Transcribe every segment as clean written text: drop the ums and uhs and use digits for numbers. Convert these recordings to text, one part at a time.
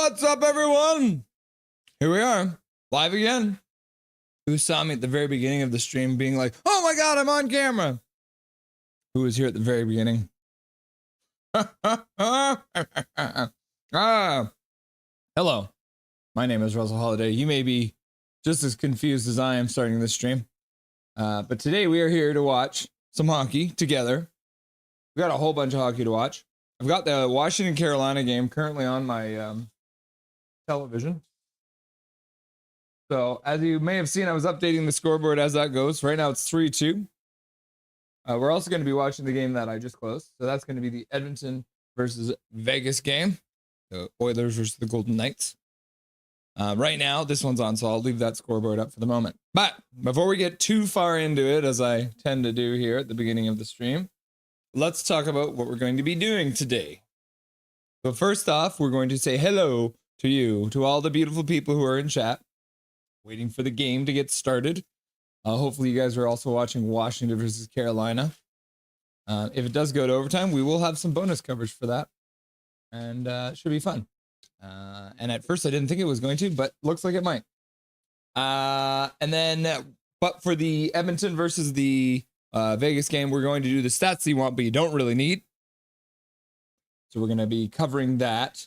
What's up, everyone? Here we are, live again. Who saw me at the very beginning of the stream being like, oh my God, I'm on camera? Who was here at the very beginning? Hello, my name is Russell Holiday. You may be just as confused as I am starting this stream. But today we are here to watch some hockey together. We got a whole bunch of hockey to watch. I've got the Washington Carolina game currently on my television. So as you may have seen, I was updating the scoreboard as that goes. Right now it's 3-2. We're also going to be watching the game that I just closed. So that's going to be the Edmonton versus Vegas game. The Oilers versus the Golden Knights. Right now, this one's on, so I'll leave that scoreboard up for the moment. But before we get too far into it, as I tend to do here at the beginning of the stream, let's talk about what we're going to be doing today. So first off, we're going to say hello to you, to all the beautiful people who are in chat, waiting for the game to get started. Hopefully you guys are also watching Washington versus Carolina. If it does go to overtime, we will have some bonus coverage for that. And it should be fun. And at first I didn't think it was going to, but looks like it might. But for the Edmonton versus the Vegas game, we're going to do the stats you want, but you don't really need. So we're going to be covering that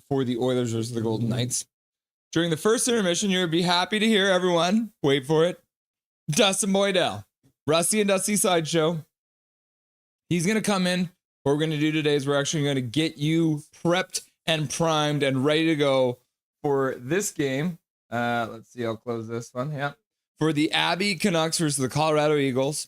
for the Oilers versus the Golden Knights. During the first intermission, you'll be happy to hear everyone, wait for it, Dustin Boydell, Rusty and Dusty Sideshow. He's going to come in. What we're going to do today is we're actually going to get you prepped and primed and ready to go for this game. Let's see, I'll close this one. Yeah. For the Abby Canucks versus the Colorado Eagles.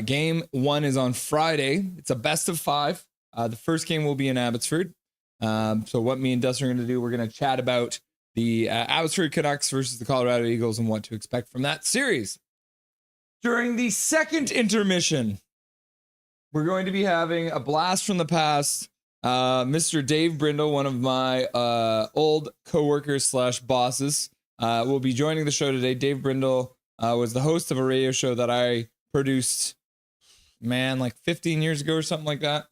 Game 1 is on Friday. It's a best of 5. The first game will be in Abbotsford. So what me and Dustin are going to do, we're going to chat about the Abbotsford Canucks versus the Colorado Eagles and what to expect from that series. During the second intermission, we're going to be having a blast from the past. Mr. Dave Brindle, one of my old co-workers / bosses, will be joining the show today. Dave Brindle was the host of a radio show that I produced, like 15 years ago or something like that.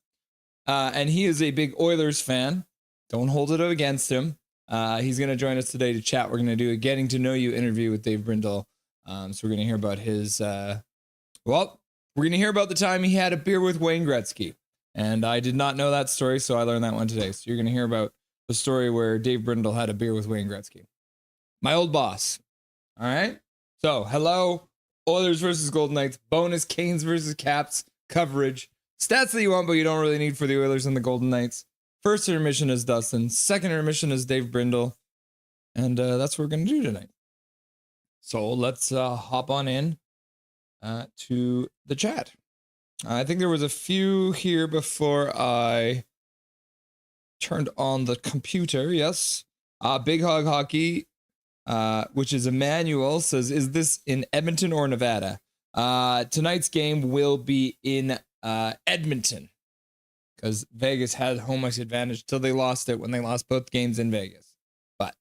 And he is a big Oilers fan. Don't hold it against him. He's going to join us today to chat. We're going to do a getting to know you interview with Dave Brindle. So we're going to hear about his, we're going to hear about the time he had a beer with Wayne Gretzky. And I did not know that story, so I learned that one today. So you're going to hear about the story where Dave Brindle had a beer with Wayne Gretzky. My old boss. All right? So, hello, Oilers versus Golden Knights, bonus Canes versus Caps coverage. Stats that you want, but you don't really need for the Oilers and the Golden Knights. First intermission is Dustin. Second intermission is Dave Brindle. And that's what we're going to do tonight. So let's hop on in to the chat. I think there was a few here before I turned on the computer. Yes. Big Hog Hockey, which is Emmanuel, says, is this in Edmonton or Nevada? Tonight's game will be in Edmonton, because Vegas had home ice advantage till they lost it when they lost both games in Vegas. But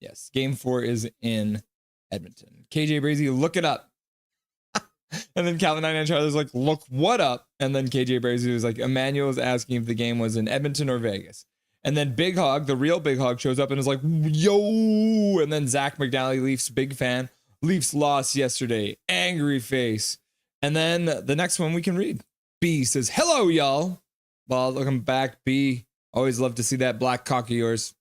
yes, game 4 is in Edmonton. KJ Brazy, look it up. And then Calvin 99 Charlie's like, look what up? And then KJ Brazy was like, Emmanuel is asking if the game was in Edmonton or Vegas. And then Big Hog, the real Big Hog, shows up and is like, yo. And then Zach McNally, Leafs big fan. Leafs lost yesterday. Angry face. And then the next one we can read. B says, hello, y'all. Well, welcome back, B. Always love to see that black cock of yours.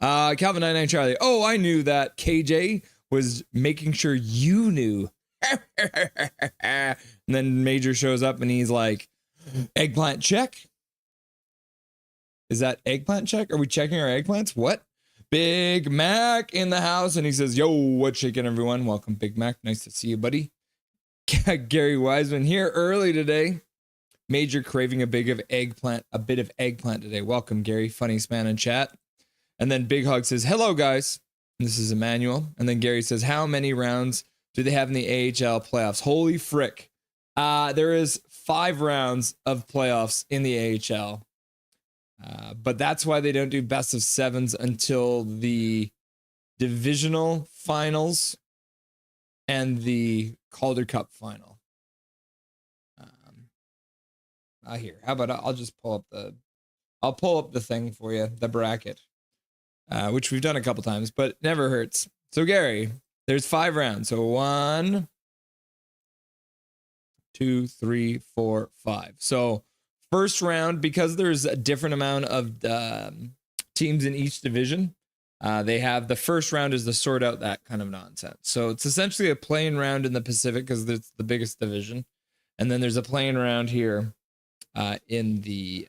Calvin 99 Charlie. Oh, I knew that KJ was making sure you knew. And then Major shows up and he's like, eggplant check. Is that eggplant check? Are we checking our eggplants? What? Big Mac in the house. And he says, yo, what's shaking, everyone? Welcome, Big Mac. Nice to see you, buddy. Gary Wiseman here early today. Major craving a bit of eggplant today. Welcome, Gary. Funniest man in chat. And then Big Hog says, hello, guys. And this is Emmanuel. And then Gary says, how many rounds do they have in the AHL playoffs? Holy frick. There is 5 rounds of playoffs in the AHL. But that's why they don't do best of 7s until the divisional finals and the Calder Cup final. Here, how about I'll just pull up the thing for you, the bracket. which we've done a couple times, but never hurts. So Gary, there's 5 rounds. So 1, 2, 3, 4, 5. So first round, because there's a different amount of teams in each division, they have the first round is to sort out that kind of nonsense. So it's essentially a playing round in the Pacific because it's the biggest division. And then there's a playing round here in the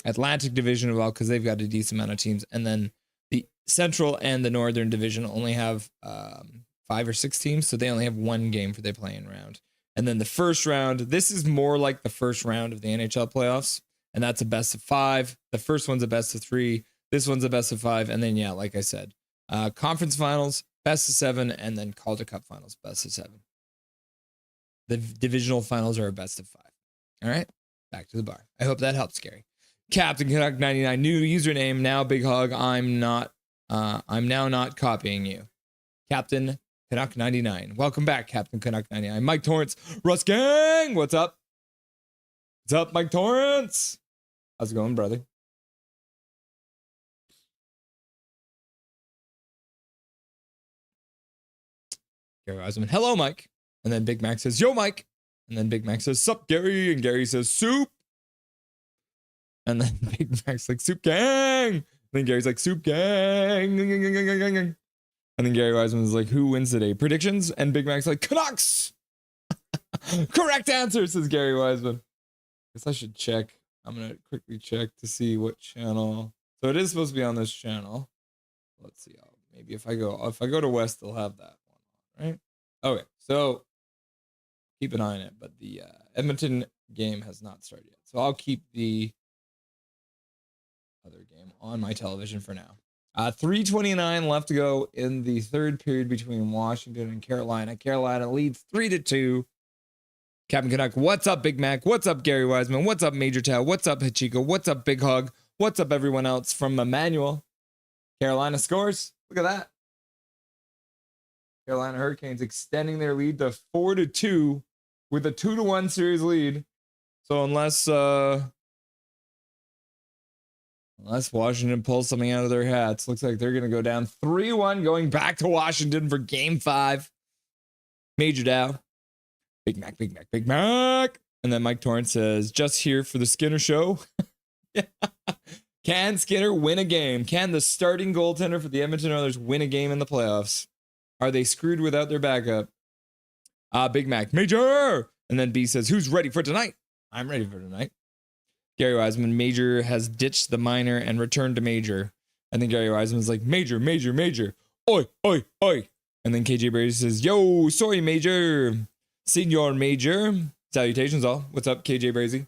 Atlantic division as well, because they've got a decent amount of teams. And then the Central and the Northern division only have 5 or 6 teams. So they only have 1 game for their playing round. And then the first round, this is more like the first round of the NHL playoffs. And that's a best of 5. The first one's a best of 3. This one's a best of 5. And then, yeah, like I said, conference finals, best of 7, and then Calder Cup finals, best of 7. The divisional finals are a best of 5. All right, back to the bar. I hope that helps, Gary. Captain Canuck 99, new username, now big hug. I'm now not copying you. Captain Canuck 99. Welcome back, Captain Canuck 99. Mike Torrance, Russ Gang. What's up? What's up, Mike Torrance? How's it going, brother? Gary Wiseman, hello, Mike. And then Big Mac says, yo, Mike. And then Big Mac says, sup, Gary. And Gary says, soup. And then Big Mac's like, soup gang. And then Gary's like, soup gang. And then Gary Wiseman's like, who wins today? Predictions? And Big Mac's like, Canucks. Correct answer, says Gary Wiseman. Guess I should check. I'm going to quickly check to see what channel. So it is supposed to be on this channel. Let's see. Maybe if I go to West, they'll have that one, right? Okay. So keep an eye on it, but the Edmonton game has not started yet. So I'll keep the other game on my television for now. 3:29 left to go in the third period between Washington and Carolina. Carolina leads 3-2. Captain Canuck, what's up, Big Mac? What's up, Gary Wiseman? What's up, Major Tao? What's up, Hachiko? What's up, Big Hug? What's up, everyone else from Emmanuel? Carolina scores. Look at that. Carolina Hurricanes extending their lead to 4-2 with a 2-1 series lead. So unless Washington pulls something out of their hats, looks like they're going to go down 3-1, going back to Washington for Game 5. Major Dow. Big Mac, Big Mac, Big Mac. And then Mike Torrance says, just here for the Skinner show. Yeah. Can Skinner win a game? Can the starting goaltender for the Edmonton Oilers win a game in the playoffs? Are they screwed without their backup? Big Mac, Major. And then B says, who's ready for tonight? I'm ready for tonight. Gary Wiseman, Major has ditched the minor and returned to Major. And then Gary Wiseman's like, Major, Major, Major. Oi, oi, oi. And then KJ Brady says, yo, sorry, Major. Senior Major. Salutations all. What's up, KJ Brady?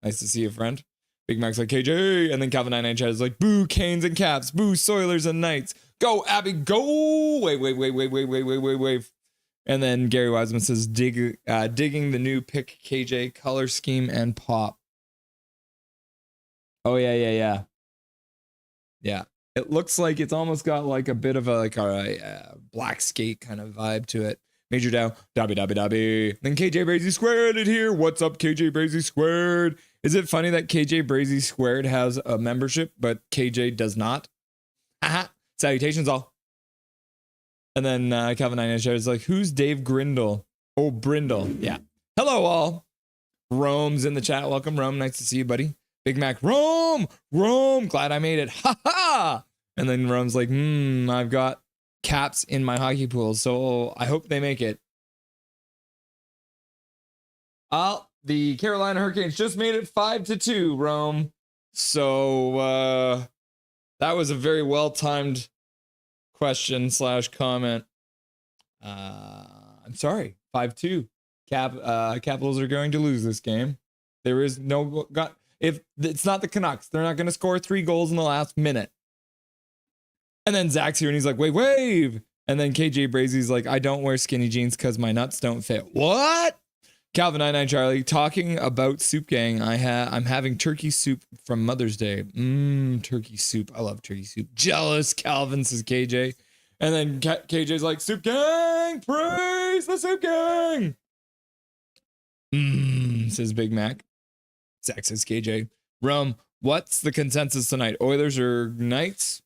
Nice to see you, friend. Big Mac's like, KJ. And then Calvin 99 Chad is like, boo, Canes and Caps. Boo, Soilers and Knights. Go, Abby, go. Wait. And then Gary Wiseman says, digging the new pick KJ color scheme and pop. Oh, yeah. Yeah. It looks like it's almost got like a bit of a black skate kind of vibe to it. Major Dow, Dobby. Then KJ Brazy Squared it here. What's up, KJ Brazy Squared? Is it funny that KJ Brazy Squared has a membership, but KJ does not? Aha. Salutations all. And then Calvin 9 is like, who's Dave Grindle? Oh, Brindle. Yeah. Hello, all. Rome's in the chat. Welcome, Rome. Nice to see you, buddy. Big Mac, Rome. Glad I made it. Ha ha. And then Rome's like, I've got Caps in my hockey pool, so I hope they make it. The Carolina Hurricanes just made it 5-2, Rome. So that was a very well-timed question / comment. I'm sorry, 5-2. Capitals are going to lose this game. There is no if it's not the Canucks, they're not going to score 3 goals in the last minute. And then Zach's here and he's like, wave. And then KJ Brazy's like, I don't wear skinny jeans because my nuts don't fit. What? Calvin 99 Charlie talking about soup gang. I'm having turkey soup from Mother's Day. Turkey soup. I love turkey soup. Jealous, Calvin, says KJ. And then KJ's like, soup gang, praise the soup gang. Says Big Mac. Zach says KJ. What's the consensus tonight? Oilers or Knights?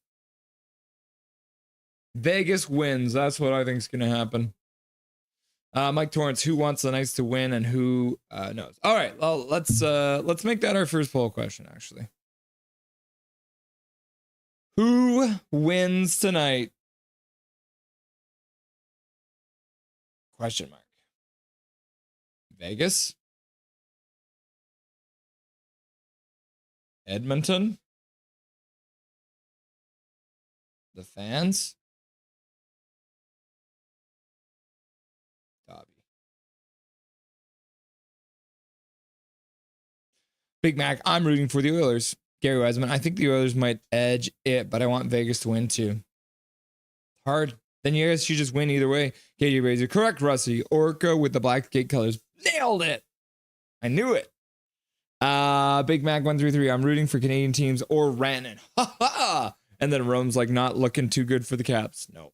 Vegas wins. That's what I think is going to happen. Mike Torrance, who wants the Knights to win and who knows? All right, well, let's make that our first poll question, actually. Who wins tonight? Question mark. Vegas? Edmonton? The fans? Dobby. Big Mac, I'm rooting for the Oilers. Gary Wiseman, I think the Oilers might edge it, but I want Vegas to win too. Hard. Then you guys should just win either way. Katie Razor, correct, Rusty. Orca with the black skate colors. Nailed it. I knew it. Big Mac 133. I'm rooting for Canadian teams or Rantanen. Ha ha. And then Rome's like not looking too good for the Caps. No.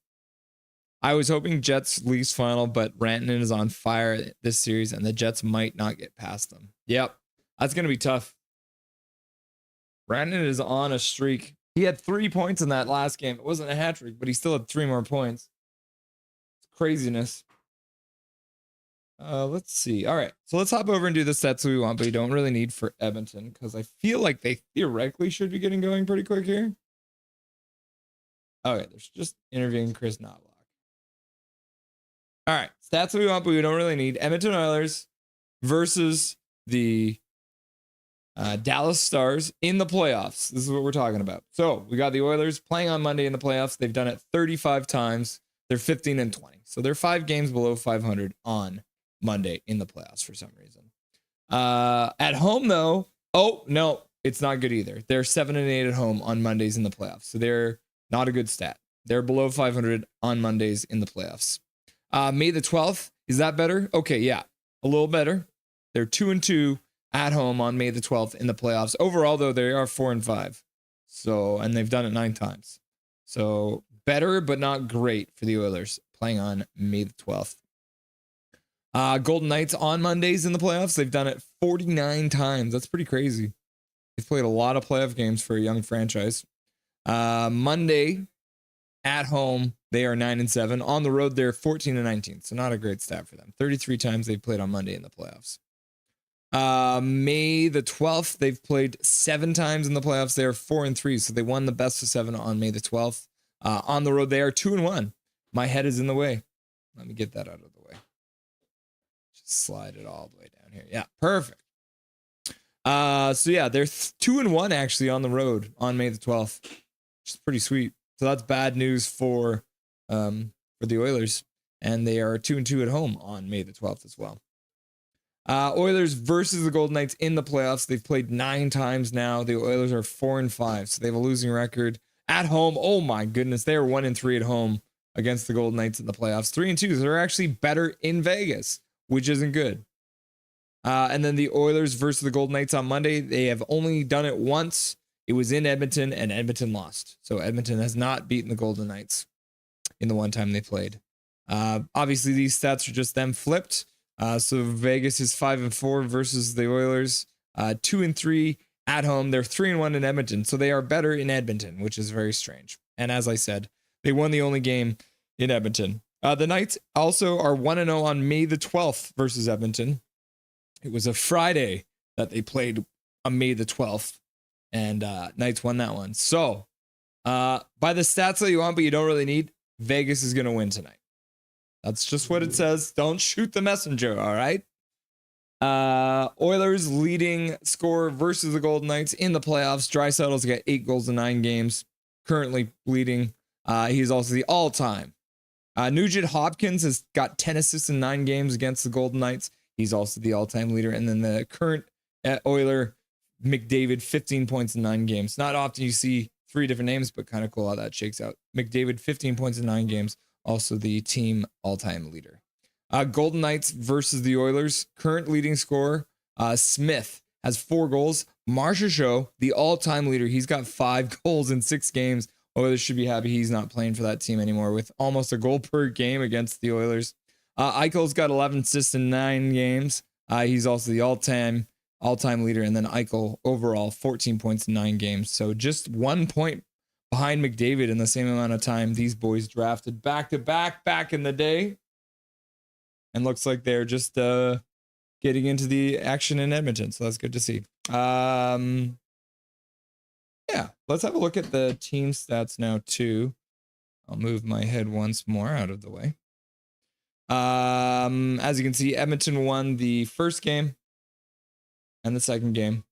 I was hoping Jets Leafs final, but Rantanen is on fire this series, and the Jets might not get past them. Yep. That's going to be tough. Rantanen is on a streak. He had 3 points in that last game. It wasn't a hat trick, but he still had 3 more points. It's craziness. Let's see. All right. So let's hop over and do the sets we want, but we don't really need for Edmonton because I feel like they theoretically should be getting going pretty quick here. Okay. There's just interviewing Chris Knobloch. All right. Stats we want, but we don't really need. Edmonton Oilers versus the Dallas Stars in the playoffs. This is what we're talking about. So we got the Oilers playing on Monday in the playoffs. They've done it 35 times. They're 15-20. So they're 5 games below 500 on Monday in the playoffs for some reason. At home, though, oh, no, it's not good either. They're 7-8 at home on Mondays in the playoffs. So they're not a good stat. They're below 500 on Mondays in the playoffs. May the 12th, is that better? Okay, yeah, a little better. They're 2-2 at home on May the 12th in the playoffs. Overall, though, they are 4-5. So, and they've done it 9 times. So better, but not great for the Oilers playing on May the 12th. Golden Knights on Mondays in the playoffs. They've done it 49 times. That's pretty crazy. They've played a lot of playoff games for a young franchise. Monday at home, they are 9-7. On the road, they're 14-19. So not a great stat for them. 33 times they've played on Monday in the playoffs. May the 12th, they've played 7 times in the playoffs. They are 4-3. So they won the best of 7 on May the 12th. On the road, they are 2-1. My head is in the way. Let me get that out of the way. Just slide it all the way down here. Yeah, perfect. So yeah, they're 2-1 actually on the road on May the 12th, which is pretty sweet. So that's bad news for the Oilers, and they are 2-2 at home on May the 12th as well. Oilers versus the Golden Knights in the playoffs. They've played 9 times now. The Oilers are 4-5, so they have a losing record at home. Oh my goodness, they are 1-3 at home against the Golden Knights in the playoffs. 3-2, so they're actually better in Vegas, which isn't good. And then the Oilers versus the Golden Knights on Monday. They have only done it once. It was in Edmonton, and Edmonton lost. So Edmonton has not beaten the Golden Knights in the one time they played. Obviously, these stats are just them flipped. So Vegas is 5-4 versus the Oilers, 2-3 at home. They're 3-1 in Edmonton, so they are better in Edmonton, which is very strange. And as I said, they won the only game in Edmonton. The Knights also are 1-0 on May the 12th versus Edmonton. It was a Friday that they played on May the 12th, and Knights won that one. So by the stats that you want, but you don't really need, Vegas is going to win tonight. That's just what it says. Don't shoot the messenger, all right? Oilers leading scorer versus the Golden Knights in the playoffs. Draisaitl's got 8 goals in 9 games, currently leading. He's also the all-time. Nugent Hopkins has got 10 assists in 9 games against the Golden Knights. He's also the all-time leader. And then the current Oiler, McDavid, 15 points in 9 games. Not often you see 3 different names, but kind of cool how that shakes out. McDavid, 15 points in 9 games. Also the team all-time leader. Golden Knights versus the Oilers. Current leading scorer, Smith, has 4 goals. Marchessault, the all-time leader, he's got 5 goals in 6 games. Oilers should be happy he's not playing for that team anymore with almost a goal per game against the Oilers. Eichel's got 11 assists in 9 games. He's also the all-time leader. And then Eichel overall, 14 points in 9 games. So just 1 point behind McDavid in the same amount of time these boys drafted back-to-back back in the day. And looks like they're just getting into the action in Edmonton. So that's good to see. Yeah, let's have a look at the team stats now too. I'll move my head once more out of the way. As you can see, Edmonton won the first game and the second game.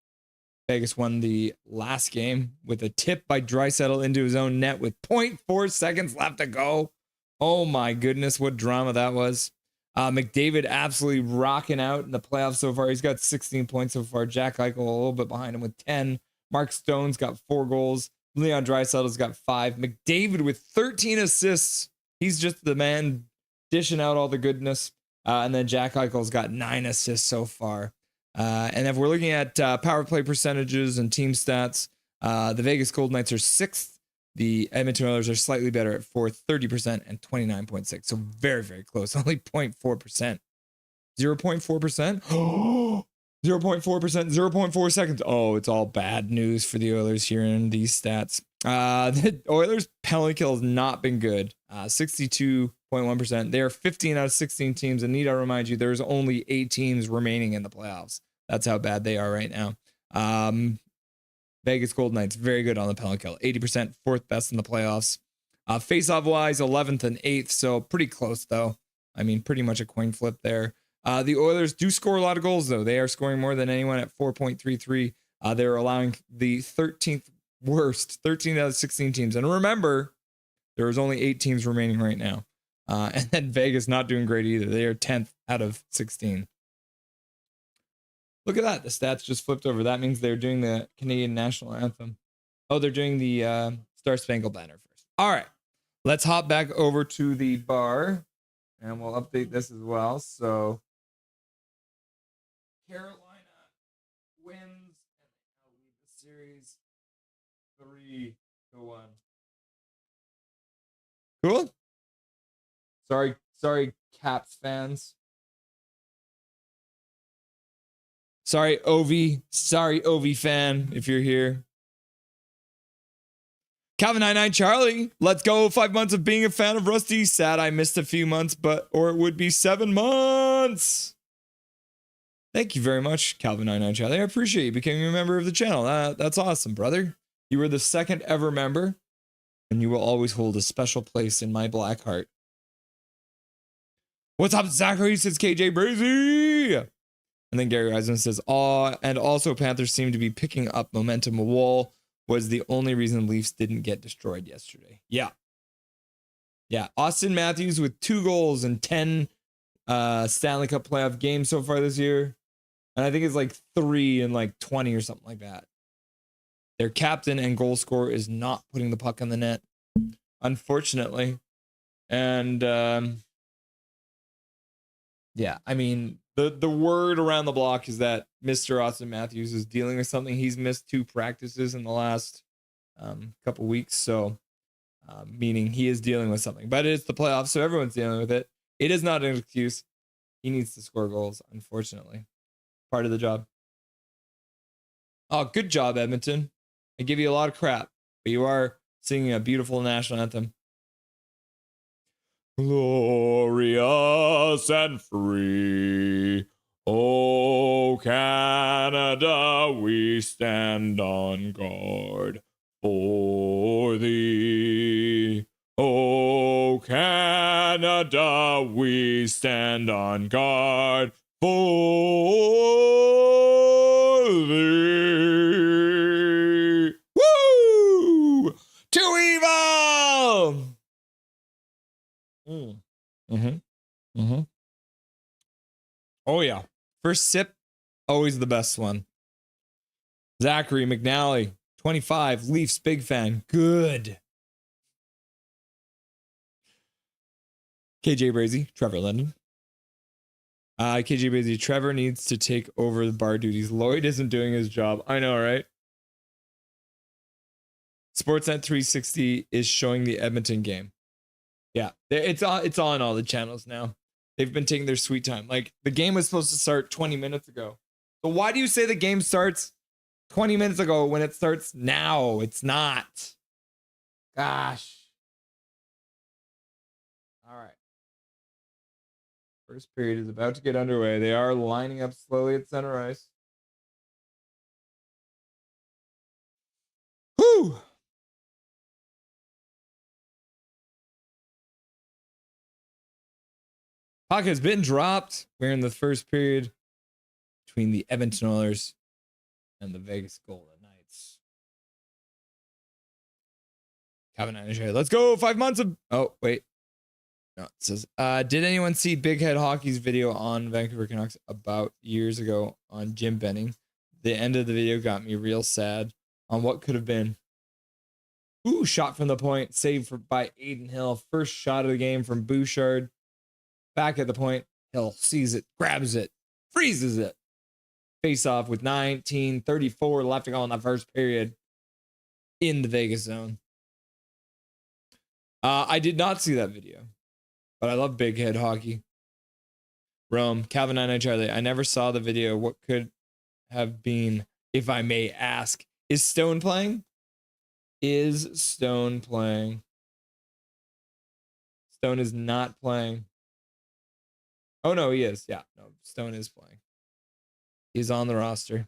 Vegas won the last game with a tip by Draisaitl into his own net with 0.4 seconds left to go. Oh my goodness, what drama that was. McDavid absolutely rocking out in the playoffs so far. He's got 16 points so far. Jack Eichel a little bit behind him with 10. Mark Stone's got 4 goals. Leon Draisaitl's got 5. McDavid with 13 assists. He's just the man dishing out all the goodness. And then Jack Eichel's got 9 assists so far. And if we're looking at power play percentages and team stats, the Vegas Golden Knights are 6th. The Edmonton Oilers are slightly better at 4th, 30% and 29.6. So very, very close. Only 0.4%. 0.4%? 0.4%, 0.4 seconds. Oh, it's all bad news for the Oilers here in these stats. The Oilers' penalty kill has not been good. 62.1%. They are 15 out of 16 teams. And need I remind you, there's only 8 teams remaining in the playoffs. That's how bad they are right now. Vegas Golden Knights, very good on the penalty kill. 80%, 4th best in the playoffs. Face-off wise, 11th and 8th. So pretty close, though. I mean, pretty much a coin flip there. The Oilers do score a lot of goals, though. They are scoring more than anyone at 4.33. They're allowing the 13th worst, 13 out of 16 teams. And remember, there's only 8 teams remaining right now. And then Vegas not doing great either. They are 10th out of 16. Look at that. The stats just flipped over. That means they're doing the Canadian national anthem. Oh, they're doing the Star Spangled Banner first. All right. Let's hop back over to the bar and we'll update this as well. So Carolina wins and they now lead the series 3-1. Cool. Sorry, Caps fans. Sorry, Ovi. Sorry, Ovi fan, if you're here. Calvin99 Charlie, let's go. 5 months of being a fan of Rusty. Sad I missed a few months, or it would be 7 months. Thank you very much, Calvin99 Charlie. I appreciate you becoming a member of the channel. That's awesome, brother. You were the 2nd ever member, and you will always hold a special place in my black heart. What's up, Zachary? Says KJ Brazy. And then Gary Reisman says, and also Panthers seem to be picking up momentum. A wall was the only reason Leafs didn't get destroyed yesterday. Yeah. Austin Matthews with 2 goals and 10 Stanley Cup playoff games so far this year. And I think it's like 3 and like 20 or something like that. Their captain and goal scorer is not putting the puck on the net, unfortunately. And yeah, I mean, the word around the block is that Mr. Austin Matthews is dealing with something. He's missed 2 practices in the last couple weeks. So, meaning he is dealing with something. But it's the playoffs, so everyone's dealing with it. It is not an excuse. He needs to score goals, unfortunately. Part of the job. Oh, good job, Edmonton. I give you a lot of crap, but you are singing a beautiful national anthem. Glorious and free, oh Canada, we stand on guard for thee. Oh Canada, we stand on guard for thee. Woo! Too evil! Oh yeah, first sip, always the best one. Zachary McNally, 25, Leafs big fan, good. KJ Brazy, Trevor London. KJ Brazy, Trevor needs to take over the bar duties. Lloyd isn't doing his job. I know, right? Sportsnet 360 is showing the Edmonton game. Yeah, it's on all the channels now. They've been taking their sweet time. Like, the game was supposed to start 20 minutes ago. So why do you say the game starts 20 minutes ago when it starts now? It's not. Gosh. All right. First period is about to get underway. They are lining up slowly at center ice. Whew. Puck has been dropped. We're in the first period between the Edmonton Oilers and the Vegas Golden Knights. Kevin and let's go. 5 months of. Oh, wait. No, it says, did anyone see Big Head Hockey's video on Vancouver Canucks about years ago on Jim Benning? The end of the video got me real sad on what could have been. Ooh, shot from the point, saved by Aiden Hill. First shot of the game from Bouchard. Back at the point, Hill sees it, grabs it, freezes it. Face off with 19:34 left to go in the first period in the Vegas zone. I did not see that video, but I love Big Head Hockey. Rome, Calvin 9 Charlie. I never saw the video. What could have been, if I may ask? Is Stone playing? Is Stone playing? Stone is not playing. Oh, no, he is. Yeah, no, Stone is playing. He's on the roster.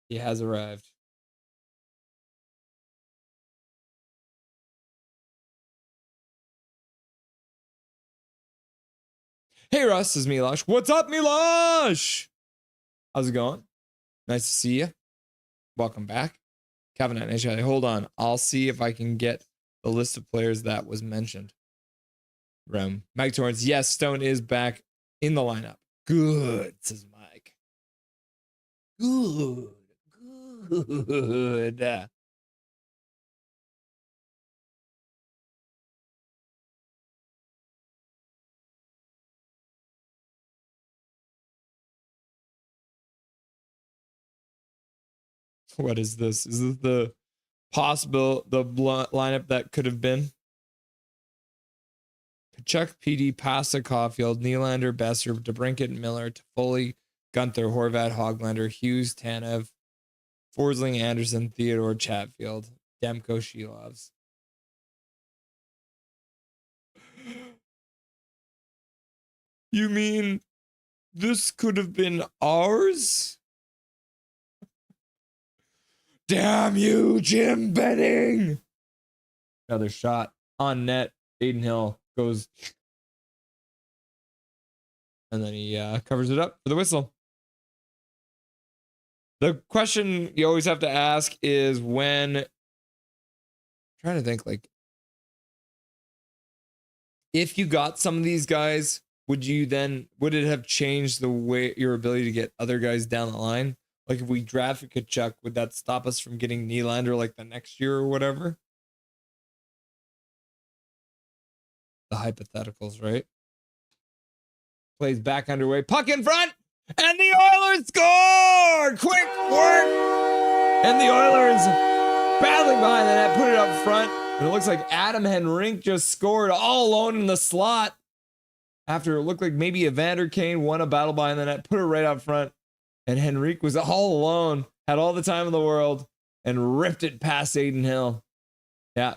He has arrived. Hey, Russ, is Milosh. What's up, Milosh? How's it going? Nice to see you. Welcome back. Kevin and HI, hold on. I'll see if I can get the list of players that was mentioned. Rem. Mike Torrance. Yes, Stone is back in the lineup. Good, says Mike. Good. What is this? Is this the lineup that could have been? Kachuk, PD, Pasta, Caulfield, Nylander, Besser, DeBrincat, Miller, Toffoli, Gunther, Horvat, Hoglander, Hughes, Tanev, Forsling, Anderson, Theodore, Chatfield, Demko, Shilovs. You mean this could have been ours? Damn you, Jim Benning! Another shot on net. Aiden Hill goes, and then he covers it up for the whistle. The question you always have to ask is when, I'm trying to think, like, if you got some of these guys, would it have changed the way, your ability to get other guys down the line? Like if we drafted Kachuk, would that stop us from getting Nylander like the next year or whatever? The hypotheticals, right? Plays back underway. Puck in front. And the Oilers score! Quick work! And the Oilers battling behind the net, put it up front. And it looks like Adam Henrink just scored all alone in the slot. After it looked like maybe Evander Kane won a battle behind the net, put it right up front. And Henrique was all alone, had all the time in the world, and ripped it past Aiden Hill. Yeah.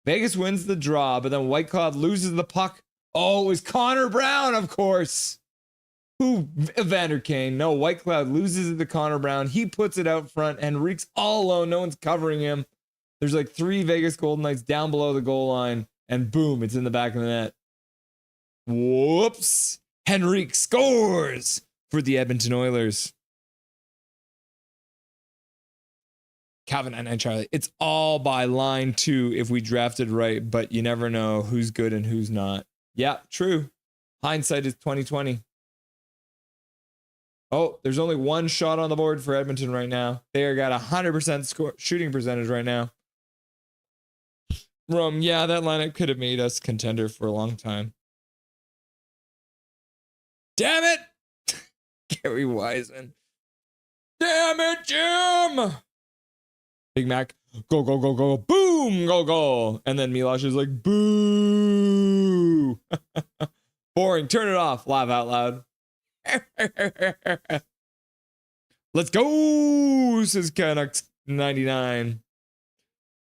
Vegas wins the draw, but then White Cloud loses the puck. Oh, it was Connor Brown, of course. Who? Evander Kane. No, White Cloud loses it to Connor Brown. He puts it out front. Henrique's all alone. No one's covering him. There's like 3 Vegas Golden Knights down below the goal line, and boom, it's in the back of the net. Whoops. Henrique scores for the Edmonton Oilers. Calvin and Charlie. It's all by line 2 if we drafted right, but you never know who's good and who's not. Yeah, true. Hindsight is 2020. Oh, there's only 1 shot on the board for Edmonton right now. They are got 100% shooting percentage right now. Yeah, that lineup could have made us contender for a long time. Damn it! Gary Wiseman. Damn it, Jim! Big Mac, go, go, go, go, boom, go, go. And then Milosh is like, boo. Boring, turn it off, laugh out loud. Let's go, says Canucks 99.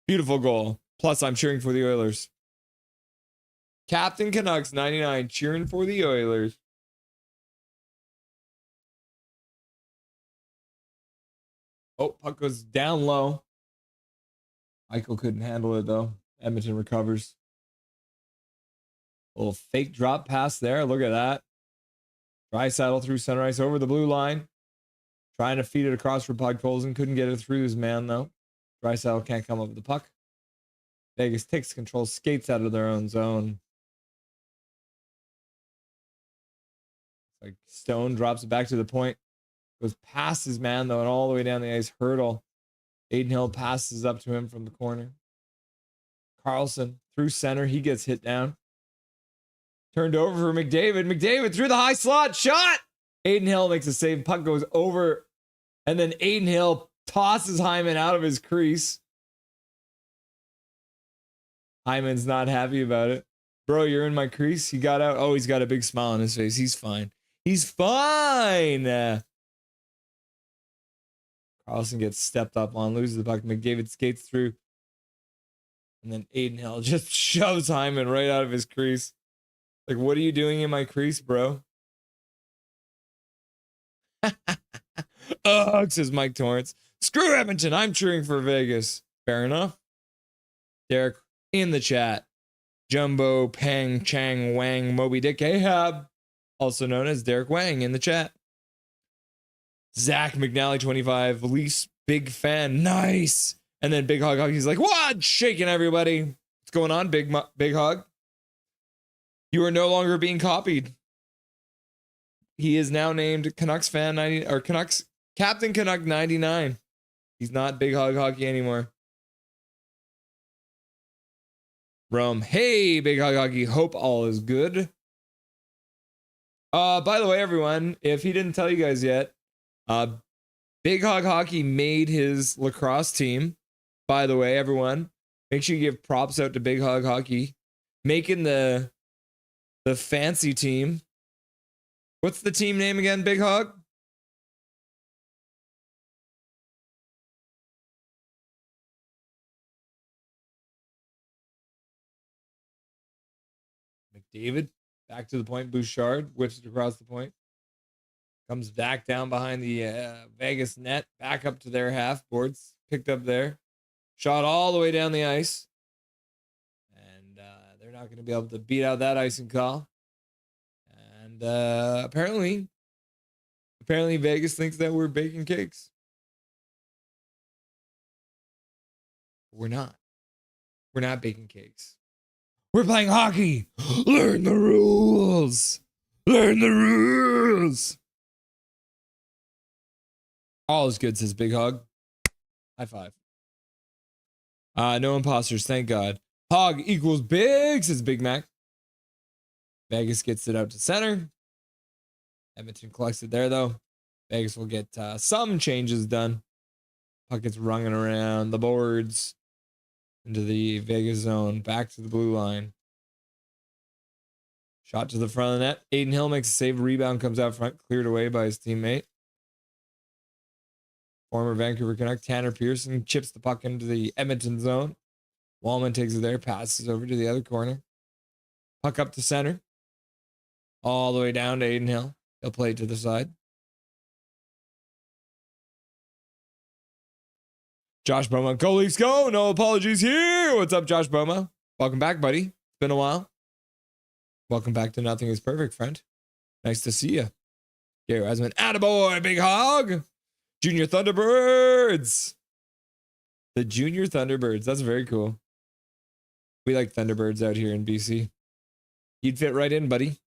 Beautiful goal. Plus, I'm cheering for the Oilers. Captain Canucks 99 cheering for the Oilers. Oh, puck goes down low. Eichel couldn't handle it though. Edmonton recovers. A little fake drop pass there. Look at that. Draisaitl through center ice over the blue line. Trying to feed it across for Podkolzin. Couldn't get it through his man though. Draisaitl can't come up with the puck. Vegas takes control, skates out of their own zone. Like Stone drops it back to the point. Goes past his man though and all the way down the ice. Hurdle. Aiden Hill passes up to him from the corner. Carlson through center. He gets hit down. Turned over for McDavid. McDavid through the high slot. Shot! Aiden Hill makes a save. Puck goes over. And then Aiden Hill tosses Hyman out of his crease. Hyman's not happy about it. Bro, you're in my crease. He got out. Oh, he's got a big smile on his face. He's fine. He's fine. Carlson gets stepped up on, loses the puck. McDavid skates through. And then Aiden Hill just shoves Hyman right out of his crease. Like, what are you doing in my crease, bro? Ugh, says Mike Torrance. Screw Edmonton. I'm cheering for Vegas. Fair enough. Derek in the chat. Jumbo Pang Chang Wang Moby Dick Ahab, also known as Derek Wang, in the chat. Zach McNally 25, least big fan, nice. And then Big Hog Hockey's like, what? Shaking everybody. What's going on, Big Hog? You are no longer being copied. He is now named Canucks fan 90 or Canucks Captain Canuck 99. He's not Big Hog Hockey anymore. Rome, hey, Big Hog Hockey, hope all is good. By the way, everyone, if he didn't tell you guys yet, Big Hog Hockey made his lacrosse team. By the way, everyone, make sure you give props out to Big Hog Hockey, making the fancy team. What's the team name again, Big Hog? McDavid, back to the point. Bouchard whips it across the point. Comes back down behind the Vegas net. Back up to their half. Boards picked up there. Shot all the way down the ice. And they're not going to be able to beat out that icing call. And apparently Vegas thinks that we're baking cakes. We're not. We're not baking cakes. We're playing hockey. Learn the rules. Learn the rules. All is good, says Big Hog. High five. No imposters, thank God. Hog equals big, says Big Mac. Vegas gets it out to center. Edmonton collects it there, though. Vegas will get some changes done. Puck gets runging around the boards into the Vegas zone. Back to the blue line. Shot to the front of the net. Aiden Hill makes a save. Rebound comes out front. Cleared away by his teammate. Former Vancouver Canuck Tanner Pearson chips the puck into the Edmonton zone. Wallman takes it there. Passes over to the other corner. Puck up to center. All the way down to Aiden Hill. He'll play it to the side. Josh Boma. Go Leafs go. No apologies here. What's up, Josh Boma? Welcome back, buddy. It's been a while. Welcome back to Nothing is Perfect, friend. Nice to see you. Gary Rasman. Attaboy, Big Hog. Junior Thunderbirds. The Junior Thunderbirds. That's very cool. We like Thunderbirds out here in BC. You'd fit right in, buddy.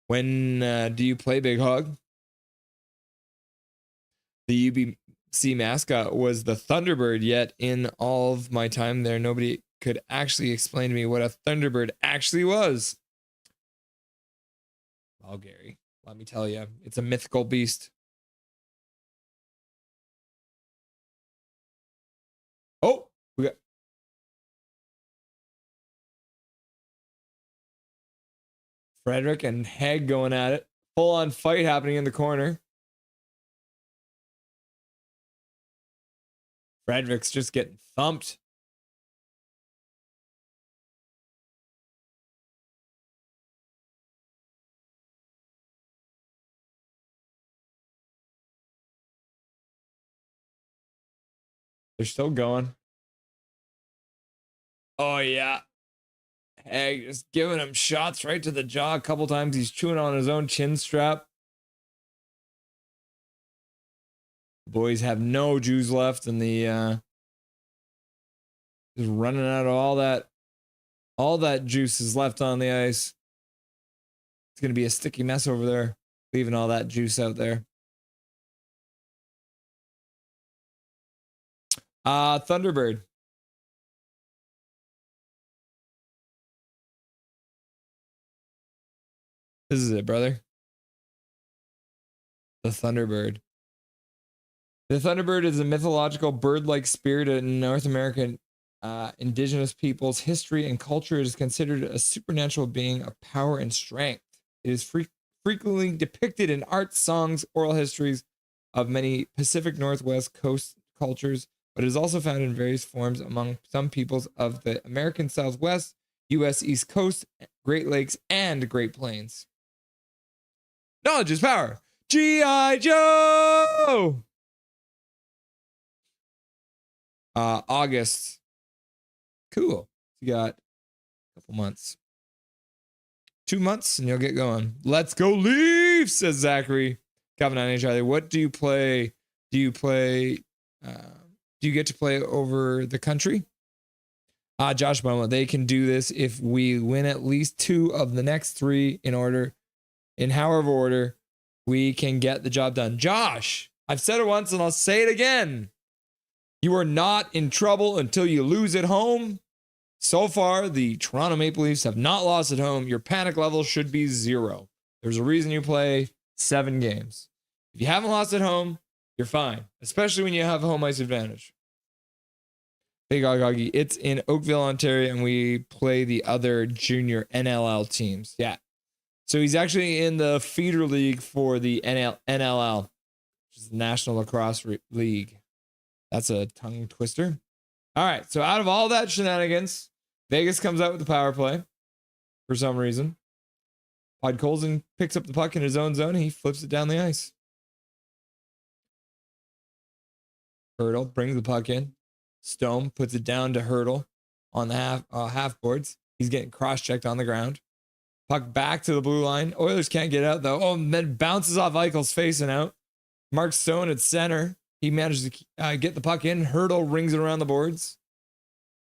When do you play, Big Hog? The UBC mascot was the Thunderbird, yet in all of my time there, nobody could actually explain to me what a Thunderbird actually was. Well, Gary, let me tell you, it's a mythical beast. Oh, we got Frederick and Heg going at it. Full on fight happening in the corner. Frederick's just getting thumped. They're still going. Oh, yeah. Hey, just giving him shots right to the jaw a couple times. He's chewing on his own chin strap. Boys have no juice left, and the just running out of all that juice is left on the ice. It's gonna be a sticky mess over there, leaving all that juice out there. Thunderbird. This is it, brother. The Thunderbird. The Thunderbird is a mythological bird-like spirit in North American indigenous peoples' history and culture. It is considered a supernatural being of power and strength. It is frequently depicted in art, songs, oral histories of many Pacific Northwest coast cultures, but it is also found in various forms among some peoples of the American Southwest, U.S. East Coast, Great Lakes, and Great Plains. Knowledge is power. G.I. Joe! August. Cool. You got a couple months. 2 months and you'll get going. Let's go Leafs, says Zachary. Calvin and Charlie, what do you play? Do you get to play over the country? Josh Bowman, they can do this if we win at least 2 of the next 3 in however order we can get the job done. Josh, I've said it once and I'll say it again. You are not in trouble until you lose at home. So far, the Toronto Maple Leafs have not lost at home. Your panic level should be 0. There's a reason you play 7 games. If you haven't lost at home, you're fine, especially when you have home ice advantage. Big Oggy, it's in Oakville, Ontario, and we play the other junior NLL teams. Yeah. So he's actually in the feeder league for the NLL, which is the National Lacrosse League. That's a tongue twister. All right. So out of all that shenanigans, Vegas comes out with the power play for some reason. Podkolzin picks up the puck in his own zone. He flips it down the ice. Hurdle brings the puck in. Stone puts it down to Hurdle on the half boards. He's getting cross-checked on the ground. Puck back to the blue line. Oilers can't get out, though. Oh, and then bounces off Eichel's facing out. Mark Stone at center. He manages to get the puck in. Hurdle rings it around the boards.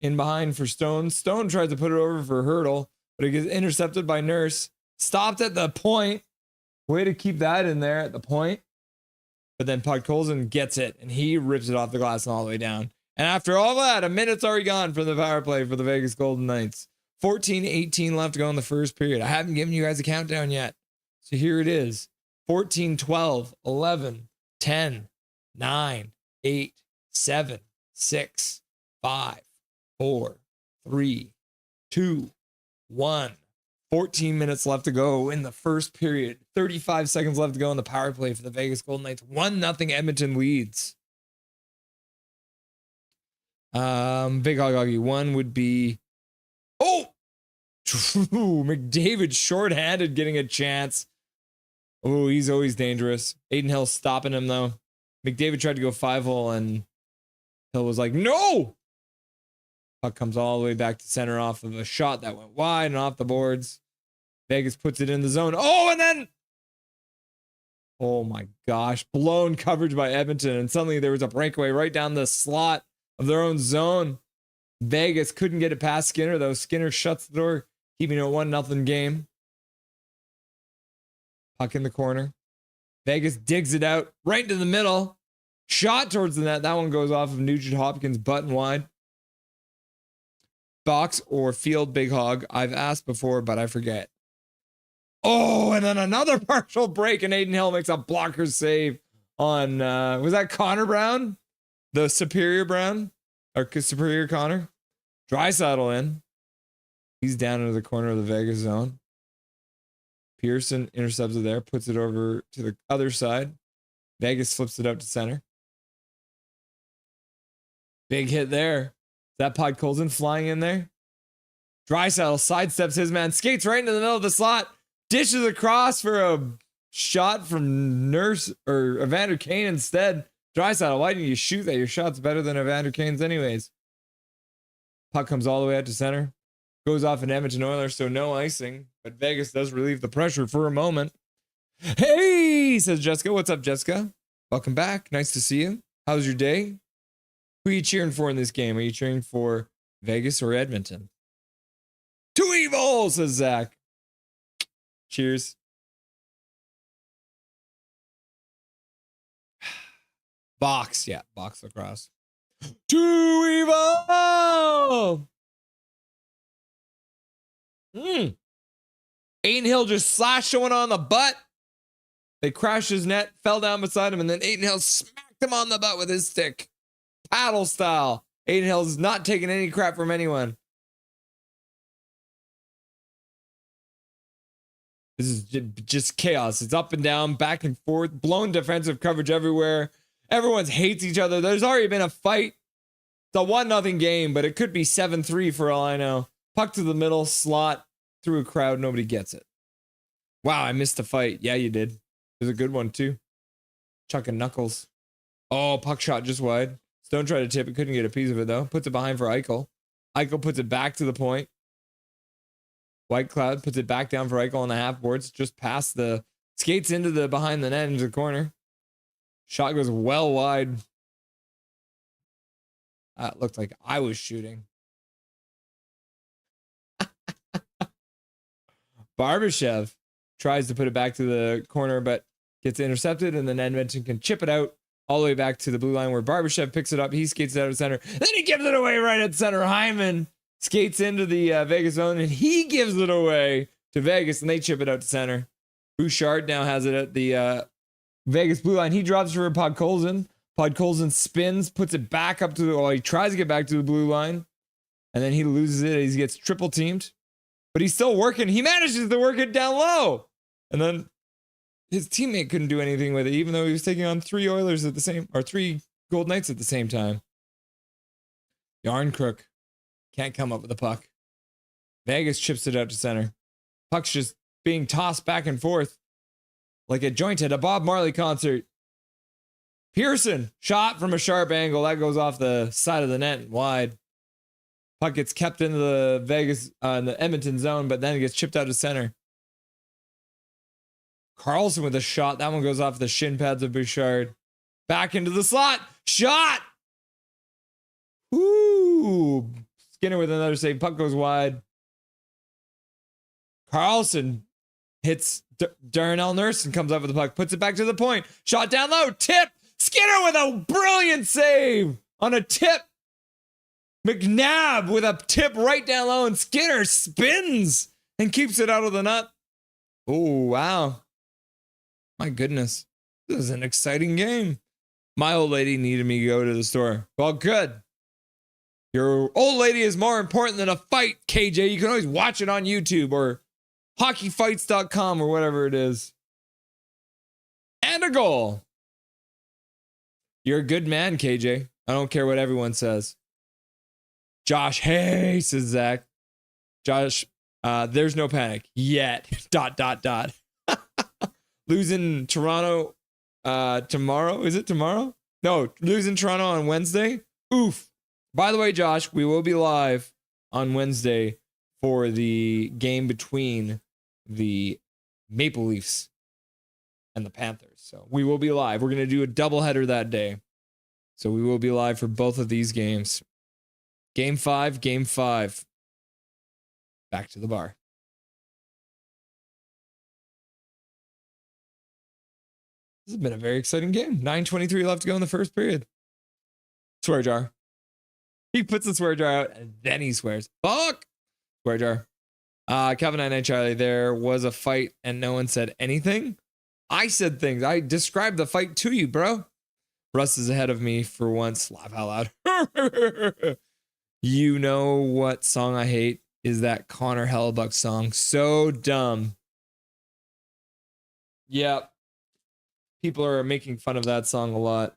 In behind for Stone. Stone tries to put it over for Hurdle, but it gets intercepted by Nurse. Stopped at the point. Way to keep that in there at the point. But then Podkolzin gets it, and he rips it off the glass and all the way down. And after all that, a minute's already gone from the power play for the Vegas Golden Knights. 14-18 left to go in the first period. I haven't given you guys a countdown yet. So here it is. 14, 12, 11, 10, 9, 8, 7, 6, 5, 4, 3, 2, 1. 14 minutes left to go in the first period. 35 seconds left to go in the power play for the Vegas Golden Knights. 1-0 Edmonton leads. Big Hoggy. One would be... Oh! McDavid shorthanded getting a chance. Oh, he's always dangerous. Aiden Hill stopping him, though. McDavid tried to go 5-hole, and Hill was like, no! Puck comes all the way back to center off of a shot that went wide and off the boards. Vegas puts it in the zone. Oh, and then... Oh, my gosh. Blown coverage by Edmonton, and suddenly there was a breakaway right down the slot of their own zone. Vegas couldn't get it past Skinner, though. Skinner shuts the door, keeping it a 1-0 game. Puck in the corner. Vegas digs it out right into the middle. Shot towards the net. That one goes off of Nugent Hopkins, button wide. Box or field, Big Hog. I've asked before, but I forget. Oh, and then another partial break, and Aiden Hill makes a blocker save on, was that Connor Brown? The Superior Brown? Or Superior Connor? Draisaitl in. He's down into the corner of the Vegas zone. Pearson intercepts it there, puts it over to the other side. Vegas flips it out to center. Big hit there. Is that Podkolzin flying in there? Draisaitl sidesteps his man, skates right into the middle of the slot, dishes across for a shot from Nurse or Evander Kane instead. Draisaitl, why didn't you shoot that? Your shot's better than Evander Kane's anyways. Puck comes all the way out to center. Goes off an Edmonton Oilers, so no icing. But Vegas does relieve the pressure for a moment. Hey, says Jessica. What's up, Jessica? Welcome back. Nice to see you. How's your day? Who are you cheering for in this game? Are you cheering for Vegas or Edmonton? Too evil, says Zach. Cheers. Box. Yeah, box lacrosse. Too evil! Aiden Hill just slashed someone on the butt. They crashed his net, fell down beside him, and then Aiden Hill smacked him on the butt with his stick. Paddle style. Aiden Hill's not taking any crap from anyone. This is just chaos. It's up and down, back and forth, blown defensive coverage everywhere. Everyone hates each other. There's already been a fight. It's a 1-0 game, but it could be 7-3 for all I know. Puck to the middle, slot, through a crowd. Nobody gets it. Wow, I missed the fight. Yeah, you did. It was a good one, too. Chucking knuckles. Oh, puck shot just wide. Stone tried to tip it. Couldn't get a piece of it, though. Puts it behind for Eichel. Eichel puts it back to the point. White Cloud puts it back down for Eichel on the half boards. Just past the... Skates into the behind the net into the corner. Shot goes well wide. That looked like I was shooting. Barbashev tries to put it back to the corner, but gets intercepted, and then Edmonton can chip it out all the way back to the blue line where Barbashev picks it up. He skates it out of center. Then he gives it away right at center. Hyman skates into the Vegas zone, and he gives it away to Vegas, and they chip it out to center. Bouchard now has it at the Vegas blue line. He drops for Podkolzin. Podkolzin spins, puts it back up to the... Well, he tries to get back to the blue line, and then he loses it. He gets triple teamed. But he's still working. He manages to work it down low. And then his teammate couldn't do anything with it, even though he was taking on 3 Oilers at the same... Or 3 Gold Knights at the same time. Yarn Crook can't come up with the puck. Vegas chips it out to center. Puck's just being tossed back and forth like a joint at a Bob Marley concert. Pearson, shot from a sharp angle. That goes off the side of the net and wide. Puck gets kept into the Vegas, in the Edmonton zone, but then it gets chipped out to center. Carlson with a shot. That one goes off the shin pads of Bouchard. Back into the slot. Shot! Woo! Skinner with another save. Puck goes wide. Carlson hits Darnell Nurse and comes up with the puck. Puts it back to the point. Shot down low. Tip! Skinner with a brilliant save on a tip. McNabb with a tip right down low, and Skinner spins and keeps it out of the net. Oh, wow. My goodness. This is an exciting game. My old lady needed me to go to the store. Well, good. Your old lady is more important than a fight, KJ. You can always watch it on YouTube or hockeyfights.com or whatever it is. And a goal. You're a good man, KJ. I don't care what everyone says. Josh, hey, says Zach. Josh, there's no panic yet. ... Losing Toronto tomorrow. Is it tomorrow? No, losing Toronto on Wednesday. Oof. By the way, Josh, we will be live on Wednesday for the game between the Maple Leafs and the Panthers. So we will be live. We're going to do a doubleheader that day. So we will be live for both of these games. Game 5. Back to the bar. This has been a very exciting game. 9:23 left to go in the first period. Swear jar. He puts the swear jar out and then he swears. Fuck! Swear jar. Kevin and Charlie, there was a fight and no one said anything. I said things. I described the fight to you, bro. Russ is ahead of me for once. Laugh out loud. You know what song I hate is that Connor Hellebuck song. So dumb. Yep. People are making fun of that song a lot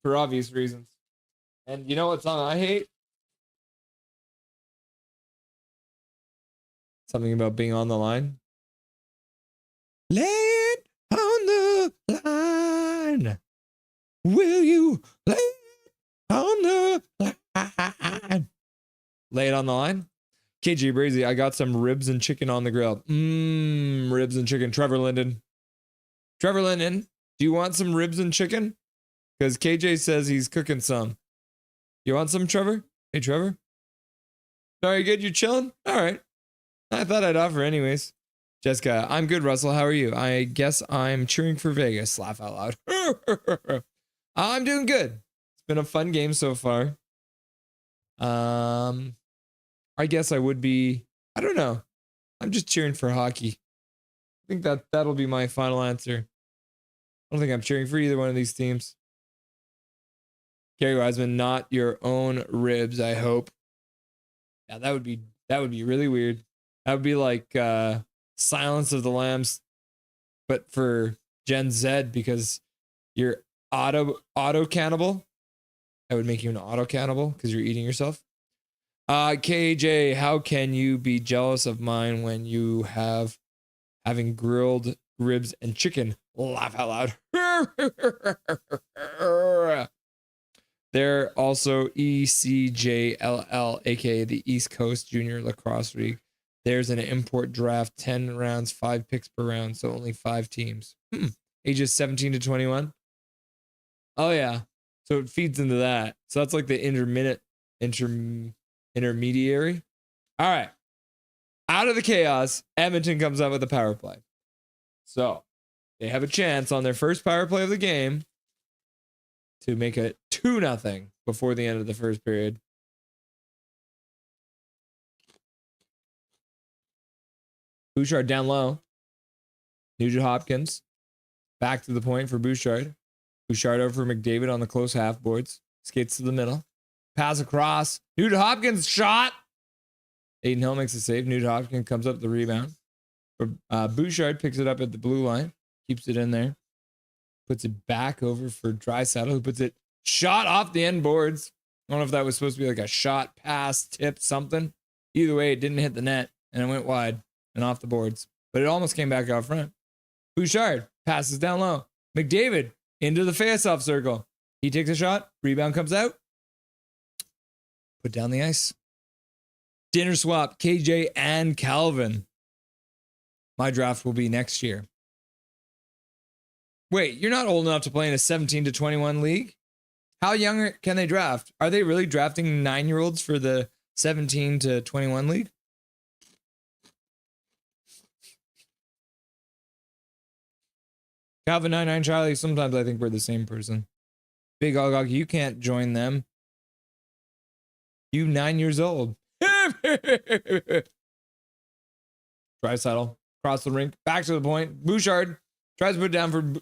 for obvious reasons. And you know what song I hate? Something about being on the line. Lay it on the line. Will you lay it on the line? Lay it on the line. KJ Brazy, I got some ribs and chicken on the grill. Ribs and chicken. Trevor Linden, do you want some ribs and chicken? Because KJ says he's cooking some. You want some, Trevor? Hey, Trevor. Are you good? You chilling? All right. I thought I'd offer anyways. Jessica, I'm good, Russell. How are you? I guess I'm cheering for Vegas. Laugh out loud. I'm doing good. It's been a fun game so far. I guess I would be, I don't know. I'm just cheering for hockey. I think that'll be my final answer. I don't think I'm cheering for either one of these teams. Gary Wiseman, not your own ribs, I hope. Yeah, that would be really weird. That would be like Silence of the Lambs, but for Gen Z, because you're auto cannibal. That would make you an auto cannibal because you're eating yourself. KJ, how can you be jealous of mine when you having grilled ribs and chicken? Laugh out loud. They're also ECJLL, aka the East Coast Junior Lacrosse League. There's an import draft, 10 rounds, 5 picks per round, so only 5 teams. Ages 17 to 21. Oh yeah, so it feeds into that. So that's like the intermediary. All right. Out of the chaos, Edmonton comes up with a power play. So they have a chance on their first power play of the game to make it 2-0 before the end of the first period. Bouchard down low. Nugent Hopkins back to the point for Bouchard. Bouchard over for McDavid on the close half boards. Skates to the middle. Pass across. Nugent Hopkins shot. Aiden Hill makes a save. Nugent Hopkins comes up the rebound. Bouchard picks it up at the blue line. Keeps it in there. Puts it back over for Draisaitl, who puts it shot off the end boards. I don't know if that was supposed to be like a shot, pass, tip, something. Either way, it didn't hit the net, and it went wide and off the boards. But it almost came back out front. Bouchard passes down low. McDavid into the face-off circle. He takes a shot. Rebound comes out. Put down the ice. Dinner swap, KJ and Calvin. My draft will be next year. Wait, you're not old enough to play in a 17 to 21 league? How young can they draft? Are they really drafting 9-year-olds for the 17 to 21 league? Calvin 99 Charlie, sometimes I think we're the same person. Big Ogog, you can't join them. You 9 years old. Draisaitl, across the rink, back to the point. Bouchard tries to put it down for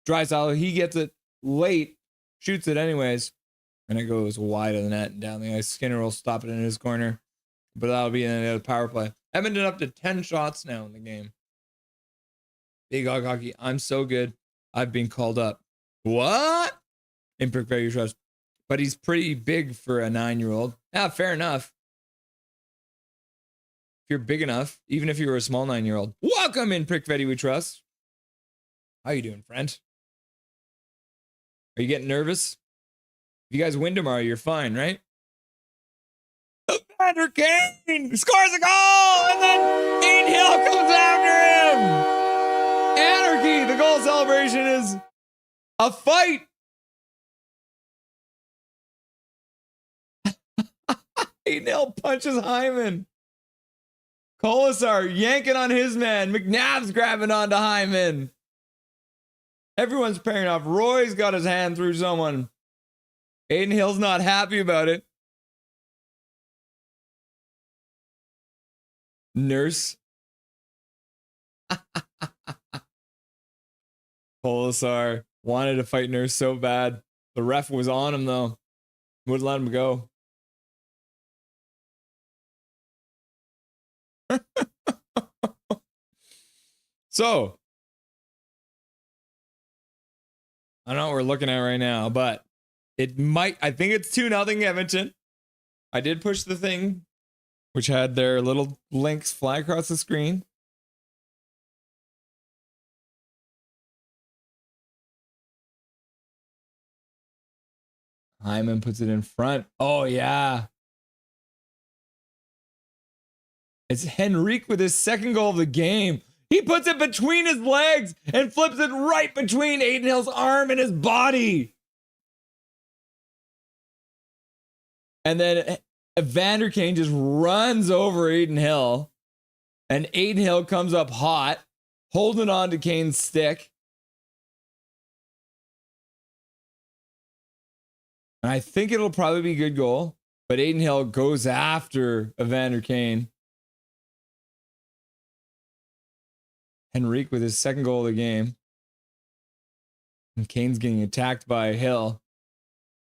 Draisaitl. He gets it late, shoots it anyways, and it goes wide of the net and down the ice. Skinner will stop it in his corner, but that'll be in a power play. Edmonton up to 10 shots now in the game. Big Hog Hockey, I'm so good. I've been called up. What? In Pickard the Oilers. But he's pretty big for a 9-year-old. Yeah, fair enough. If you're big enough, even if you were a small 9-year-old. Welcome in, Pickard we trust. How you doing, friend? Are you getting nervous? If you guys win tomorrow, you're fine, right? Evander Kane scores a goal, and then Ian Hill comes after him. Anarchy. The goal celebration is a fight. Ian Hill punches Hyman. Colasar yanking on his man. McNabb's grabbing onto Hyman. Everyone's pairing off. Roy's got his hand through someone. Aiden Hill's not happy about it. Nurse. Colasar wanted to fight Nurse so bad. The ref was on him, though. Wouldn't let him go. So, I don't know what we're looking at right now, but It might, I think it's 2-0 Edmonton. I did push the thing, which had their little links fly across the screen. Hyman puts it in front. Oh, yeah. It's Henrique with his second goal of the game. He puts it between his legs and flips it right between Adin Hill's arm and his body. And then Evander Kane just runs over Adin Hill. And Adin Hill comes up hot, holding on to Kane's stick. And I think it'll probably be a good goal. But Adin Hill goes after Evander Kane. Henrique with his second goal of the game. And Kane's getting attacked by Hill.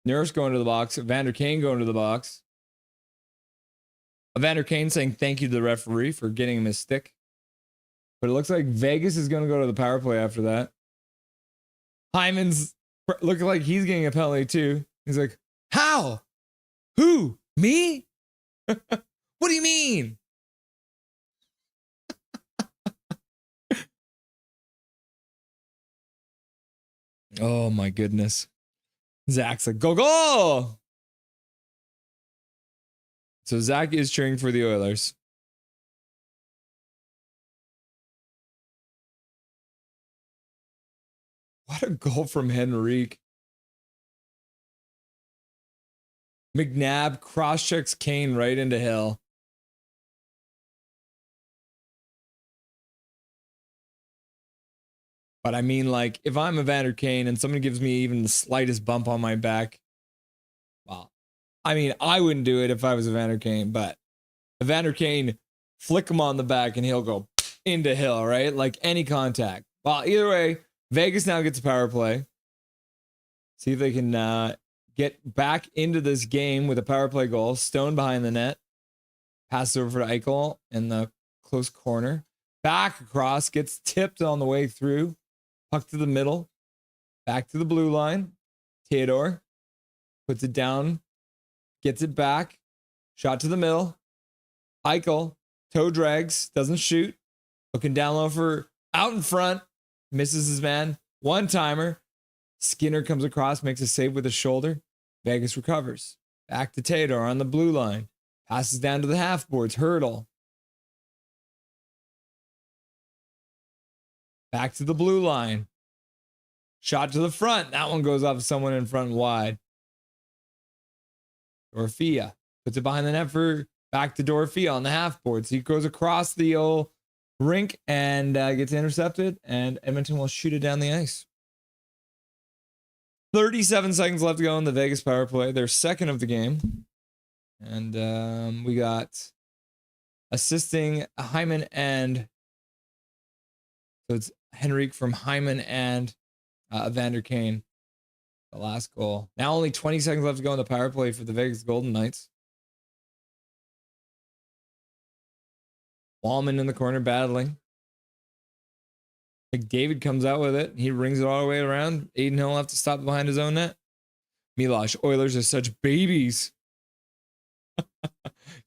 Nurse going to the box. Evander Kane going to the box. Evander Kane saying thank you to the referee for getting him his stick. But it looks like Vegas is going to go to the power play after that. Hyman's looking like he's getting a penalty too. He's like, how? Who? Me? What do you mean? Oh my goodness. Zach's like, go, go. So Zach is cheering for the Oilers. What a goal from Henrique. McNabb cross-checks Kane right into Hill. But I mean, like, if I'm Evander Kane and someone gives me even the slightest bump on my back, well, I mean, I wouldn't do it if I was Evander Kane, but Evander Kane, flick him on the back and he'll go into Hill, right? Like any contact. Well, either way, Vegas now gets a power play. See if they can get back into this game with a power play goal. Stone behind the net. Passes over to Eichel in the close corner. Back across, gets tipped on the way through. Puck to the middle. Back to the blue line. Theodore puts it down. Gets it back. Shot to the middle. Eichel. Toe drags. Doesn't shoot. Looking down low for out in front. Misses his man. One timer. Skinner comes across. Makes a save with his shoulder. Vegas recovers. Back to Theodore on the blue line. Passes down to the half boards. Hurdle. Back to the blue line. Shot to the front. That one goes off someone in front wide. Dorfia puts it behind the net for back to Dorfia on the half boards. He goes across the old rink and gets intercepted, and Edmonton will shoot it down the ice. 37 seconds left to go in the Vegas power play. They're second of the game. And we got assisting Hyman and so it's Henrique from Hyman and Evander Kane. The last goal. Now only 20 seconds left to go in the power play for the Vegas Golden Knights. Wallman in the corner battling. McDavid comes out with it. He rings it all the way around. Adin Hill will have to stop behind his own net. Milosh, Oilers are such babies.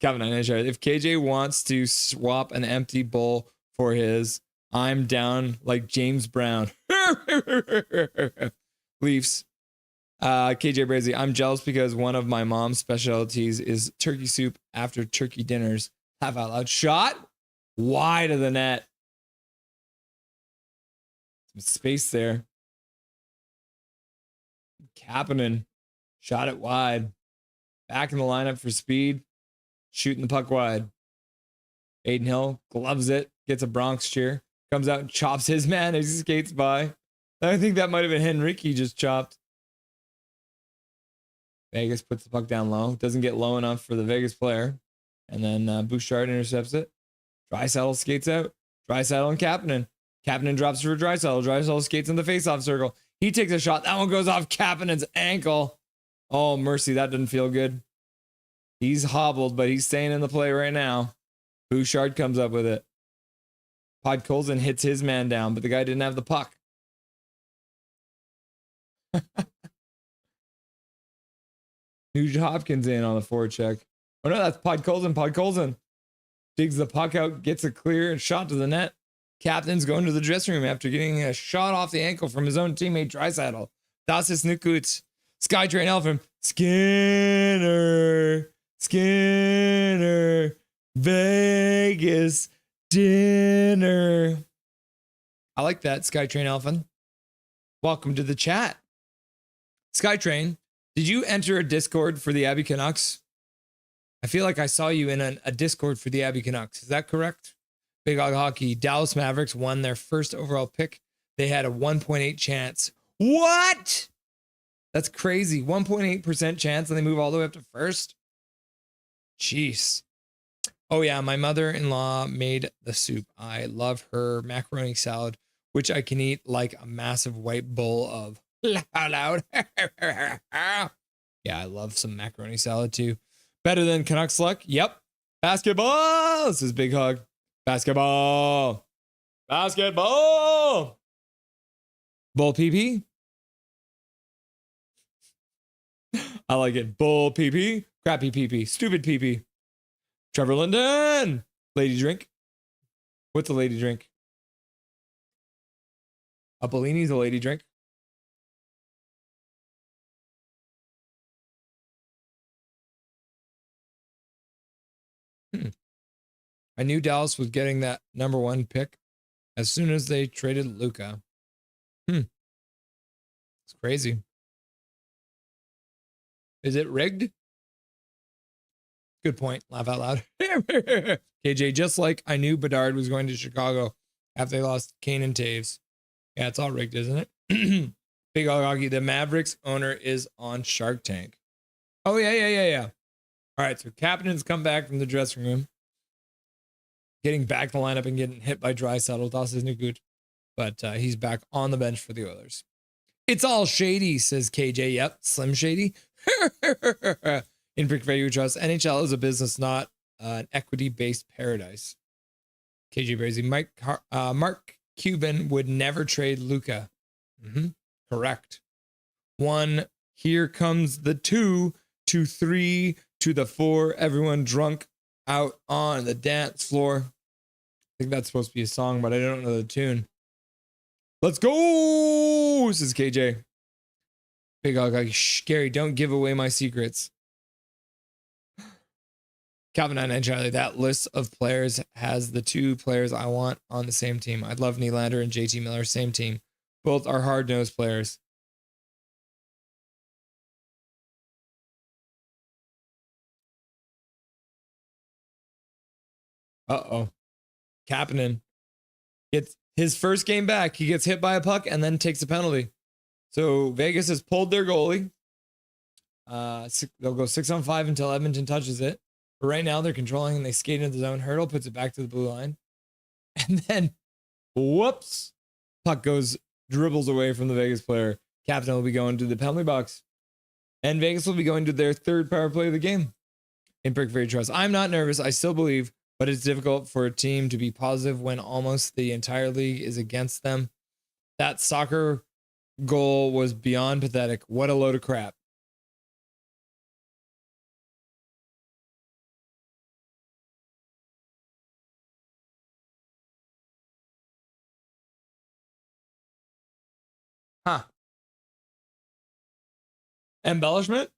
Kevin, if KJ wants to swap an empty bowl for his, I'm down like James Brown. Leafs. KJ Brazy, I'm jealous because one of my mom's specialties is turkey soup after turkey dinners. Laugh out loud. Shot wide of the net. Some space there. Kapanen shot it wide. Back in the lineup for speed. Shooting the puck wide. Adin Hill gloves it. Gets a Bronx cheer. Comes out and chops his man as he skates by. I think that might have been Henrique he just chopped. Vegas puts the puck down low. Doesn't get low enough for the Vegas player. And then Bouchard intercepts it. Draisaitl skates out. Draisaitl and Kapanen. Kapanen drops for Draisaitl. Draisaitl skates in the faceoff circle. He takes a shot. That one goes off Kapanen's ankle. Oh, mercy. That didn't feel good. He's hobbled, but he's staying in the play right now. Bouchard comes up with it. Podkolzin hits his man down, but the guy didn't have the puck. Nugent Hopkins in on the forecheck. Oh no, that's Podkolzin. Podkolzin digs the puck out, gets a clear and shot to the net. Captain's going to the dressing room after getting a shot off the ankle from his own teammate Draisaitl. Dasis Nukuts. Skytrain Elfin. Skinner. Vegas dinner. I like that, Skytrain Elfin. Welcome to the chat. Skytrain, did you enter a Discord for the Abbey Canucks? I feel like I saw you in a Discord for the Abbey Canucks. Is that correct? Big Hog Hockey. Dallas Mavericks won their first overall pick. They had a 1.8 chance. What? That's crazy. 1.8% chance and they move all the way up to first? Jeez. Oh yeah, my mother-in-law made the soup. I love her macaroni salad, which I can eat like a massive white bowl of loud. Yeah, I love some macaroni salad too. Better than Canucks luck? Yep. Basketball. This is Big Hug. Basketball. Bull PP. I like it. Bull PP. Crappy PP. Stupid PP. Trevor Linden. Lady drink. What's a lady drink? A Bellini's a lady drink. I knew Dallas was getting that number 1 pick as soon as they traded Luka. It's crazy. Is it rigged? Good point. Laugh out loud. KJ, just like I knew Bedard was going to Chicago after they lost Kane and Taves. Yeah, it's all rigged, isn't it? Big Hockey. The Mavericks owner is on Shark Tank. Oh, yeah. All right, so Captain's come back from the dressing room. Getting back to the lineup and getting hit by Draisaitl. That's his new good. But he's back on the bench for the Oilers. It's all shady, says KJ. Yep, Slim Shady. In Pickard the Oilers, NHL is a business, not an equity-based paradise. KJ Brazy. Mark Cuban would never trade Luka. Correct. 1. Here comes the 2 to 3 to the 4. Everyone drunk out on the dance floor. I think that's supposed to be a song, but I don't know the tune. Let's go, says KJ. Big Hog. Shh, Gary, don't give away my secrets. Calvin and Charlie, that list of players has the 2 players I want on the same team. I'd love Nylander and JT Miller, same team. Both are hard-nosed players. Uh-oh. Kapanen gets his first game back. He gets hit by a puck and then takes a penalty. So Vegas has pulled their goalie. They'll go 6-on-5 until Edmonton touches it. But right now they're controlling and they skate into the zone. Hurdle puts it back to the blue line. And then, whoops, puck dribbles away from the Vegas player. Captain will be going to the penalty box. And Vegas will be going to their 3rd power play of the game. In Pickard the Oilers. I'm not nervous. I still believe, but it's difficult for a team to be positive when almost the entire league is against them. That soccer goal was beyond pathetic. What a load of crap. Huh. Embellishment?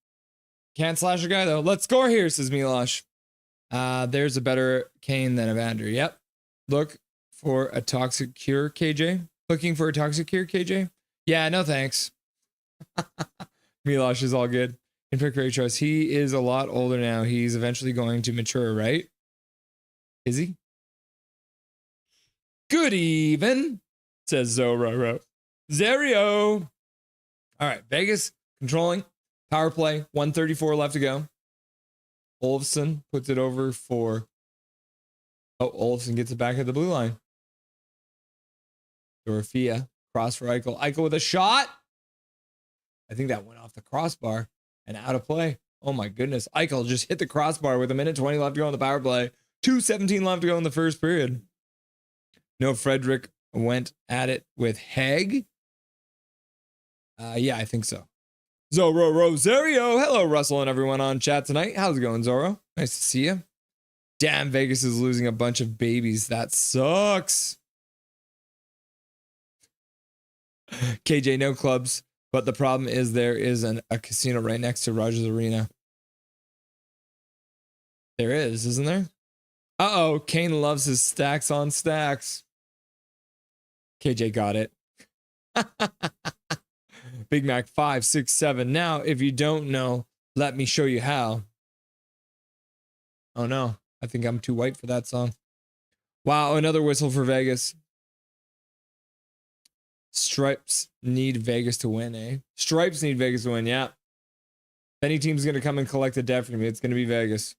Can't slash a guy though. Let's score here, says Milosh. There's a better Kane than Evander. Yep. Look for a toxic cure, KJ. Looking for a toxic cure, KJ? Yeah, no thanks. Milosh is all good. In Pickard Trust, he is a lot older now. He's eventually going to mature, right? Is he? Good even, says Zoro. Zerio. All right, Vegas controlling. Power play, 134 left to go. Olofsson puts it over for... Oh, Olofsson gets it back at the blue line. Dorothea, cross for Eichel. Eichel with a shot. I think that went off the crossbar and out of play. Oh my goodness. Eichel just hit the crossbar with 1:20 left to go on the power play. 2:17 left to go in the first period. No, Frederick went at it with Haig. Yeah, I think so. Zorro Rosario. Hello, Russell and everyone on chat tonight. How's it going, Zorro? Nice to see you. Damn, Vegas is losing a bunch of babies. That sucks. KJ, no clubs. But the problem is there is a casino right next to Rogers Arena. There is, isn't there? Uh-oh, Kane loves his stacks on stacks. KJ got it. Big Mac 567. Now, if you don't know, let me show you how. Oh no, I think I'm too white for that song. Wow, another whistle for Vegas. Stripes need Vegas to win, eh? Stripes need Vegas to win, yeah. If any team's going to come and collect a debt from me, it's going to be Vegas.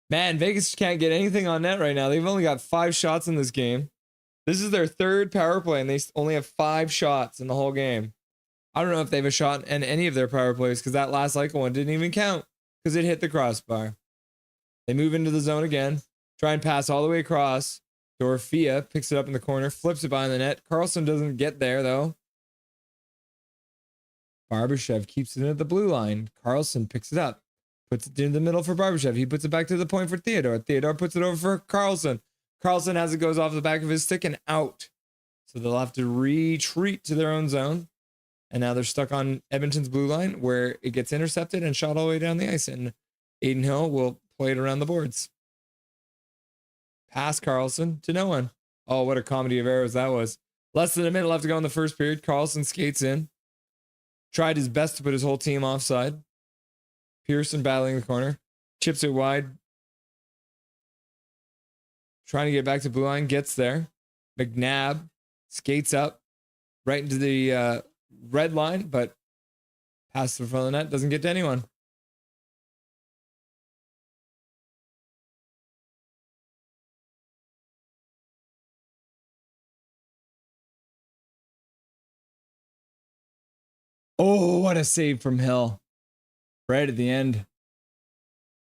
Man, Vegas can't get anything on net right now. They've only got 5 shots in this game. This is their 3rd power play, and they only have 5 shots in the whole game. I don't know if they have a shot in any of their power plays because that last cycle one didn't even count because it hit the crossbar. They move into the zone again, try and pass all the way across. Dorfia picks it up in the corner, flips it behind the net. Carlson doesn't get there, though. Barbashev keeps it at the blue line. Carlson picks it up, puts it in the middle for Barbashev. He puts it back to the point for Theodore. Theodore puts it over for Carlson. Carlson has it goes off the back of his stick and out. So they'll have to retreat to their own zone. And now they're stuck on Edmonton's blue line where it gets intercepted and shot all the way down the ice. And Aiden Hill will play it around the boards. Pass Carlson to no one. Oh, what a comedy of errors that was. Less than a minute left to go in the first period. Carlson skates in. Tried his best to put his whole team offside. Pearson battling the corner. Chips it wide. Trying to get back to blue line. Gets there. McNabb skates up right into the red line, but passes in front of the net. Doesn't get to anyone. Oh, what a save from Hill. Right at the end.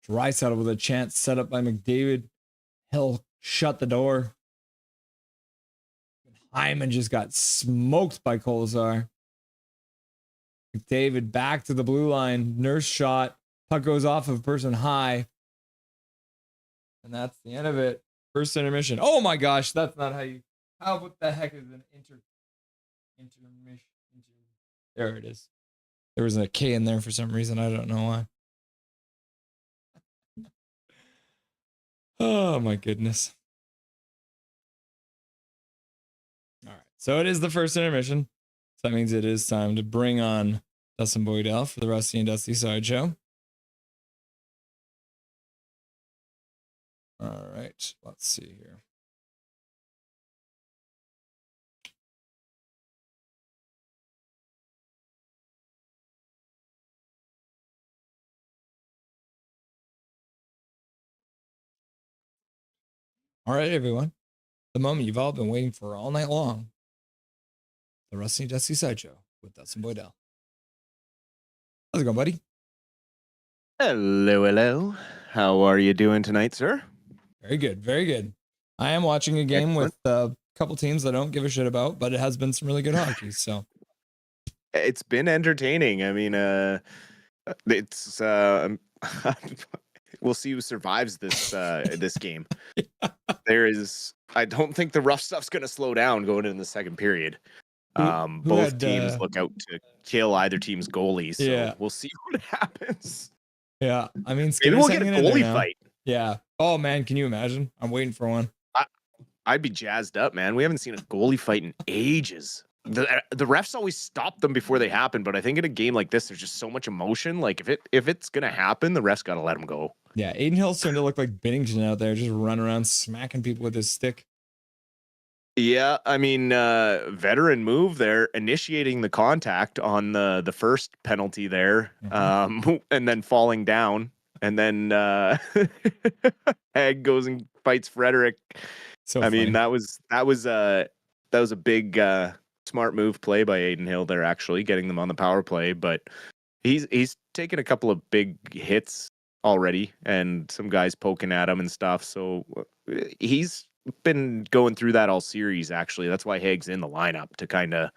Draisaitl with a chance set up by McDavid. Hill shut the door. Hyman just got smoked by Kolesar. McDavid back to the blue line. Nurse shot. Puck goes off of a person high. And that's the end of it. First intermission. Oh my gosh, that's not how you... what the heck is an intermission? There it is. There was a K in there for some reason. I don't know why. Oh my goodness. All right. So it is the first intermission. So that means it is time to bring on Dustin Boydell for the Rusty and Dusty Sideshow. All right. Let's see here. All right, everyone. The moment you've all been waiting for all night long. The Rusty and Dusty Sideshow with Dustin Boydell. How's it going, buddy? Hello, hello. How are you doing tonight, sir? Very good, very good. I am watching a game with a couple teams I don't give a shit about, but it has been some really good hockey, so. It's been entertaining. I mean, it's we'll see who survives this this game. I don't think the rough stuff's going to slow down going into the second period. Both teams look out to kill either team's goalies, so we'll see what happens. Yeah, I mean, maybe we'll get a goalie fight. Yeah. Oh man, can you imagine? I'm waiting for one. I'd be jazzed up, man. We haven't seen a goalie fight in ages. The refs always stop them before they happen, but I think in a game like this, there's just so much emotion. Like if it's gonna happen, the refs gotta let them go. Yeah, Aiden Hill's starting to look like Binnington out there, just running around smacking people with his stick. Yeah, I mean, veteran move there, initiating the contact on the first penalty there, and then falling down, and then Hag goes and fights Frederick. So I mean, that was a big smart move play by Aiden Hill there, actually getting them on the power play, but he's taken a couple of big hits already, and some guys poking at him and stuff. So he's been going through that all series, actually. That's why Haig's in the lineup, to kind of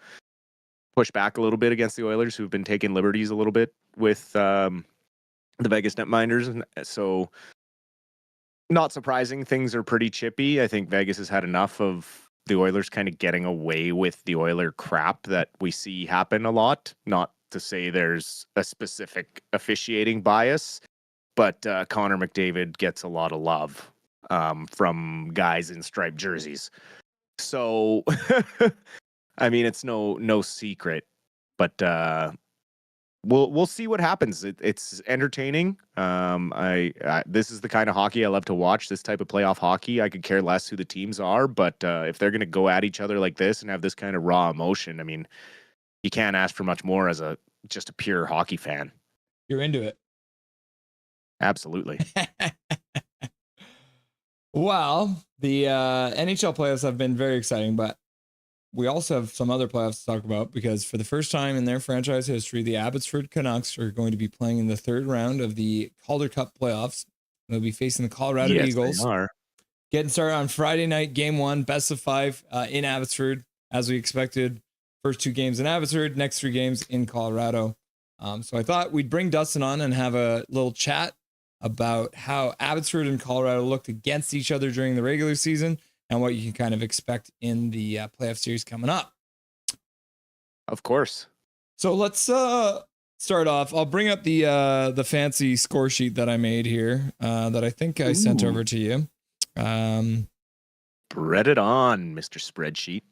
push back a little bit against the Oilers, who've been taking liberties a little bit with the Vegas netminders. And so not surprising, things are pretty chippy. I think Vegas has had enough of the Oilers kind of getting away with the Oiler crap that we see happen a lot. Not to say there's a specific officiating bias, but Connor McDavid gets a lot of love from guys in striped jerseys. So, I mean, it's no secret, but we'll see what happens. It's entertaining. I this is the kind of hockey I love to watch. This type of playoff hockey. I could care less who the teams are, but if they're going to go at each other like this and have this kind of raw emotion, I mean, you can't ask for much more as just a pure hockey fan. You're into it. Absolutely. Well, the NHL playoffs have been very exciting, but we also have some other playoffs to talk about because for the first time in their franchise history, the Abbotsford Canucks are going to be playing in the third round of the Calder Cup Playoffs. They'll be facing the Colorado Eagles. They are. Getting started on Friday night, game 1, best of 5 in Abbotsford, as we expected. First 2 games in Abbotsford, next 3 games in Colorado. So I thought we'd bring Dustin on and have a little chat about how Abbotsford and Colorado looked against each other during the regular season and what you can kind of expect in the playoff series coming up. Of course. So let's start off. I'll bring up the fancy score sheet that I made here that I think I sent over to you. Spread it on, Mr. Spreadsheet.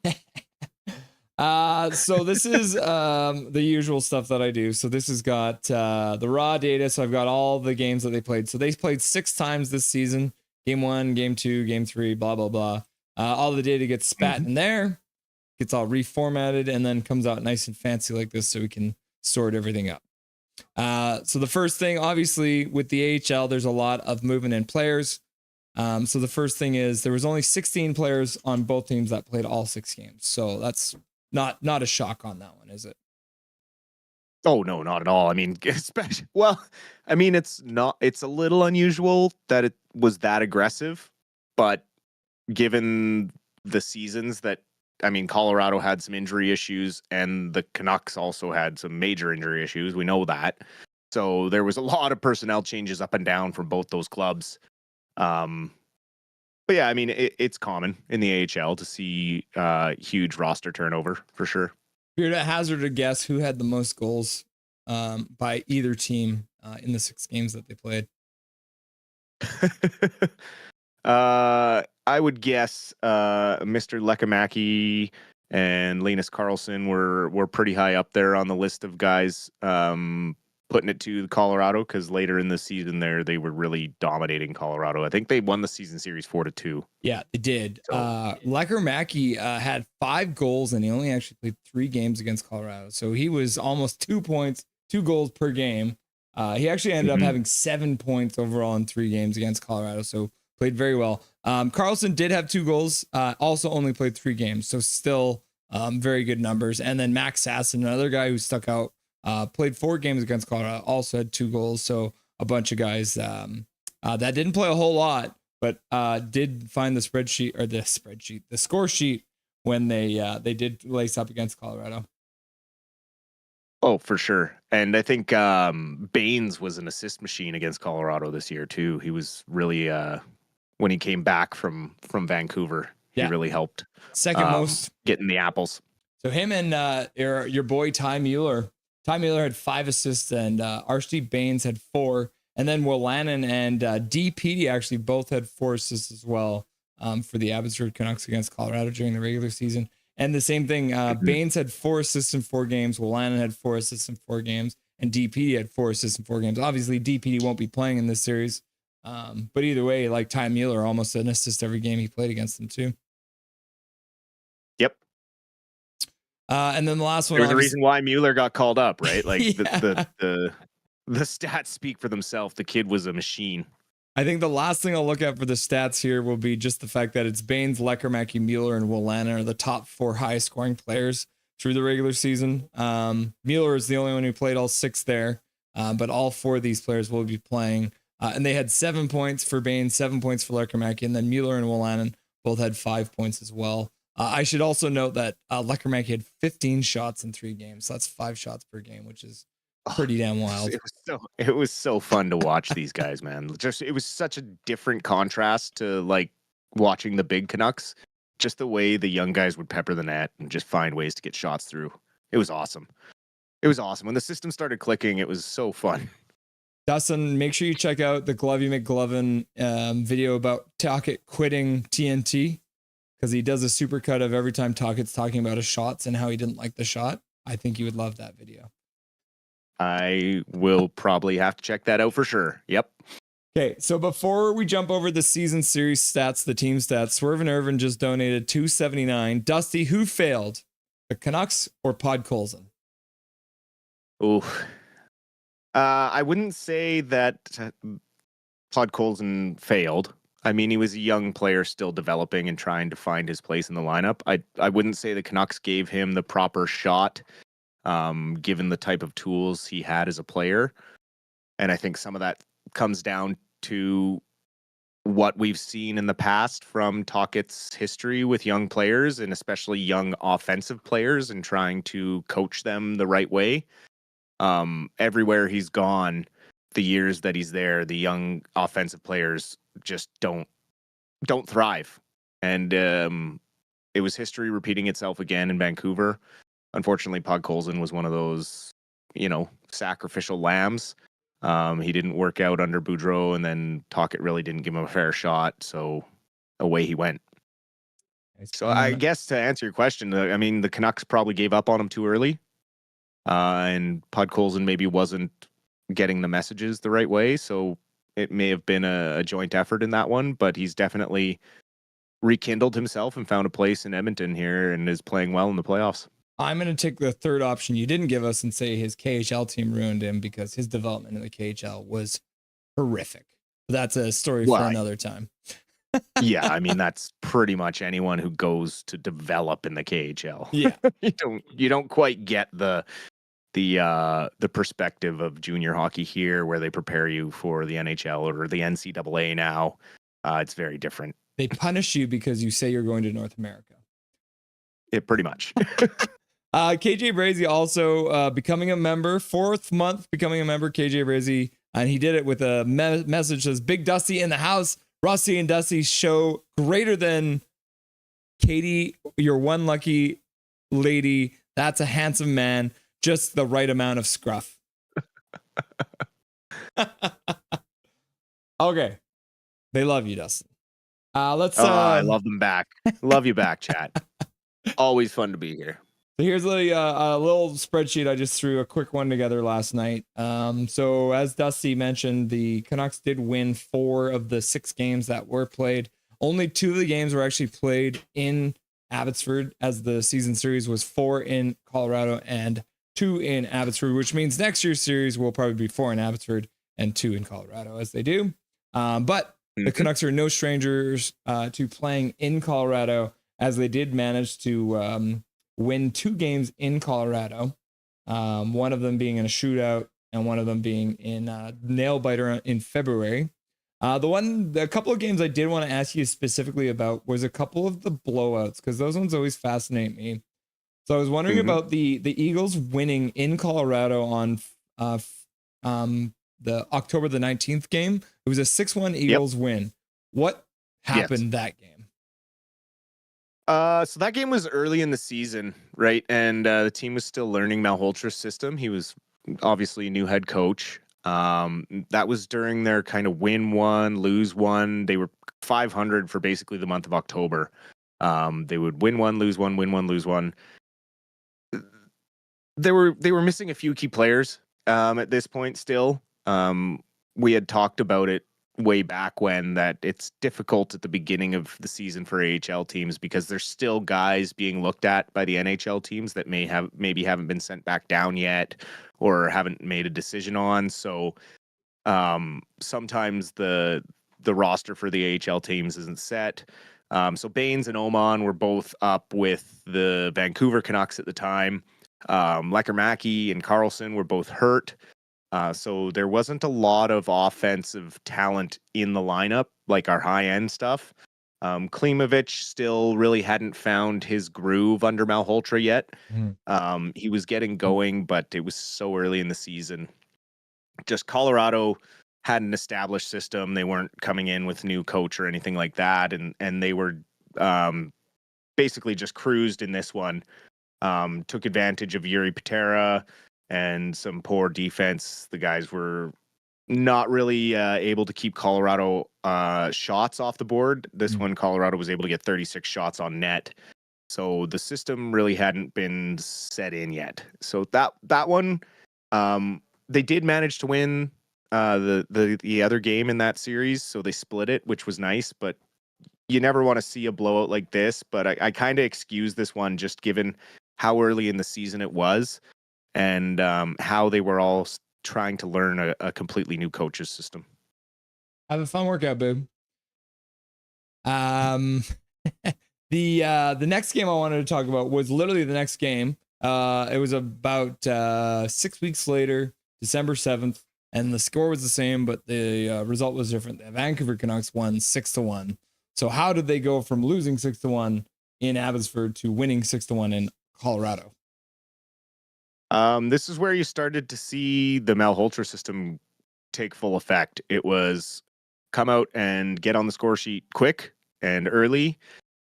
So this is the usual stuff that I do. So this has got the raw data. So I've got all the games that they played. So they played 6 times this season. Game 1, game 2, game 3, blah, blah, blah. All the data gets spat in there, gets all reformatted, and then comes out nice and fancy like this so we can sort everything up. So the first thing, obviously, with the AHL, there's a lot of movement in players. So the first thing is there was only 16 players on both teams that played all 6 games. So that's not a shock on that one, is it? Oh, no, not at all. I mean, especially, well, I mean, it's a little unusual that it was that aggressive, but given the seasons that, I mean, Colorado had some injury issues and the Canucks also had some major injury issues. We know that. So there was a lot of personnel changes up and down from both those clubs. But yeah, I mean, it's common in the AHL to see huge roster turnover for sure. If you're to hazard a guess, who had the most goals by either team in the 6 games that they played? I would guess Mr. Lekamaki and Linus Karlsson were pretty high up there on the list of guys putting it to Colorado, because later in the season they were really dominating Colorado. I think they won the season series 4-2. Yeah, they did. So, Lekamaki had 5 goals and he only actually played 3 games against Colorado. So he was almost 2 goals per game. He actually ended up having 7 points overall in 3 games against Colorado. So played very well. Karlsson did have 2 goals, also only played 3 games. So still very good numbers. And then Max Sasson, another guy who stuck out, played 4 games against Colorado, also had 2 goals. So a bunch of guys that didn't play a whole lot, but did find the score sheet when they did lace up against Colorado. Oh, for sure. And I think Baines was an assist machine against Colorado this year too. He was really when he came back from Vancouver, he really helped. Second most getting the apples. So him and your boy Ty Mueller. Ty Mueller had 5 assists and Archie Baines had 4. And then Will Lannon and D. Petey actually both had 4 assists as well for the Abbotsford Canucks against Colorado during the regular season. And the same thing, Baines had 4 assists in 4 games. Will Lannon had 4 assists in 4 games. And D. Petey had 4 assists in 4 games. Obviously, D. Petey won't be playing in this series. But either way, like Ty Mueller, almost an assist every game he played against them too. Yep. And then the last one. There's a reason why Mueller got called up, right? Like the stats speak for themselves. The kid was a machine. I think the last thing I'll look at for the stats here will be just the fact that it's Baines, Lekamaki, Mueller, and Will Lannon are the top 4 highest scoring players through the regular season. Mueller is the only one who played all 6 there, but all 4 of these players will be playing. And they had 7 points for Baines, 7 points for Lekamaki, and then Mueller and Will Lannon both had 5 points as well. I should also note that Lecker had 15 shots in 3 games. So that's 5 shots per game, which is pretty damn wild. It was so fun to watch these guys, man. It was such a different contrast to like watching the big Canucks. Just the way the young guys would pepper the net and just find ways to get shots through. It was awesome. It was awesome. When the system started clicking, it was so fun. Dustin, make sure you check out the Glovey McGlovin video about Tocchet quitting TNT, because he does a supercut of every time Tocchet's talking about his shots and how he didn't like the shot. I think you would love that video. I will probably have to check that out for sure. Yep. Okay, so before we jump over the season series stats, the team stats, Swerve and Irvin just donated $2.79. Dusty, who failed, the Canucks or Podkolzin? Ooh. I wouldn't say that Podkolzin failed. I mean, he was a young player still developing and trying to find his place in the lineup. I wouldn't say the Canucks gave him the proper shot, given the type of tools he had as a player. And I think some of that comes down to what we've seen in the past from Tocchet's history with young players, and especially young offensive players, and trying to coach them the right way. Everywhere he's gone, the years that he's there, the young offensive players just don't thrive. And it was history repeating itself again in Vancouver. Unfortunately, Podkolzin was one of those, sacrificial lambs. He didn't work out under Boudreau, and then Tocchet really didn't give him a fair shot, so away he went. So I guess to answer your question, I mean, the Canucks probably gave up on him too early, and Podkolzin maybe wasn't getting the messages the right way, so it may have been a joint effort in that one, but he's definitely rekindled himself and found a place in Edmonton here and is playing well in the playoffs. I'm going to take the third option you didn't give us and say his KHL team ruined him, because his development in the KHL was horrific. That's a story for another time. Yeah, I mean, that's pretty much anyone who goes to develop in the KHL. Yeah. you don't quite get the perspective of junior hockey here, where they prepare you for the NHL or the NCAA now. It's very different. They punish you because you say you're going to North America. It pretty much. KJ Brazy also becoming a member, 4th month becoming a member, KJ Brazy, and he did it with a message that says, Big Dusty in the house, Rusty and Dusty show greater than Katie, you're one lucky lady. That's a handsome man, just the right amount of scruff. Okay. They love you, Dustin. I love them back. Love you back, chat. Always fun to be here. So here's a little spreadsheet I just threw a quick one together last night. So as Dusty mentioned, the Canucks did win 4 of the 6 games that were played. Only 2 of the games were actually played in Abbotsford, as the season series was 4 in Colorado and 2 in Abbotsford, which means next year's series will probably be 4 in Abbotsford and 2 in Colorado, as they do. But the Canucks are no strangers to playing in Colorado, as they did manage to win 2 games in Colorado, one of them being in a shootout and one of them being in a nail biter in February. A couple of games I did want to ask you specifically about was a couple of the blowouts, because those ones always fascinate me. So I was wondering about the Eagles winning in Colorado on the October the 19th game. It was a 6-1 Eagles win. What happened that game? So that game was early in the season, right? And the team was still learning Malholtra's system. He was obviously a new head coach. That was during their kind of win one, lose one. They were 500 for basically the month of October. They would win one, lose one, win one, lose one. They were missing a few key players at this point still. We had talked about it way back when, that it's difficult at the beginning of the season for AHL teams, because there's still guys being looked at by the NHL teams that maybe haven't been sent back down yet or haven't made a decision on. So sometimes the roster for the AHL teams isn't set. So Baines and Oman were both up with the Vancouver Canucks at the time. Lecker and Carlson were both hurt. So there wasn't a lot of offensive talent in the lineup, like our high-end stuff. Klimovich still really hadn't found his groove under Malhotra yet. He was getting going, but it was so early in the season. Just Colorado had an established system. They weren't coming in with new coach or anything like that, and they were basically just cruised in this one. Took advantage of Yuri Patera and some poor defense. The guys were not really able to keep Colorado shots off the board. This one, Colorado was able to get 36 shots on net. So the system really hadn't been set in yet. So that one, they did manage to win the other game in that series. So they split it, which was nice. But you never want to see a blowout like this. But I kind of excuse this one just given how early in the season it was and how they were all trying to learn a completely new coach's system. Have a fun workout, boob. The next game I wanted to talk about was literally the next game. It was about 6 weeks later, December 7th, and the score was the same, but the result was different. The Vancouver Canucks won 6-1. So how did they go from losing 6-1 in Abbotsford to winning 6-1 in Colorado? This is where you started to see the Malhotra system take full effect. It was come out and get on the score sheet quick and early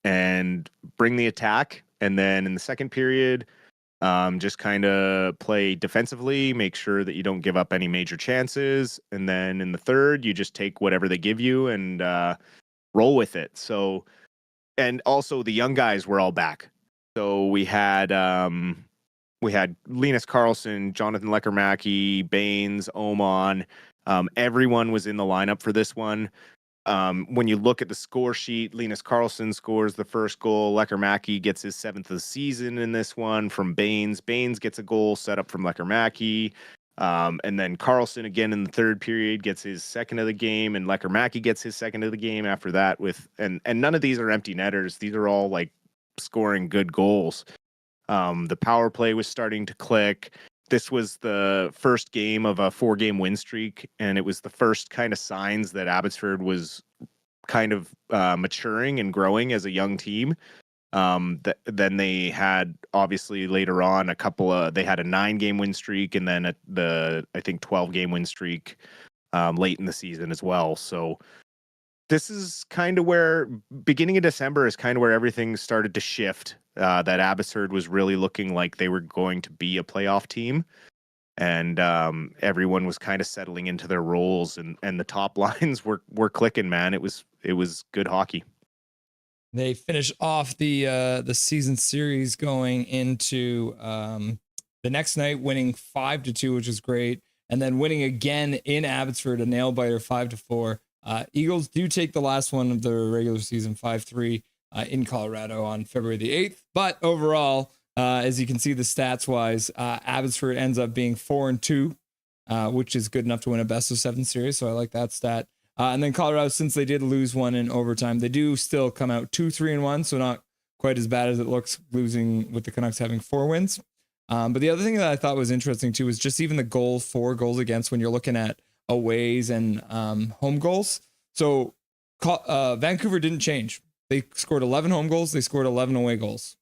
and bring the attack. And then in the second period, just kind of play defensively, make sure that you don't give up any major chances. And then in the third, you just take whatever they give you and roll with it. So, and also the young guys were all back. So we had Linus Karlsson, Jonathan Lekkerimäki, Baines, Oman. Everyone was in the lineup for this one. When you look at the score sheet, Linus Karlsson scores the first goal. Lekkerimäki gets his 7th of the season in this one from Baines. Baines gets a goal set up from Lekkerimäki. And then Karlsson again in the third period gets his 2nd of the game, and Lekkerimäki gets his 2nd of the game after that. And none of these are empty netters. These are all like scoring good goals. The power play was starting to click. This was the first game of a 4-game win streak, and it was the first kind of signs that Abbotsford was kind of maturing and growing as a young team. Then they had obviously later on they had a 9-game win streak, and then I think 12-game win streak late in the season as well. So this is kind of where beginning of December is kind of where everything started to shift. That Abbotsford was really looking like they were going to be a playoff team, and everyone was kind of settling into their roles, and the top lines were clicking. Man, it was good hockey. They finished off the season series going into the next night, winning 5-2, which is great, and then winning again in Abbotsford, a nail biter 5-4. Eagles do take the last one of the regular season 5-3 in Colorado on February the 8th. But overall, as you can see the stats wise, Abbotsford ends up being 4-2, which is good enough to win a best of 7 series. So I like that stat. And then Colorado, since they did lose one in overtime, they do still come out 2-3-1. So not quite as bad as it looks, losing with the Canucks having 4 wins. But the other thing that I thought was interesting too was just even the goals against when you're looking at aways and home goals. So Vancouver didn't change. They scored 11 home goals. They scored 11 away goals.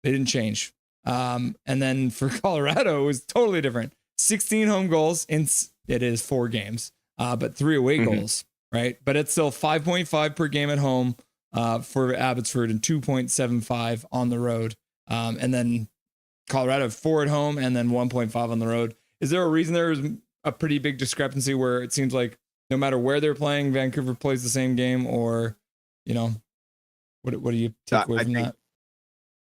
They didn't change. And then for Colorado, it was totally different. 16 home goals in it is 4 games, but 3 away goals, right? But it's still 5.5 per game at home for Abbotsford and 2.75 on the road. And then Colorado 4 at home and then 1.5 on the road. Is there a reason there is a pretty big discrepancy where it seems like no matter where they're playing, Vancouver plays the same game, or, you know, what do you take away from that?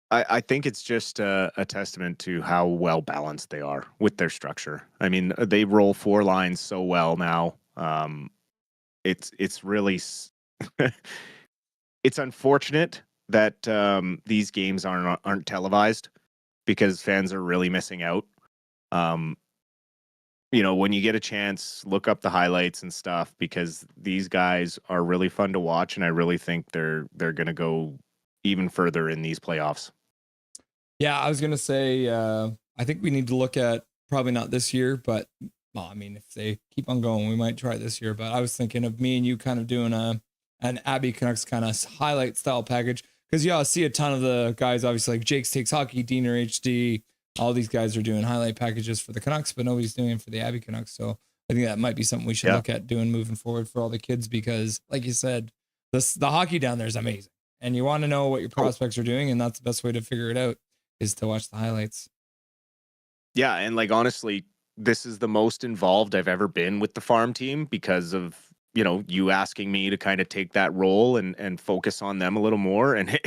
I think it's just a testament to how well balanced they are with their structure. I mean, they roll 4 lines so well now. It's really it's unfortunate that these games aren't televised because fans are really missing out. You know, when you get a chance, look up the highlights and stuff, because these guys are really fun to watch, and I really think they're going to go even further in these playoffs. Yeah, I was going to say, I think we need to look at probably not this year, but well, I mean, if they keep on going, we might try this year. But I was thinking of me and you kind of doing a an Abbey Canucks kind of highlight style package. Because I see a ton of the guys, obviously, like Jake's Takes Hockey, Diener HD, all these guys are doing highlight packages for the Canucks, but nobody's doing it for the Abbey Canucks. So I think that might be something we should look at doing moving forward for all the kids, because like you said, the hockey down there is amazing. And you want to know what your prospects are doing, and that's the best way to figure it out is to watch the highlights. Yeah, and like honestly, this is the most involved I've ever been with the farm team because of, you asking me to kind of take that role and focus on them a little more. And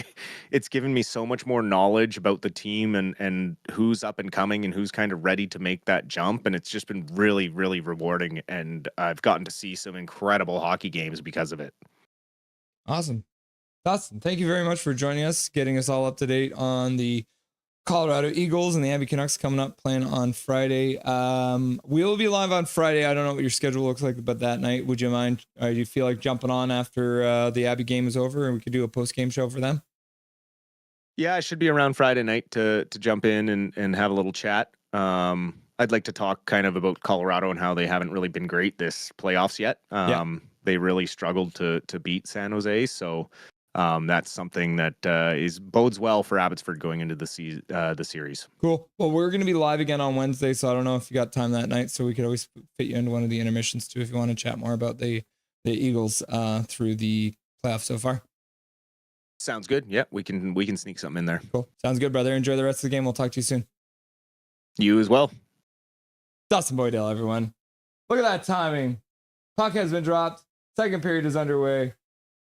it's given me so much more knowledge about the team and who's up and coming and who's kind of ready to make that jump. And it's just been really, really rewarding. And I've gotten to see some incredible hockey games because of it. Awesome. Dustin, thank you very much for joining us, getting us all up to date on the Colorado Eagles and the Abbey Canucks coming up, playing on Friday. We will be live on Friday. I don't know what your schedule looks like, but that night, would you mind? Do you feel like jumping on after the Abbey game is over, and we could do a post-game show for them? Yeah, I should be around Friday night to jump in and have a little chat. I'd like to talk kind of about Colorado and how they haven't really been great this playoffs yet. They really struggled to beat San Jose, so that's something that bodes well for Abbotsford going into the series. Cool. Well, we're going to be live again on Wednesday, so I don't know if you got time that night, so we could always fit you into one of the intermissions too if you want to chat more about the Eagles through the playoffs so far. Sounds good. Yeah, we can sneak something in there. Cool. Sounds good, brother. Enjoy the rest of the game. We'll talk to you soon. You as well. Dustin Boydell, everyone. Look at that timing. Puck has been dropped. Second period is underway.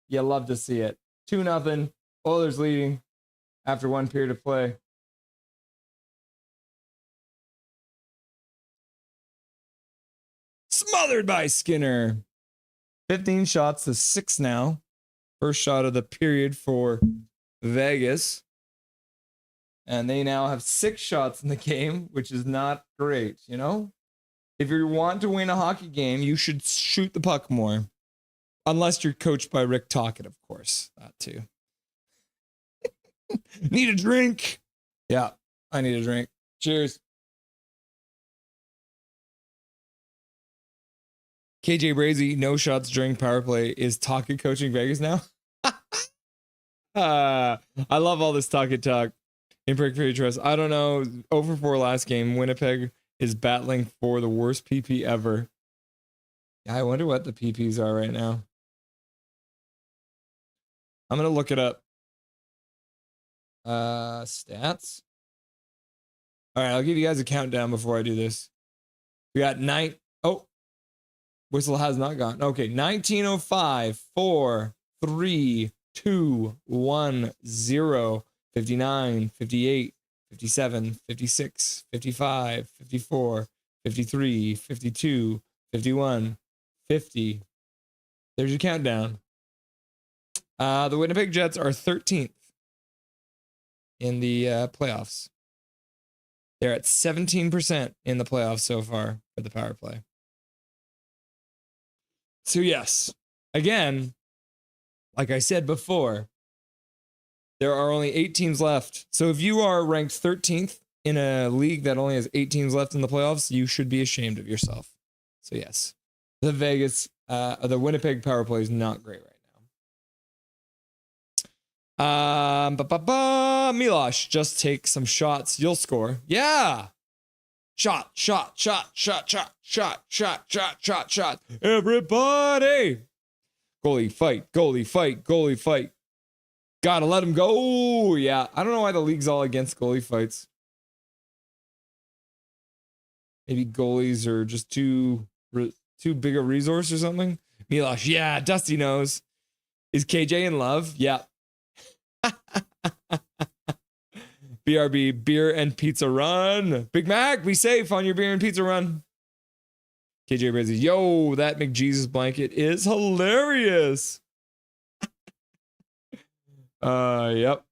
You love to see it. 2-0. Oilers leading after one period of play. Smothered by Skinner. 15 shots to 6 now. First shot of the period for Vegas. And they now have 6 shots in the game, which is not great, If you want to win a hockey game, you should shoot the puck more. Unless you're coached by Rick Tocchet, of course. That too. Need a drink. Yeah, I need a drink. Cheers. KJ Brazy, no shots during power play. Is Tocchet coaching Vegas now? I love all this Tocchet talk. Imperfect Fury Trust. I don't know. 0-4 last game. Winnipeg is battling for the worst PP ever. Yeah, I wonder what the PPs are right now. I'm going to look it up. Stats. All right, I'll give you guys a countdown before I do this. We got 9. Oh, whistle has not gone. Okay, 1905, 4, 3, 2, 1, 0, 59, 58, 57, 56, 55, 54, 53, 52, 51, 50. There's your countdown. The Winnipeg Jets are 13th in the playoffs. They're at 17% in the playoffs so far for the power play. So yes, again, like I said before, there are only 8 teams left. So if you are ranked 13th in a league that only has 8 teams left in the playoffs, you should be ashamed of yourself. So yes, the Winnipeg power play is not great right now. Milosh, just take some shots. You'll score. Yeah. Shot. Everybody. Goalie fight. Gotta let him go. Yeah. I don't know why the league's all against goalie fights. Maybe goalies are just too big a resource or something. Milosh, yeah. Dusty knows. Is KJ in love? Yeah. BRB, beer and pizza run. Big Mac, be safe on your beer and pizza run. KJ Brizzy, yo, that McJesus blanket is hilarious. Yep.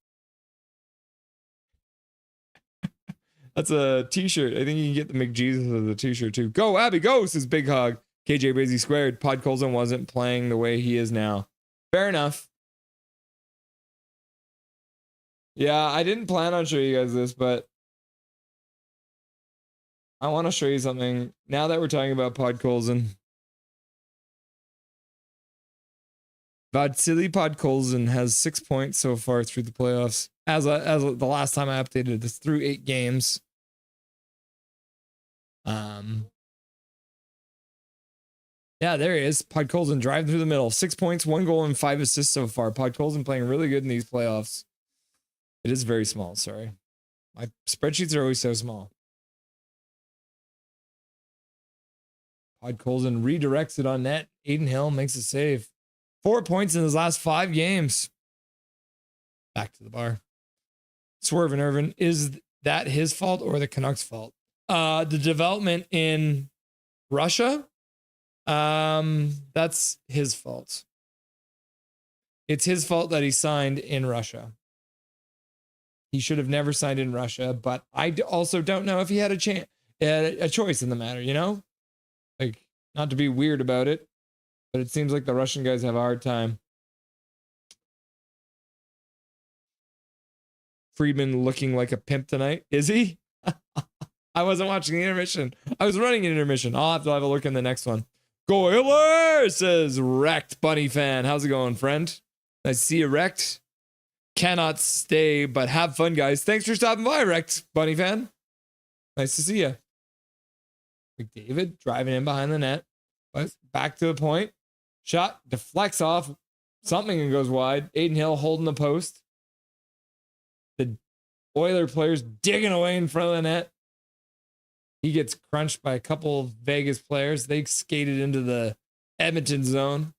That's a t-shirt. I think you can get the McJesus as a t-shirt too. Go, Abby, go, says Big Hog. KJ Brizzy squared. Pod Colson wasn't playing the way he is now. Fair enough. Yeah, I didn't plan on showing you guys this, but I want to show you something. Now that we're talking about Pod Colson, Vasily Podkolzin has 6 points so far through the playoffs. As the last time I updated this, through 8 games. Yeah, there he is. Podkolzin driving through the middle. 6 points, 1 goal, and 5 assists so far. Podkolzin playing really good in these playoffs. It is very small, sorry. My spreadsheets are always so small. Podkolzin redirects it on net. Aiden Hill makes a save. 4 points in his last 5 games. Back to the bar. Swerve and Irvin, is that his fault or the Canucks' fault? The development in Russia, that's his fault. It's his fault that he signed in Russia. He should have never signed in Russia, but I also don't know if he had a choice in the matter, you know? Like, not to be weird about it, but it seems like the Russian guys have a hard time. Friedman looking like a pimp tonight. Is he? I wasn't watching the intermission. I was running an intermission. I'll have to have a look in the next one. Go Oilers, says Wrecked Bunny fan. How's it going, friend? Nice to see you, Wrecked. Cannot stay, but have fun, guys. Thanks for stopping by, Wrecked Bunny fan. Nice to see you. McDavid driving in behind the net. Back to the point. Shot deflects off something and goes wide. Aiden Hill holding the post. The Oiler players digging away in front of the net. He gets crunched by a couple of Vegas players. They skated into the Edmonton zone.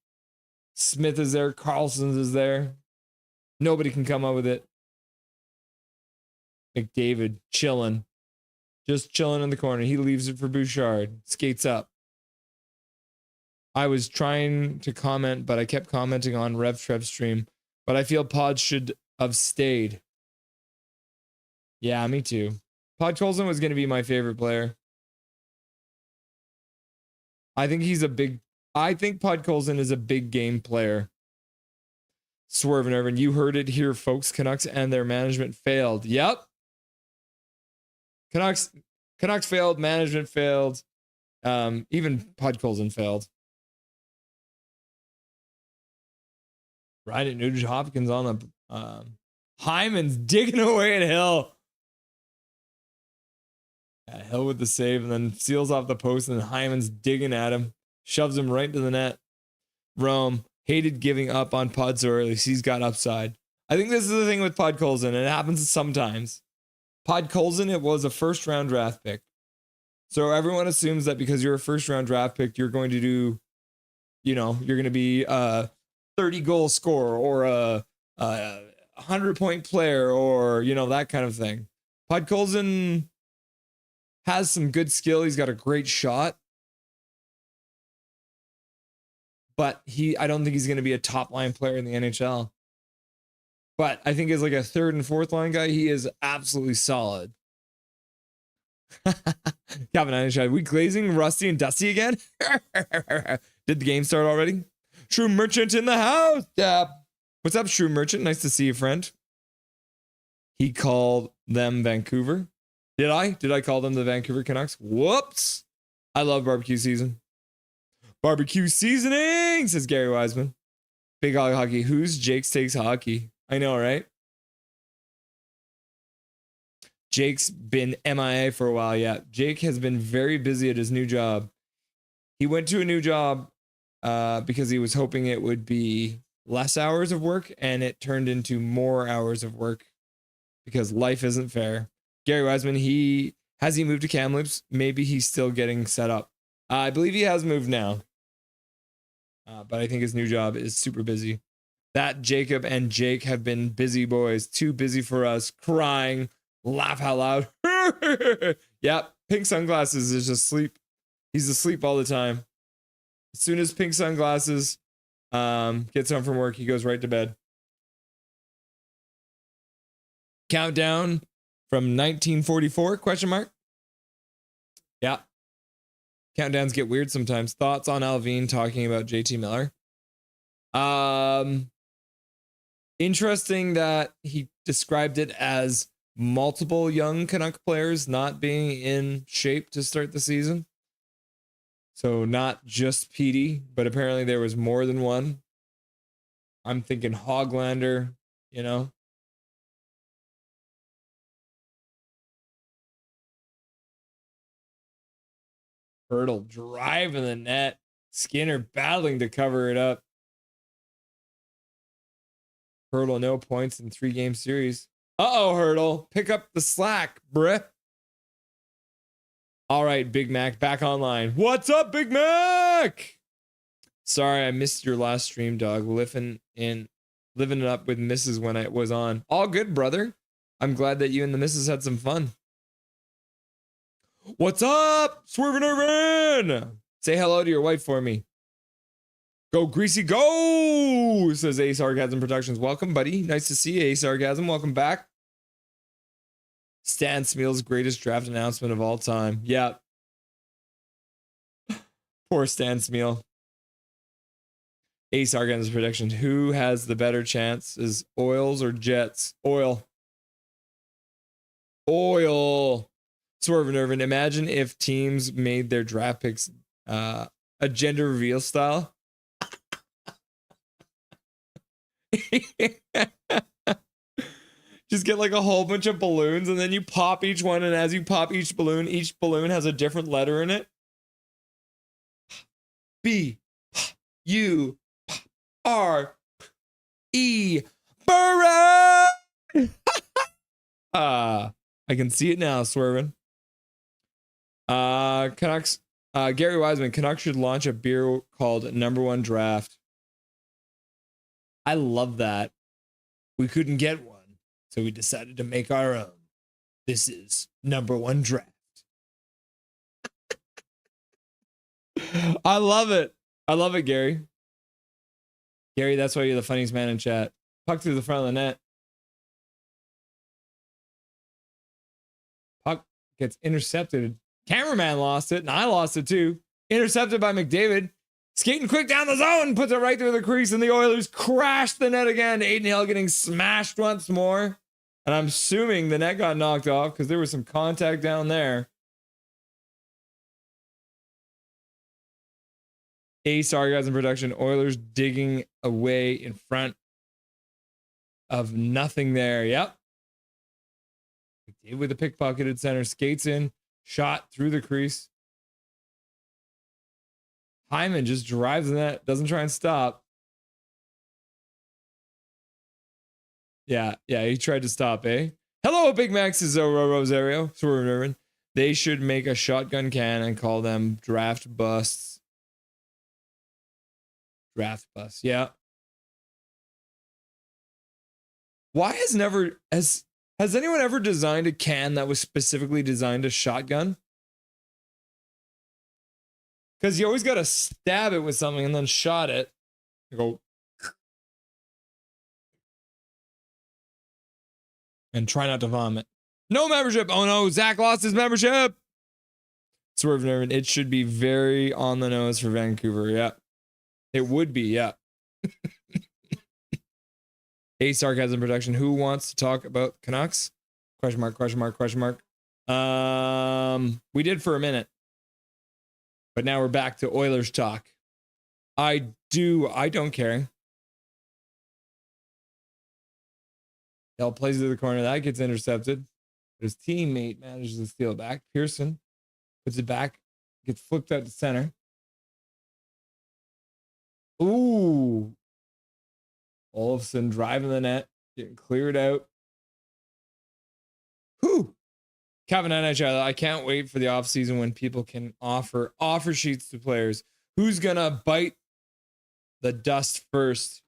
Smith is there. Carlson's is there. Nobody can come up with it. McDavid chilling. Just chilling in the corner. He leaves it for Bouchard. Skates up. I was trying to comment, but I kept commenting on Rev Trev stream. But I feel Pod should have stayed. Yeah, me too. Podkolzin was going to be my favorite player. I think Podkolzin is a big game player. Swerve and Irvin, you heard it here, folks. Canucks and their management failed. Yep. Canucks failed. Management failed. Even Podkolzin failed. Right at Nugent Hopkins on the Hyman's digging away at Hill. Yeah, Hill with the save and then seals off the post, and then Hyman's digging at him, shoves him right into the net. Rome hated giving up on Pod so early. He's got upside. I think this is the thing with Podkolzin, and it happens sometimes. Podkolzin, it was a first round draft pick. So everyone assumes that because you're a first round draft pick, you're going to do, you're going to be a 30 goal scorer or a 100-point player or, that kind of thing. Podkolzin has some good skill. He's got a great shot. But I don't think he's going to be a top line player in the NHL. But I think as like a third and fourth line guy, he is absolutely solid. Calvin Einstein, we glazing Rusty and Dusty again? Did the game start already? True Merchant in the house. Yeah. What's up, True Merchant? Nice to see you, friend. He called them Vancouver. Did I? Did I call them the Vancouver Canucks? Whoops. I love barbecue season. Barbecue seasoning, says Gary Wiseman. Big hockey. Who's Jake's Takes Hockey? I know, right? Jake's been MIA for a while. Yeah, Jake has been very busy at his new job. He went to a new job because he was hoping it would be less hours of work, and it turned into more hours of work because life isn't fair. Gary Wiseman, he moved to Kamloops? Maybe he's still getting set up. I believe he has moved now. But I think his new job is super busy. That Jacob and Jake have been busy boys. Too busy for us. Crying. Laugh out loud. Yep. Pink sunglasses is just sleep. He's asleep all the time. As soon as Pink sunglasses gets home from work, he goes right to bed. Countdown from 1944? Question mark. Yeah. Countdowns get weird sometimes. Thoughts on Alvin talking about JT Miller? Interesting that he described it as multiple young Canuck players not being in shape to start the season. So not just Petey, but apparently there was more than one. I'm thinking Hoglander, you know. Hurdle driving the net. Skinner battling to cover it up. Hurdle, no points in 3-game series. Uh-oh, Hurdle. Pick up the slack, bruh. All right, Big Mac, back online. What's up, Big Mac? Sorry, I missed your last stream, dog. Living it up with Mrs. when I was on. All good, brother. I'm glad that you and the Mrs. had some fun. What's up, Swervin' Irvin? Say hello to your wife for me. Go, Greasy, go, says A Sargasm Productions. Welcome, buddy. Nice to see you, A Sargasm. Welcome back. Stan Smeal's greatest draft announcement of all time. Yeah. Poor Stan Smeal. A Sargasm's prediction. Who has the better chance? Is Oils or Jets? Oil. Swervin' Irvin. Imagine if teams made their draft picks a gender reveal style. Just get like a whole bunch of balloons and then you pop each one, and as you pop each balloon has a different letter in it. B U R E Burrow. I can see it now, Swervin. Canucks. Gary Wiseman. Canucks should launch a beer called Number One Draft. I love that. We couldn't get one, so we decided to make our own. This is Number One Draft. I love it. I love it, Gary. Gary, that's why you're the funniest man in chat. Puck through the front of the net. Puck gets intercepted. Cameraman lost it, and I lost it too. Intercepted by McDavid. Skating quick down the zone, puts it right through the crease, and the Oilers crash the net again. Aiden Hill getting smashed once more. And I'm assuming the net got knocked off because there was some contact down there. A Sargasm Production. Oilers digging away in front of nothing there. Yep. McDavid with a pickpocketed center. Skates in. Shot through the crease. Hyman just drives in that, doesn't try and stop. Yeah, he tried to stop, eh? Hello, Big Max is Rosario. They should make a shotgun can and call them draft busts. Draft busts, yeah. Why has anyone ever designed a can that was specifically designed to shotgun? Because you always got to stab it with something and then shot it. You go. And try not to vomit. No membership. Oh no, Zach lost his membership. Swerve Nervin. It should be very on the nose for Vancouver. Yeah. It would be, yeah. A Sargasm Production. Who wants to talk about Canucks? Question mark. We did for a minute. But now we're back to Oilers talk. I don't care. Dell plays to the corner. That gets intercepted. His teammate manages to steal it back. Pearson puts it back. Gets flipped out to center. Ooh. Olofsson driving the net. Getting cleared out. Whew. Kevin NHL, I can't wait for the offseason when people can offer sheets to players. Who's going to bite the dust first?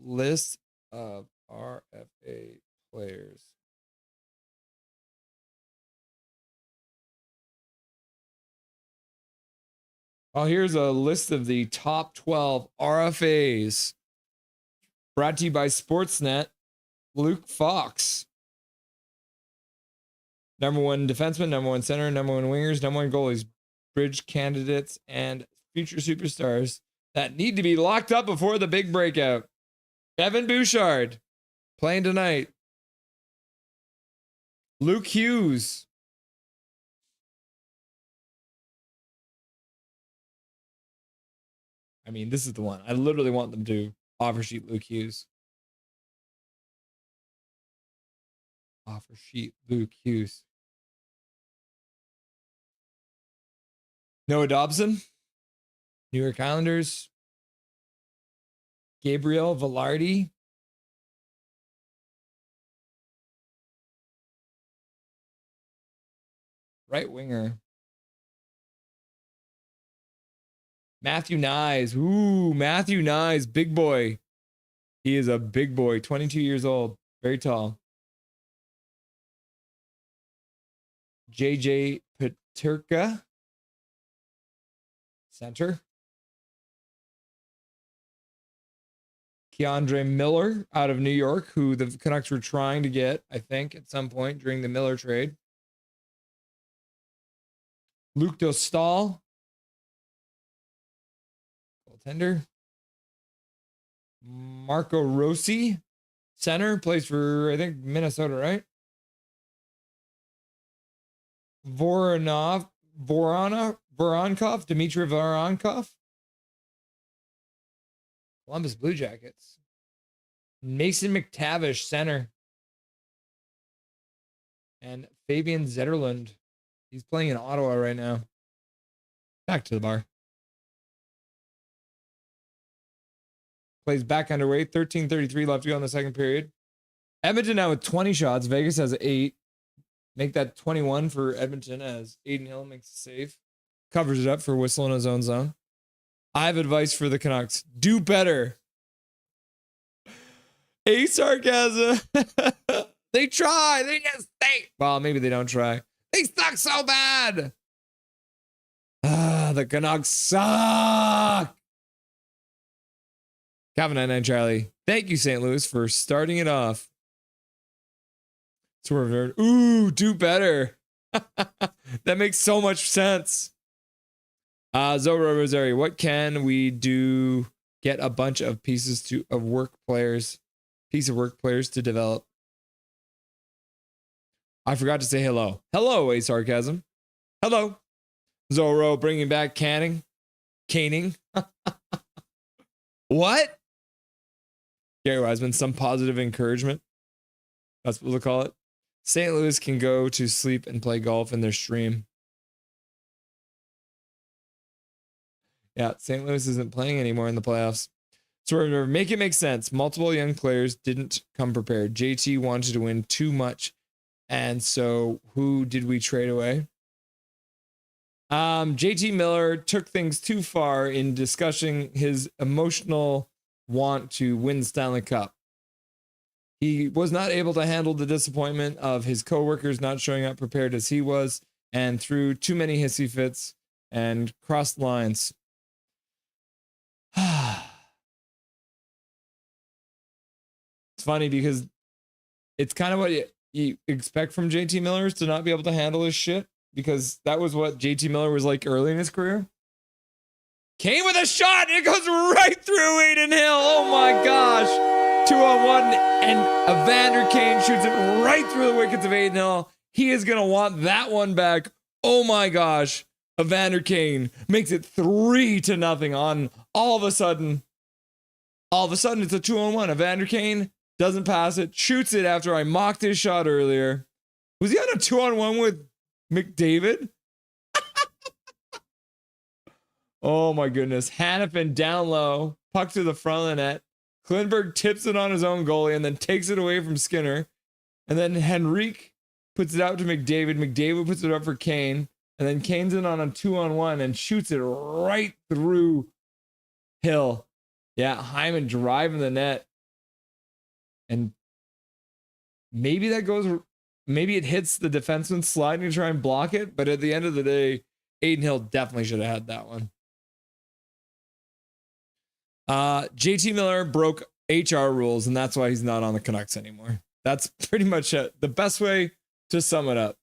List of RFA players. Oh, here's a list of the top 12 RFAs. Brought to you by Sportsnet. Luke Fox. Number one defenseman, number one center, number one wingers, number one goalies, bridge candidates, and future superstars that need to be locked up before the big breakout. Evan Bouchard, playing tonight. Luke Hughes. I mean, this is the one. I literally want them to offer sheet Luke Hughes. Offer sheet Luke Hughes. Noah Dobson. New York Islanders. Gabriel Velarde. Right winger. Matthew Nyes. Ooh, Matthew Nyes. Big boy. He is a big boy. 22 years old. Very tall. JJ Peterka. Center. Keandre Miller out of New York, who the Canucks were trying to get, I think, at some point during the Miller trade. Luke Dostal. Goaltender. Marco Rossi. Center. Plays for, I think, Minnesota, right? Voronkov. Dmitry Voronkov. Columbus Blue Jackets. Mason McTavish, center. And Fabian Zetterlund. He's playing in Ottawa right now. Back to the bar. Plays back underway. 13:33 left to go in the second period. Edmonton now with 20 shots. Vegas has 8. Make that 21 for Edmonton as Aiden Hill makes a save. Covers it up for Whistle in his own zone. I have advice for the Canucks. Do better. A sarcasm. They try. They just think. Well, maybe they don't try. They suck so bad. The Canucks suck. Calvin 99 Charlie. Thank you, St. Louis, for starting it off. Swerve nerd. Ooh, do better. That makes so much sense. Zora Rosari, what can we do? Get a bunch of piece of work players to develop. I forgot to say hello. Hello, A Sarcasm. Hello. Zorro bringing back caning. What? Gary Wiseman, some positive encouragement. That's what we'll call it. St. Louis can go to sleep and play golf in their stream. Yeah, St. Louis isn't playing anymore in the playoffs. So make it make sense. Multiple young players didn't come prepared. JT wanted to win too much. And so who did we trade away? JT Miller took things too far in discussing his emotional want to win Stanley Cup. He was not able to handle the disappointment of his coworkers not showing up prepared as he was, and threw too many hissy fits and crossed lines. It's funny because it's kind of what you expect from JT Miller, is to not be able to handle his shit, because that was what JT Miller was like early in his career. Came with a shot and it goes right through Aiden Hill. Oh my gosh. 2-on-1 and Evander Kane shoots it right through the wickets of Aiden Hill. He is going to want that one back. Oh my gosh. Evander Kane makes it 3-0 on all of a sudden it's a 2-on-1. Evander Kane doesn't pass it, shoots it after I mocked his shot earlier. Was he on a 2-on-1 with McDavid? Oh my goodness. Hannafin down low, puck to the front of the net. Klingberg tips it on his own goalie and then takes it away from Skinner. And then Henrique puts it out to McDavid. McDavid puts it up for Kane. And then Kane's in on a 2-on-1 and shoots it right through Hill. Yeah, Hyman driving the net. And maybe it hits the defenseman sliding to try and block it. But at the end of the day, Aiden Hill definitely should have had that one. JT Miller broke HR rules, and that's why he's not on the Canucks anymore. That's pretty much it. The best way to sum it up.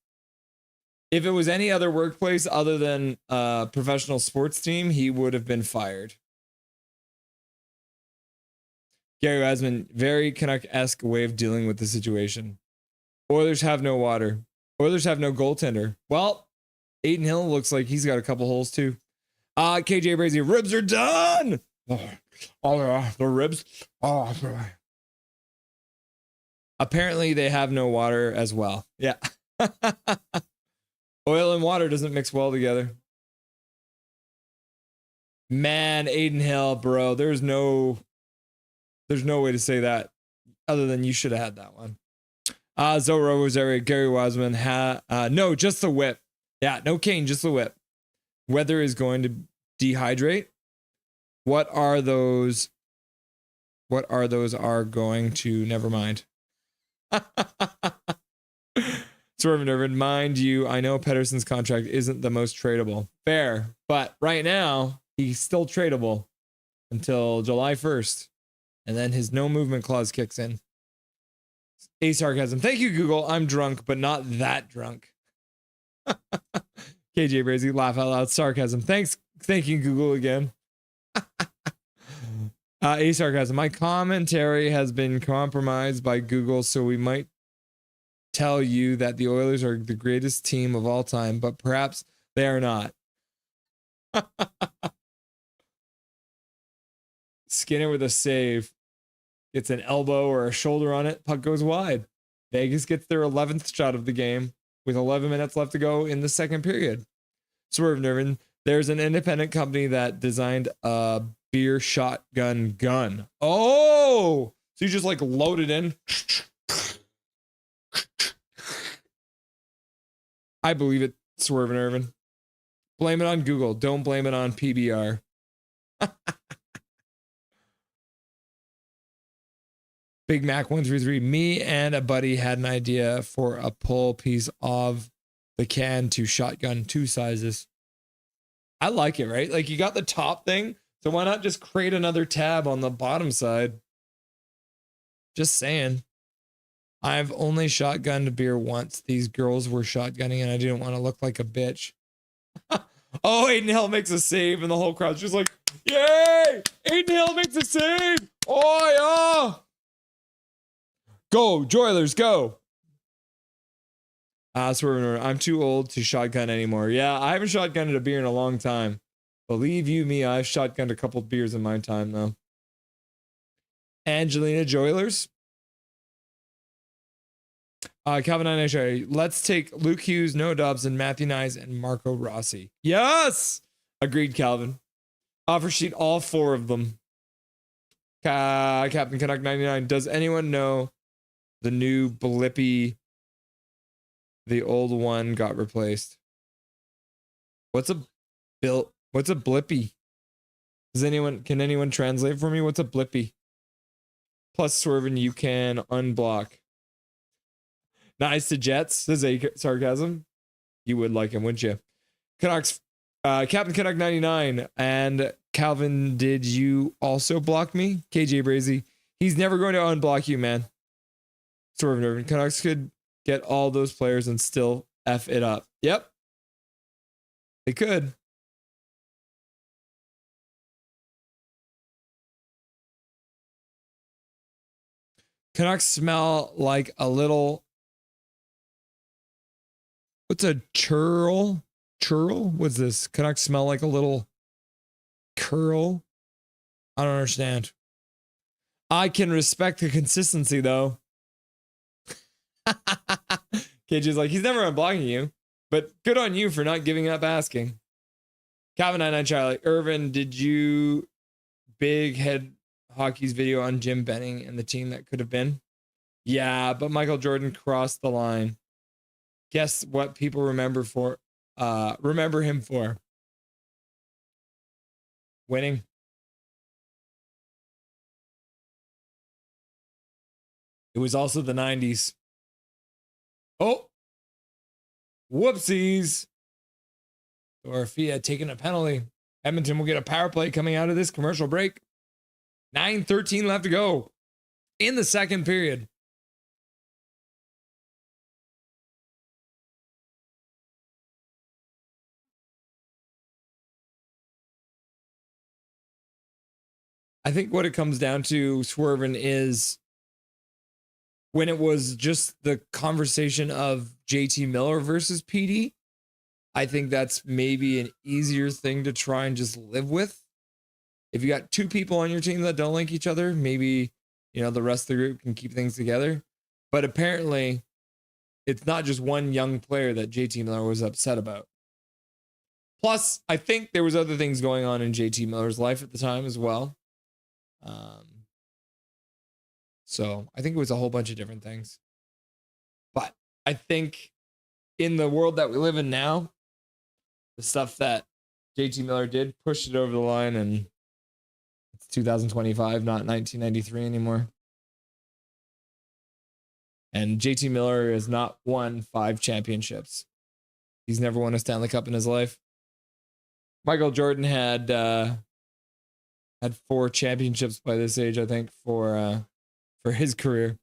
If it was any other workplace other than a professional sports team, he would have been fired. Gary Wiseman, very Canuck-esque way of dealing with the situation. Oilers have no water. Oilers have no goaltender. Well, Aiden Hill looks like he's got a couple holes too. KJ Brazy, ribs are done. Oh yeah, the ribs. Oh. Apparently they have no water as well. Yeah. Oil and water doesn't mix well together. Man, Aiden Hill, bro. There's no way to say that other than you should have had that one. Zoro Rosario, Gary Wiseman, no, just the whip. Yeah, no Kane, just the whip. Weather is going to dehydrate. What are those are going to, never mind. Swervin Irvin, mind you, I know Pettersson's contract isn't the most tradable. Fair, but right now, he's still tradable until July 1st. And then his no movement clause kicks in. A sarcasm. Thank you, Google. I'm drunk, but not that drunk. KJ Brazy, laugh out loud. Sarcasm. Thanks. Thank you, Google, again. A sarcasm. My commentary has been compromised by Google, so we might tell you that the Oilers are the greatest team of all time, but perhaps they are not. Skinner with a save. Gets an elbow or a shoulder on it. Puck goes wide. Vegas gets their 11th shot of the game with 11 minutes left to go in the second period. Swerve Nervin, there's an independent company that designed a beer shotgun gun. Oh, so you just like load it in. I believe it, Swerve Nervin. Blame it on Google. Don't blame it on PBR. Big Mac 133. Me and a buddy had an idea for a pull piece of the can to shotgun 2 sizes. I like it, right? Like you got the top thing, so why not just create another tab on the bottom side? Just saying. I've only shotgunned beer once. These girls were shotgunning and I didn't want to look like a bitch. Oh, Aiden Hill makes a save and the whole crowd's just like, yay! Aiden Hill makes a save! Oh, yeah! Go, Oilers, go. I'm too old to shotgun anymore. Yeah, I haven't shotgunned a beer in a long time. Believe you me, I've shotgunned a couple of beers in my time, though. Angelina Oilers. Calvin Inish, let's take Luke Hughes, Noah Dobson, Matthew Nyes, and Marco Rossi. Yes! Agreed, Calvin. Offer sheet, all 4 of them. Captain Canuck 99. Does anyone know the new Blippy? The old one got replaced. What's a Blippy? Can anyone translate for me? What's a Blippy? Plus Swervin, you can unblock. Nice to Jets. This is a sarcasm. You would like him, wouldn't you? Canucks, Captain Canuck 99. And Calvin, did you also block me? KJ Brazy. He's never going to unblock you, man. Swerve Nervin. Canucks could get all those players and still F it up. Yep. They could. Canucks smell like a little. What's a churl? Churl? What's this? Canucks smell like a little curl? I don't understand. I can respect the consistency, though. KJ's like, he's never unblocking you, but good on you for not giving up asking. Calvin 99 Charlie. Irvin, did you big head hockey's video on Jim Benning and the team that could have been? Yeah, but Michael Jordan crossed the line. Guess what people remember him for? Winning. It was also the 90s. Oh, whoopsies. Dorothea taking a penalty. Edmonton will get a power play coming out of this commercial break. 9:13 left to go in the second period. I think what it comes down to, Swervin, is when it was just the conversation of JT Miller versus PD, I think that's maybe an easier thing to try and just live with. if you got two people on your team that don't like each other, maybe, the rest of the group can keep things together. But apparently, it's not just one young player that JT Miller was upset about. Plus, I think there was other things going on in JT Miller's life at the time as well. So I think it was a whole bunch of different things. But I think in the world that we live in now, the stuff that JT Miller did pushed it over the line, and it's 2025, not 1993 anymore. And JT Miller has not won 5 championships. He's never won a Stanley Cup in his life. Michael Jordan had 4 championships by this age, I think, for his career.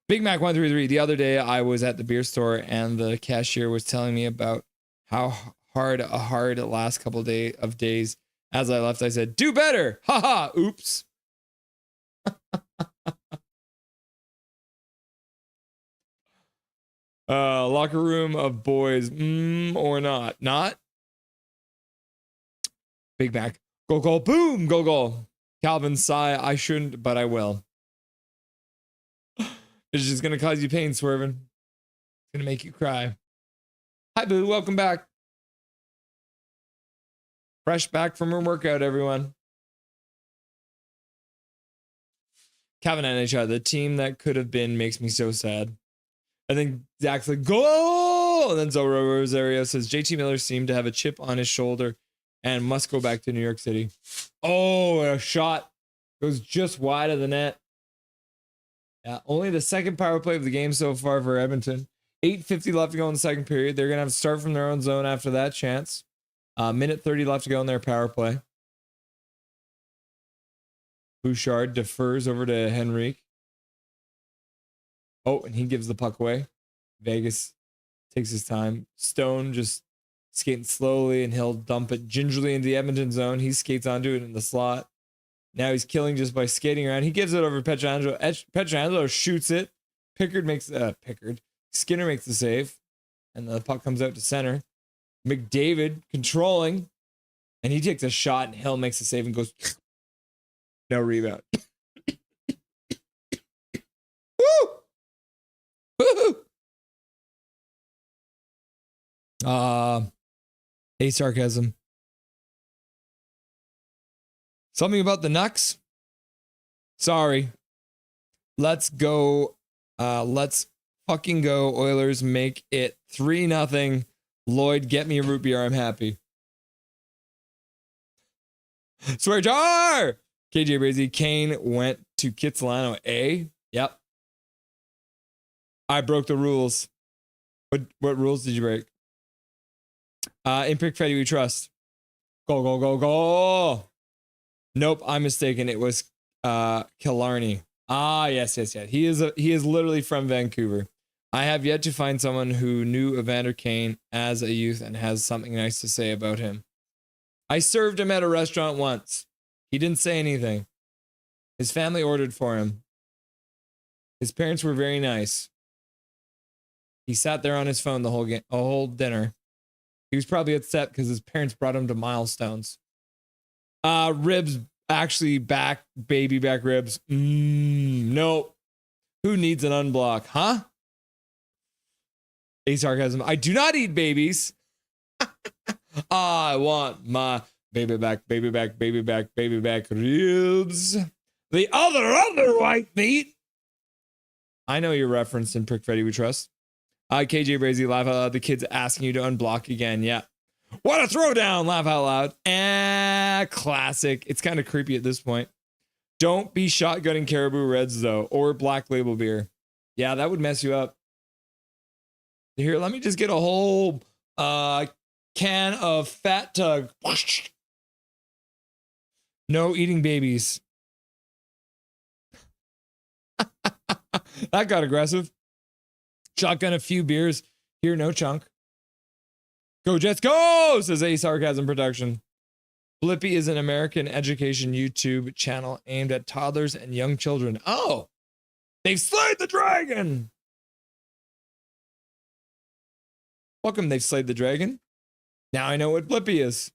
Big Mac 133. The other day, I was at the beer store, and the cashier was telling me about how hard last couple of days. As I left, I said, "Do better!" Haha! Oops. Locker room of boys, or not? Not. Big Mac. Go, go, boom, go, go. Calvin, sigh, I shouldn't, but I will. It's just going to cause you pain, Swervin. It's going to make you cry. Hi, Boo. Welcome back. Fresh back from her workout, everyone. Calvin NHL, the team that could have been makes me so sad. I think Zach's like, go! And then Zoro Rosario says, JT Miller seemed to have a chip on his shoulder and must go back to New York City. Oh, a shot goes just wide of the net. Yeah, only the second power play of the game so far for Edmonton. 8:50 left to go in the second period. They're going to have to start from their own zone after that chance. Minute 30 left to go in their power play. Bouchard defers over to Henrique. Oh, and he gives the puck away. Vegas takes his time. Stone just skating slowly, and he'll dump it gingerly into the Edmonton zone. He skates onto it in the slot. Now he's killing just by skating around. He gives it over to Pietrangelo. Pietrangelo shoots it. Skinner makes the save. And the puck comes out to center. McDavid controlling. And he takes a shot, and Hill makes the save and goes, no rebound. Woo! Woo! A sarcasm. Something about the Nucks? Sorry. Let's go. Let's fucking go. Oilers make it 3-0. Lloyd, get me a root beer. I'm happy. Swear jar! KJ Brazy, Kane went to Kitsilano A. Yep. I broke the rules. What rules did you break? In Pickard we trust. Go, go, go, go. Nope, I'm mistaken. It was Killarney. Yes. He is literally from Vancouver. I have yet to find someone who knew Evander Kane as a youth and has something nice to say about him. I served him at a restaurant once. He didn't say anything. His family ordered for him. His parents were very nice. He sat there on his phone the whole dinner. He was probably upset because his parents brought him to Milestones. Ribs, actually baby back ribs. Nope. Who needs an unblock, huh? A sarcasm. I do not eat babies. I want my baby back ribs. The other white meat. I know your reference in Prick Freddy We Trust. KJ Brazy, laugh out loud. The kid's asking you to unblock again. Yeah. What a throwdown. Laugh out loud. Classic. It's kind of creepy at this point. Don't be shotgunning Caribou Reds, though, or Black Label beer. Yeah, that would mess you up. Here, let me just get a whole can of Fat Tug. No eating babies. That got aggressive. Shotgun a few beers. Here, no chunk. Go Jets, go, says A Sarcasm Production. Blippi is an American education YouTube channel aimed at toddlers and young children. Oh, they've slayed the dragon. Welcome, they've slayed the dragon. Now I know what Blippi is.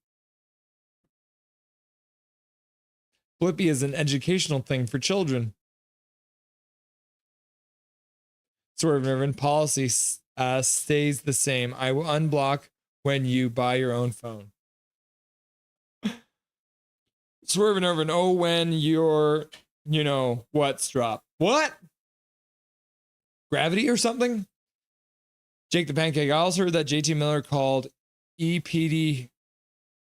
Blippi is an educational thing for children. Swerve Irvin policy stays the same. I will unblock when you buy your own phone. Swerve Irvin, oh, when your, what's drop. What? Gravity or something? Jake the Pancake. I also heard that JT Miller called EPD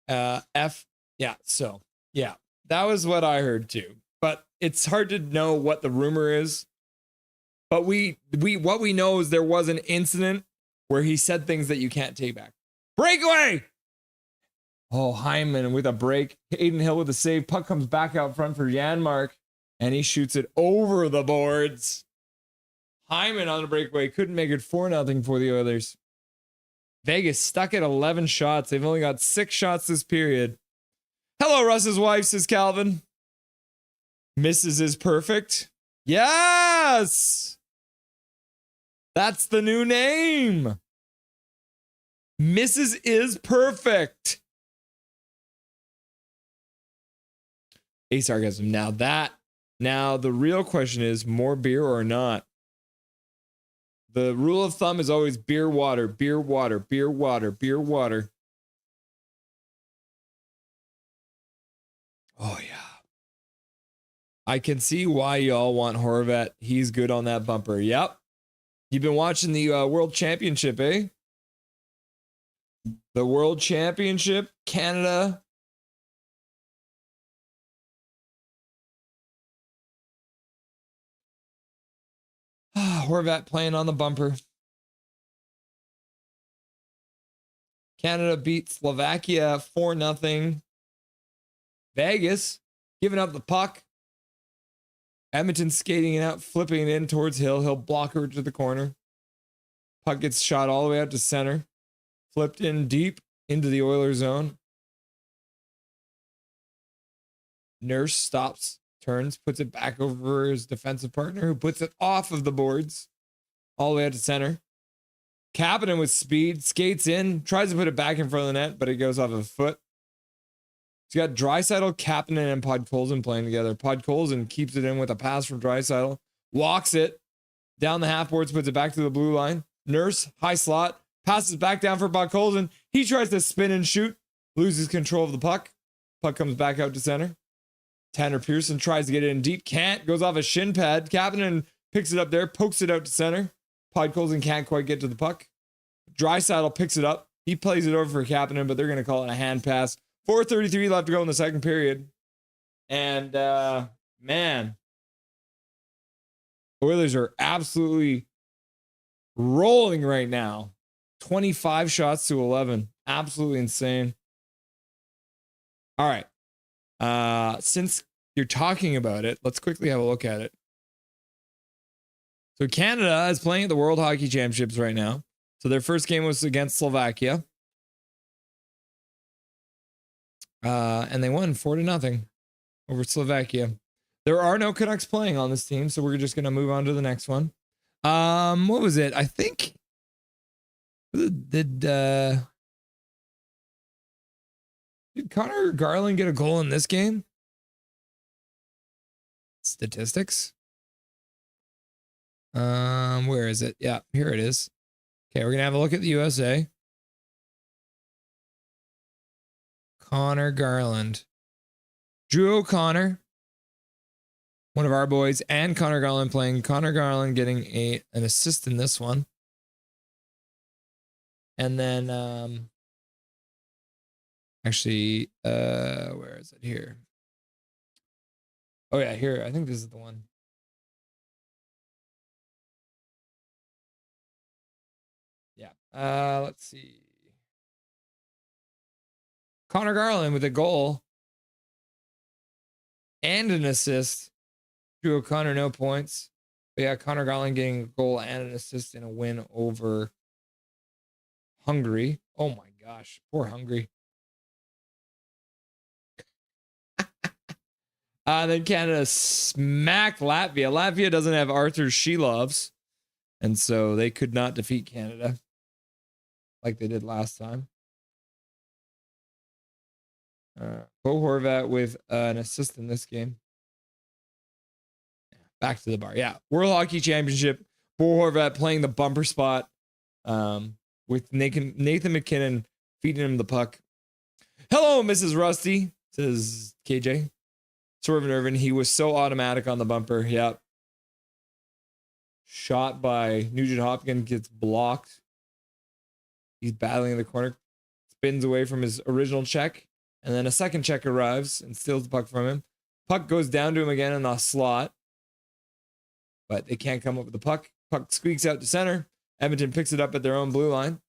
F. Yeah, so, yeah. That was what I heard too. But it's hard to know what the rumor is. But what we know is there was an incident where he said things that you can't take back. Breakaway! Oh, Hyman with a break. Aiden Hill with a save. Puck comes back out front for Janmark, and he shoots it over the boards. Hyman on a breakaway. Couldn't make it 4-0 for the Oilers. Vegas stuck at 11 shots. They've only got 6 shots this period. Hello, Russ's wife, says Calvin. Mrs. is perfect. Yes! That's the new name. Mrs. is perfect. A sarcasm. Now the real question is more beer or not? The rule of thumb is always beer, water, beer, water, beer, water, beer, water. Oh, yeah. I can see why y'all want Horvat. He's good on that bumper. Yep. You've been watching the World Championship, eh? The World Championship, Canada. Horvat playing on the bumper. Canada beat Slovakia 4-0. Vegas giving up the puck. Edmonton skating it out, flipping it in towards Hill. He'll block her to the corner. Puck gets shot all the way out to center. Flipped in deep into the Oilers zone. Nurse stops, turns, puts it back over his defensive partner, who puts it off of the boards all the way out to center. Kapanen with speed, skates in, tries to put it back in front of the net, but it goes off of a foot. He's got Draisaitl, Kapanen, and Podkolzin playing together. Podkolzin keeps it in with a pass from Draisaitl, walks it down the half boards, puts it back to the blue line. Nurse, high slot, passes back down for Podkolzin. He tries to spin and shoot, loses control of the puck. Puck comes back out to center. Tanner Pearson tries to get it in deep, can't, goes off a shin pad. Kapanen picks it up there, pokes it out to center. Podkolzin can't quite get to the puck. Draisaitl picks it up. He plays it over for Kapanen, but they're going to call it a hand pass. 4:33 left to go in the second period. And, man, Oilers are absolutely rolling right now. 25 shots to 11. Absolutely insane. All right. Since you're talking about it, let's quickly have a look at it. So Canada is playing at the World Hockey Championships right now. So their first game was against Slovakia. And they won 4-0 over Slovakia. There are no Canucks playing on this team, so we're just going to move on to the next one. What was it? I think did Connor Garland get a goal in this game? Statistics. Where is it? Yeah, here it is. Okay, we're going to have a look at the USA. Connor Garland. Drew O'Connor, one of our boys, and Connor Garland playing. Connor Garland getting an assist in this one. And then, actually, where is it here? Oh, yeah, here. I think this is the one. Yeah. Let's see. Connor Garland with a goal and an assist. Drew O'Connor, no points. But yeah, Connor Garland getting a goal and an assist in a win over Hungary. Oh my gosh, poor Hungary. Then Canada smacked Latvia. Latvia doesn't have Arthur Shelovs, and so they could not defeat Canada like they did last time. Bo Horvat with an assist in this game. Back to the bar. Yeah. World Hockey Championship. Bo Horvat playing the bumper spot with Nathan McKinnon feeding him the puck. Hello, Mrs. Rusty, says KJ. Swervin Irvin, he was so automatic on the bumper. Yep. Shot by Nugent Hopkins, gets blocked. He's battling in the corner. Spins away from his original check. And then a second check arrives and steals the puck from him. Puck goes down to him again in the slot. But they can't come up with the puck. Puck squeaks out to center. Edmonton picks it up at their own blue line.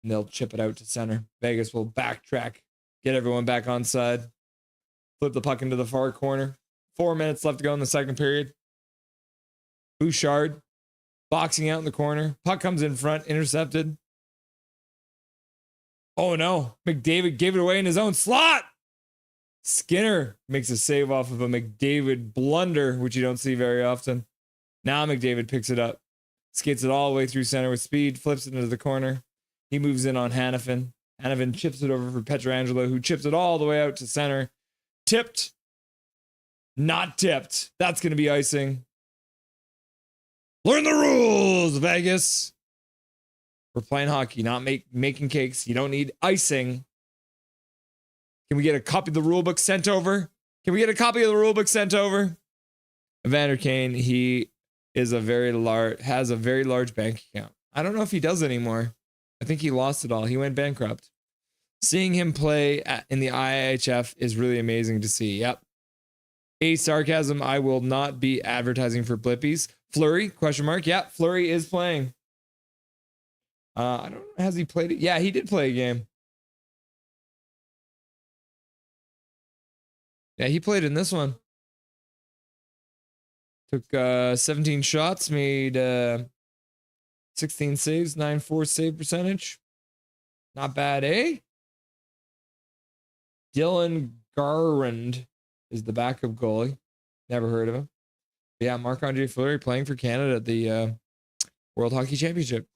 And they'll chip it out to center. Vegas will backtrack. Get everyone back on side. Flip the puck into the far corner. 4 minutes left to go in the second period. Bouchard boxing out in the corner. Puck comes in front. Intercepted. Oh no. McDavid gave it away in his own slot. Skinner makes a save off of a McDavid blunder, which you don't see very often. Now McDavid picks it up. Skates it all the way through center with speed. Flips it into the corner. He moves in on Hanifin. Hanifin chips it over for Pietrangelo, who chips it all the way out to center. Tipped. Not tipped. That's going to be icing. Learn the rules, Vegas. We're playing hockey, not making cakes. You don't need icing. Can we get a copy of the rule book sent over? Evander Kane, he is has a very large bank account. I don't know if he does anymore. I think he lost it all. He went bankrupt. Seeing him play in the IIHF is really amazing to see. Yep. A sarcasm, I will not be advertising for Blippies. Fleury, question mark. Yeah, Fleury is playing. I don't know. Has he played it? Yeah, he did play a game. Yeah, he played in this one. Took 17 shots, made 16 saves, 9.4 save percentage. Not bad, eh? Dylan Garland is the backup goalie. Never heard of him. Yeah, Marc-Andre Fleury playing for Canada at the World Hockey Championship.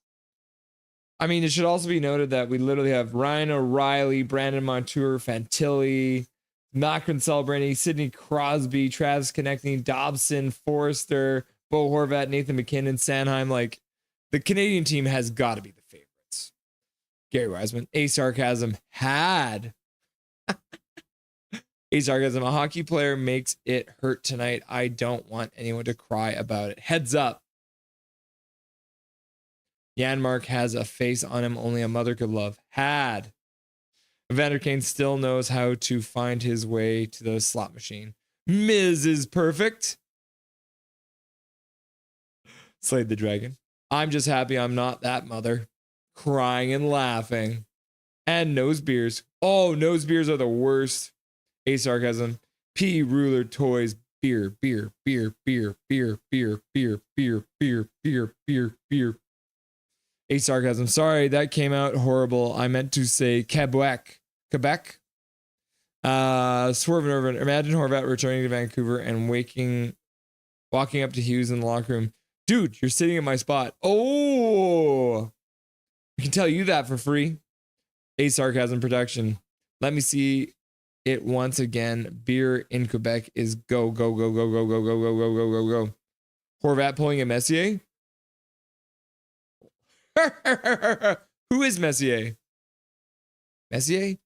I mean, it should also be noted that we literally have Ryan O'Reilly, Brandon Montour, Fantilli, Macron Celebrini, Sidney Crosby, Travis Konechny, Dobson, Forrester, Bo Horvat, Nathan McKinnon, Sanheim. Like, the Canadian team has got to be the favorites. Gary Wiseman, a sarcasm had. A sarcasm, a hockey player makes it hurt tonight. I don't want anyone to cry about it. Heads up. Janmark has a face on him only a mother could love. Had. Evander Kane still knows how to find his way to the slot machine. Miz is perfect. Slayed the dragon. I'm just happy I'm not that mother. Crying and laughing. And nose beers. Oh, nose beers are the worst. A sarcasm. P ruler toys. Beer, beer, beer, beer, beer, beer, beer, beer, beer, beer, beer, beer. A sarcasm. Sorry, that came out horrible. I meant to say Quebec. Swerve and Irvin. Imagine Horvat returning to Vancouver and walking up to Hughes in the locker room. Dude, you're sitting in my spot. Oh, I can tell you that for free. A sarcasm production. Let me see it once again. Beer in Quebec is go, go, go, go, go, go, go, go, go, go, go, go. Horvat pulling a Messier. Who is Messier? Messier?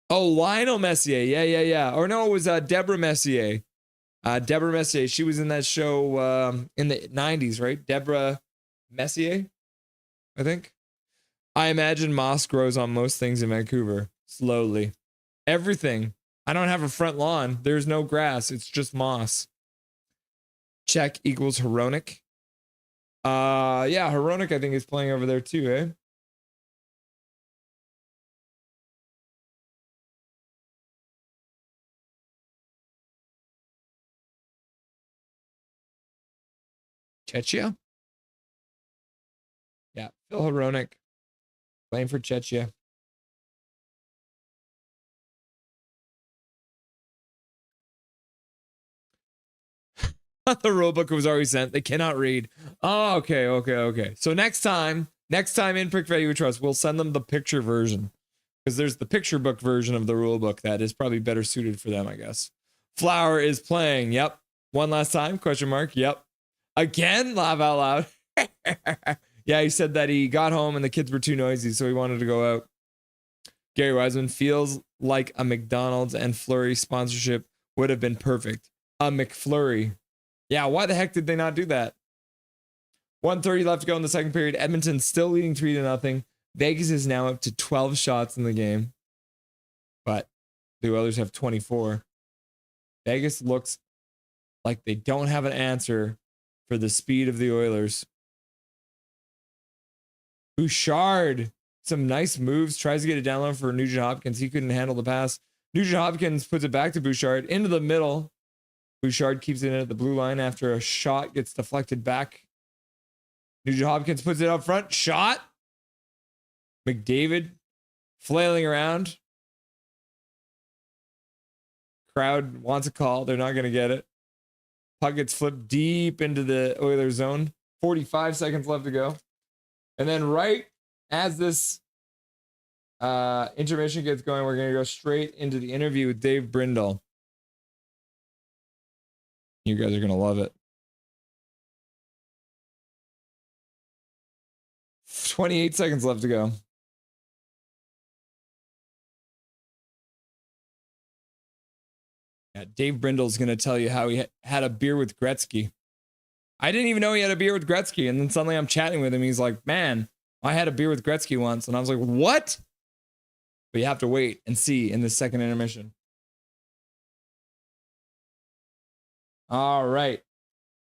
Oh, Lionel Messier. Yeah. Or no, it was Deborah Messier. Deborah Messier. She was in that show in the 90s, right? Deborah Messier, I think. I imagine moss grows on most things in Vancouver. Slowly. Everything. I don't have a front lawn. There's no grass. It's just moss. Check equals Hronik. Yeah, Hronik, I think, is playing over there too, eh? Czechia? Yeah, Phil Hronik playing for Czechia. The rule book was already sent. They cannot read. Oh, okay. So next time in Pick Value We Trust, we'll send them the picture version. because there's the picture book version of the rule book that is probably better suited for them, I guess. Flower is playing. Yep. One last time? Question mark. Yep. Again? Laugh out loud. Yeah, he said that he got home and the kids were too noisy, so he wanted to go out. Gary Wiseman feels like a McDonald's and Flurry sponsorship would have been perfect. A McFlurry. Yeah, why the heck did they not do that? 1:30 left to go in the second period. Edmonton still leading 3-0. Vegas is now up to 12 shots in the game, but the Oilers have 24. Vegas looks like they don't have an answer for the speed of the Oilers. Bouchard, some nice moves, tries to get it down low for Nugent Hopkins. He couldn't handle the pass. Nugent Hopkins puts it back to Bouchard into the middle. Bouchard keeps it in at the blue line after a shot gets deflected back. Nugent Hopkins puts it up front. Shot. McDavid flailing around. Crowd wants a call. They're not going to get it. Puck gets flipped deep into the Oilers zone. 45 seconds left to go. And then right as this intermission gets going, we're going to go straight into the interview with Dave Brindle. You guys are going to love it. 28 seconds left to go. Yeah, Dave Brindle's going to tell you how he had a beer with Gretzky. I didn't even know he had a beer with Gretzky. And then suddenly I'm chatting with him. He's like, man, I had a beer with Gretzky once. And I was like, what? But you have to wait and see in the second intermission. All right.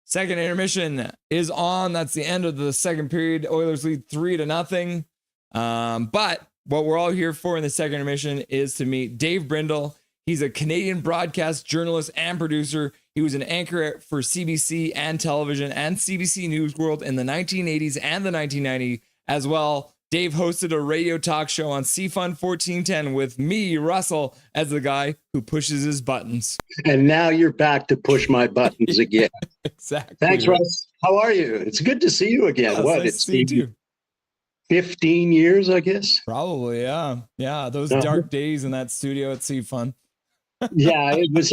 Second intermission is on. That's the end of the second period. Oilers lead 3-0. But what we're all here for in the second intermission is to meet Dave Brindle. He's a Canadian broadcast journalist and producer. He was an anchor for CBC and television and CBC News World in the 1980s and the 1990s as well. Dave hosted a radio talk show on CFUN 1410 with me, Russell, as the guy who pushes his buttons. And now you're back to push my buttons again. Exactly. Thanks, Russ. How are you? It's good to see you again. Yeah, what? Nice It's to see you too. 15 years, I guess. Probably, yeah. Yeah, those dark days in that studio at CFUN. Yeah, it was.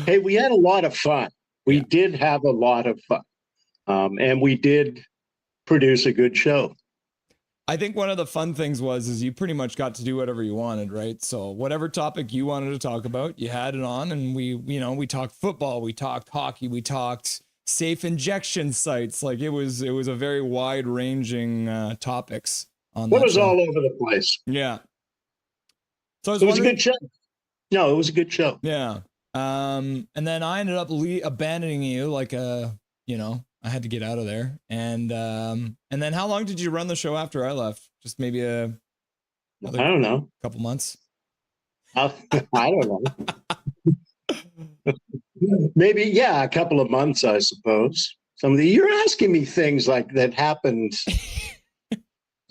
Hey, we had a lot of fun. We did have a lot of fun. And we did produce a good show. I think one of the fun things is you pretty much got to do whatever you wanted, right? So whatever topic you wanted to talk about, you had it on, and we talked football, we talked hockey, we talked safe injection sites. Like it was a very wide ranging topics on that. It was show. all over the place. Yeah. So it was a good show. No, it was a good show. Yeah. And then I ended up abandoning you like I had to get out of there. And then how long did you run the show after I left? Just maybe I don't know. Couple months. I don't know. Maybe, yeah, a couple of months, I suppose. You're asking me things like that happened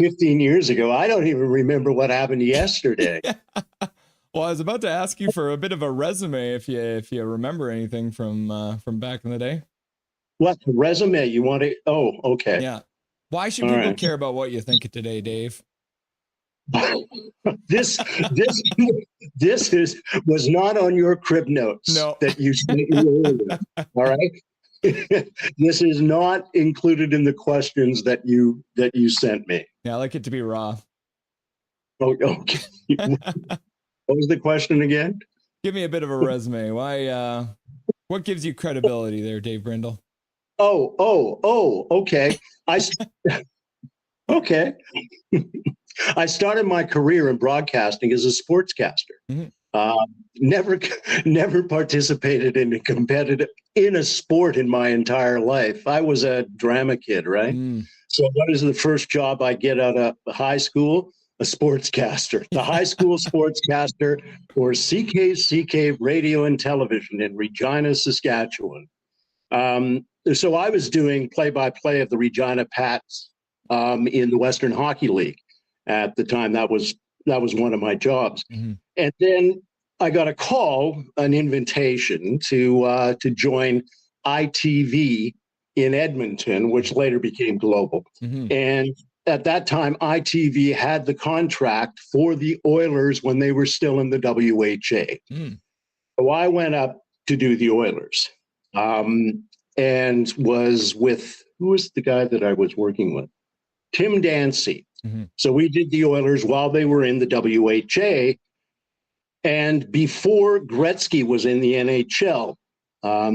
15 years ago. I don't even remember what happened yesterday. Well, I was about to ask you for a bit of a resume if you remember anything from back in the day. What resume you want to? Oh, okay. Yeah. Why should people care about what you think of today, Dave? This was not on your crib notes that you sent me earlier. All right. This is not included in the questions that you sent me. Yeah, I like it to be raw. Oh, okay. What was the question again? Give me a bit of a resume. Why? What gives you credibility there, Dave Brindle? Oh, okay. Okay. I started my career in broadcasting as a sportscaster. Mm-hmm. Never participated in a sport in my entire life. I was a drama kid, right? So what is the first job I get out of high school? A sportscaster, the high school sportscaster for CKCK Radio and Television in Regina, Saskatchewan. So I was doing play-by-play of the Regina Pats in the Western Hockey League at the time. That was one of my jobs. Mm-hmm. And then I got a call, an invitation to join ITV in Edmonton, which later became Global. Mm-hmm. And at that time, ITV had the contract for the Oilers when they were still in the WHA. So I went up to do the Oilers, and was with, who was the guy that I was working with? Tim Dancy. So we did the Oilers while they were in the WHA. And before Gretzky was in the NHL,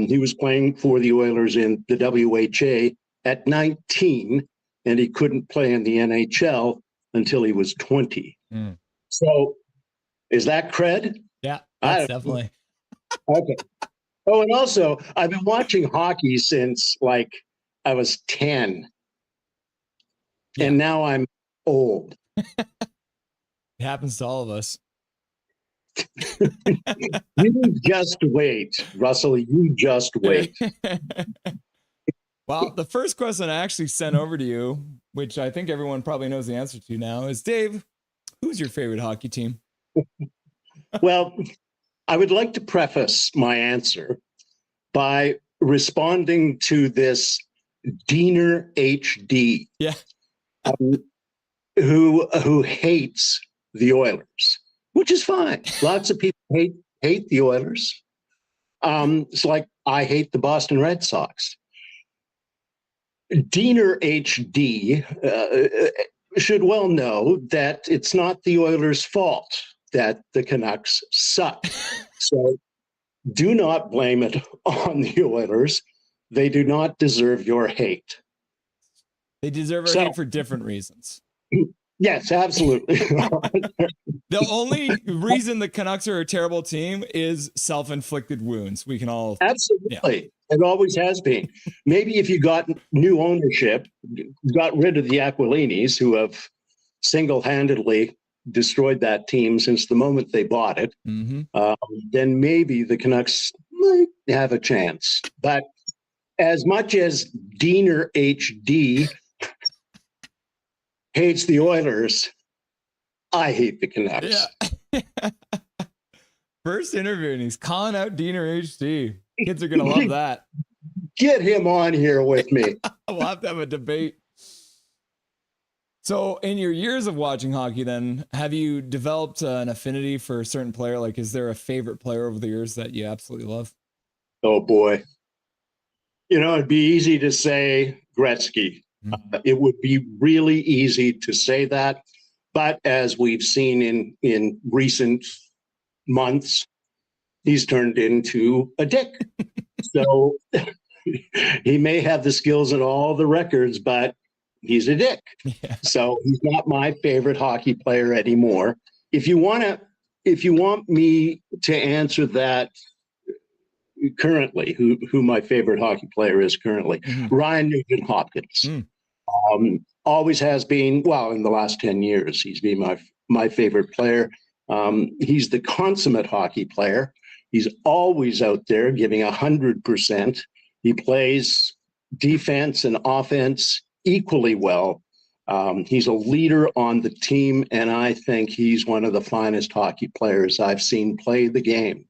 he was playing for the Oilers in the WHA at 19, and he couldn't play in the NHL until he was 20. So is that cred? Yeah, that's definitely. Okay. Oh, and also, I've been watching hockey since like I was 10. Yeah. And now I'm old. It happens to all of us. You just wait, Russell. You just wait. Well, the first question I actually sent over to you, which I think everyone probably knows the answer to now, is Dave, who's your favorite hockey team? Well, I would like to preface my answer by responding to this Diener HD, who hates the Oilers, which is fine. Lots of people hate the Oilers. It's like I hate the Boston Red Sox. Diener HD should well know that it's not the Oilers' fault that the Canucks suck. So do not blame it on the Oilers. They do not deserve your hate. They deserve our hate for different reasons. Yes, absolutely. The only reason the Canucks are a terrible team is self-inflicted wounds. We can all... Absolutely. Yeah. It always has been. Maybe if you got new ownership, got rid of the Aquilinis, who have single-handedly destroyed that team since the moment they bought it, then maybe the Canucks might have a chance. But as much as Diener HD hates the Oilers, I hate the Canucks. Yeah. First interview, and he's calling out Diener HD. Kids are going to love that. Get him on here with me. We'll have to have a debate. So in your years of watching hockey, then, have you developed an affinity for a certain player? Like, is there a favorite player over the years that you absolutely love? Oh, boy. You know, it'd be easy to say Gretzky. It would be really easy to say that. But as we've seen in recent months, he's turned into a dick. So he may have the skills and all the records, but he's a dick. Yeah. So he's not my favorite hockey player anymore. If you want me to answer that currently, who my favorite hockey player is currently, Ryan Nugent-Hopkins. Always has been, well, in the last 10 years, he's been my favorite player. He's the consummate hockey player. He's always out there giving 100%. He plays defense and offense equally well. He's a leader on the team, and I think he's one of the finest hockey players I've seen play the game.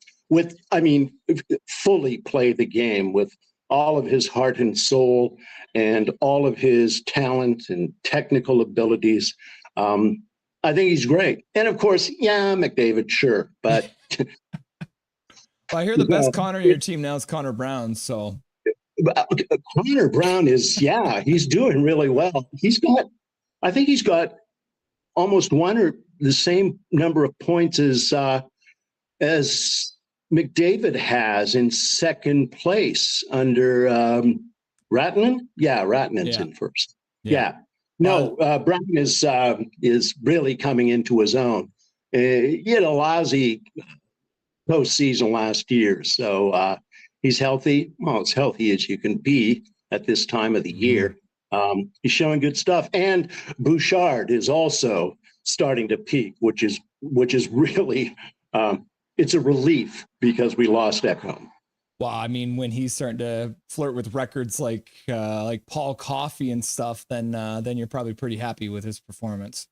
Fully play the game with all of his heart and soul and all of his talent and technical abilities. I think he's great. And of course, McDavid, sure. But well, I hear the best Connor in your team now is Connor Brown. So Connor Brown is, he's doing really well. I think he's got almost one or the same number of points as McDavid has in second place under Rattanen. Yeah, Rattanen's in first. Yeah. No, Brown is really coming into his own. He had a lousy postseason last year, so he's healthy. Well, as healthy as you can be at this time of the year. He's showing good stuff, and Bouchard is also starting to peak, which is really it's a relief because we lost Ekholm. Well, I mean, when he's starting to flirt with records like Paul Coffey and stuff, then you're probably pretty happy with his performance.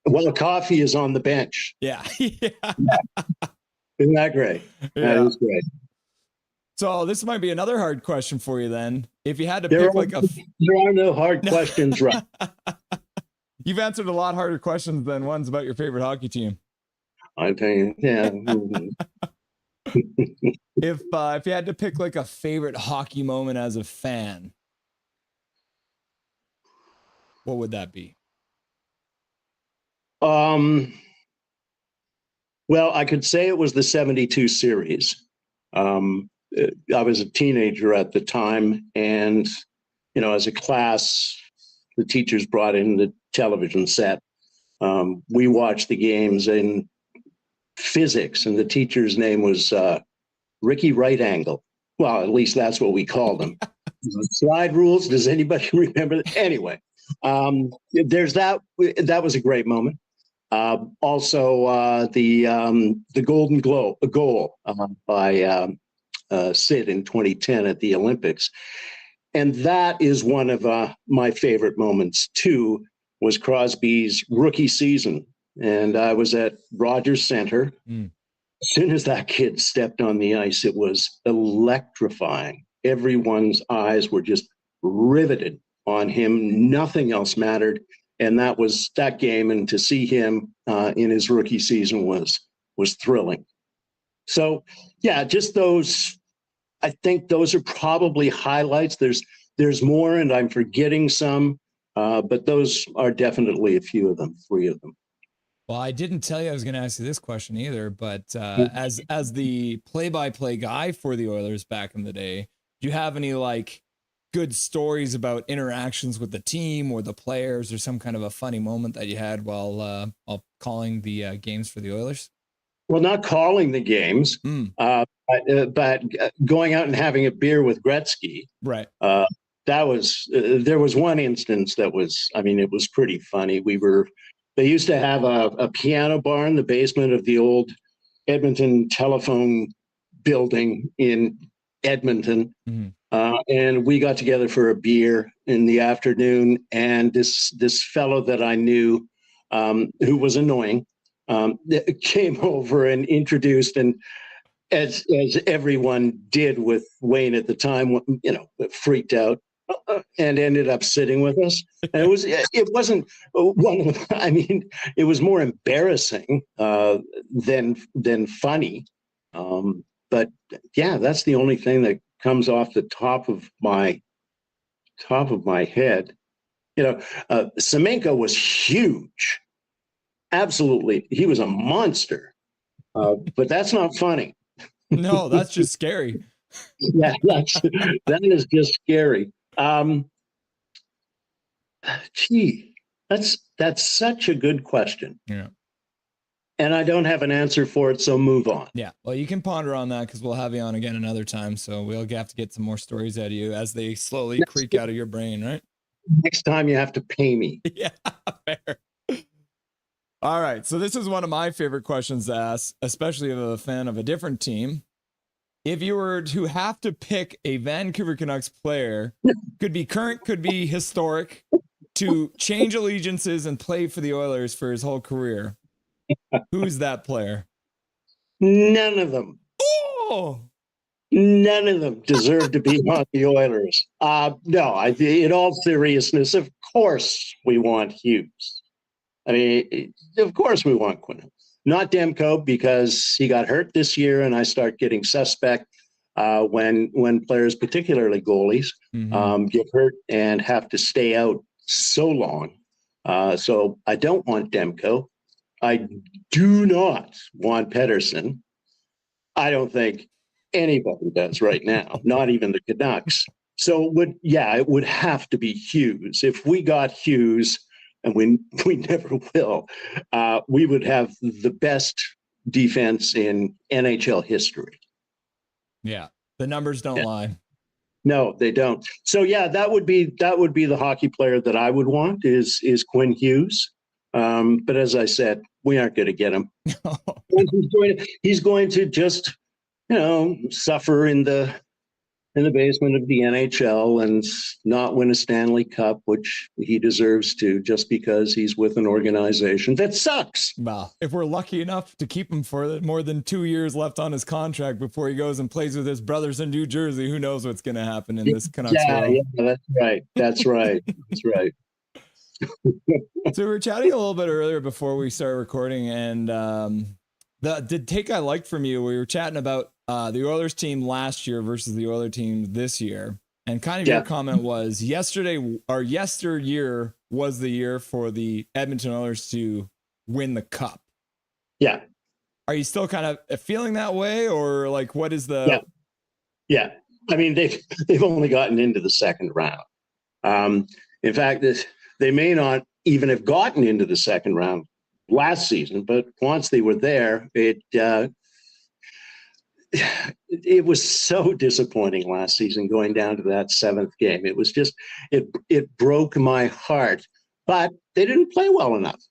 Well, Coffey is on the bench. Yeah. Isn't that great? Yeah. That is great. So this might be another hard question for you then. If you had to there pick are no hard questions, right? You've answered a lot harder questions than ones about your favorite hockey team. I tell you, yeah. If you had to pick like a favorite hockey moment as a fan, what would that be? Well, I could say it was the 72 series. I was a teenager at the time, and, as a class, the teachers brought in the television set. We watched the games in physics, and the teacher's name was Ricky Right Angle. Well, at least that's what we called him. Slide rules. Does anybody remember that? Anyway, there's that. That was a great moment. Also, the Golden goal by Sid in 2010 at the Olympics. And that is one of my favorite moments, too, was Crosby's rookie season. And I was at Rogers Center. As soon as that kid stepped on the ice, it was electrifying. Everyone's eyes were just riveted on him. Nothing else mattered. And that was that game. And to see him in his rookie season was thrilling. So, yeah, just those. I think those are probably highlights. There's more, and I'm forgetting some, but those are definitely a few of them, 3 of them. Well, I didn't tell you I was going to ask you this question either, but as the play-by-play guy for the Oilers back in the day, do you have any like good stories about interactions with the team or the players, or some kind of a funny moment that you had while calling the games for the Oilers? Well, not calling the games, but going out and having a beer with Gretzky. Right. That was there was one instance that was, it was pretty funny. They used to have a piano bar in the basement of the old Edmonton telephone building in Edmonton. And we got together for a beer in the afternoon. And this fellow that I knew, who was annoying, came over and introduced, and as everyone did with Wayne at the time, freaked out and ended up sitting with us. And it wasn't one. It was more embarrassing than funny. But yeah, that's the only thing that comes off the top of my head. Semenko was huge. Absolutely. He was a monster. But that's not funny. No, that's just scary. Yeah, that is just scary. That's such a good question. Yeah. And I don't have an answer for it, so move on. Yeah. Well, you can ponder on that because we'll have you on again another time. So we'll have to get some more stories out of you as they slowly creak out of your brain, right? Next time you have to pay me. Yeah, fair. All right. So this is one of my favorite questions to ask, especially if I'm a fan of a different team. If you were to have to pick a Vancouver Canucks player, could be current, could be historic, to change allegiances and play for the Oilers for his whole career, who's that player? None of them. Oh! None of them deserve to be on the Oilers. No, in all seriousness, of course we want Hughes. Of course we want Quinn. Not Demko, because he got hurt this year, and I start getting suspect when players, particularly goalies, get hurt and have to stay out so long. So I don't want Demko. I do not want Pettersson. I don't think anybody does right now, not even the Canucks. So it would have to be Hughes. If we got Hughes, and we never will, we would have the best defense in NHL history. Yeah, the numbers don't lie. No, they don't. So yeah, that would be the hockey player that I would want is Quinn Hughes. But as I said, we aren't going to get him. He's going to just suffer in the basement of the NHL and not win a Stanley Cup, which he deserves to, just because he's with an organization that sucks. Well, if we're lucky enough to keep him for more than 2 years left on his contract before he goes and plays with his brothers in New Jersey, who knows what's going to happen in this Canucks world? Yeah, that's right. That's right. That's right. So we were chatting a little bit earlier before we started recording, and the take I liked from you, we were chatting about the Oilers team last year versus the Oilers team this year, and kind of your comment was yesteryear was the year for the Edmonton Oilers to win the cup. Yeah. Are you still kind of feeling that way, or like what is the? Yeah. I mean, they've only gotten into the second round. In fact, they may not even have gotten into the second round last season, but once they were there, it was so disappointing last season going down to that seventh game. It was just, it broke my heart, but they didn't play well enough.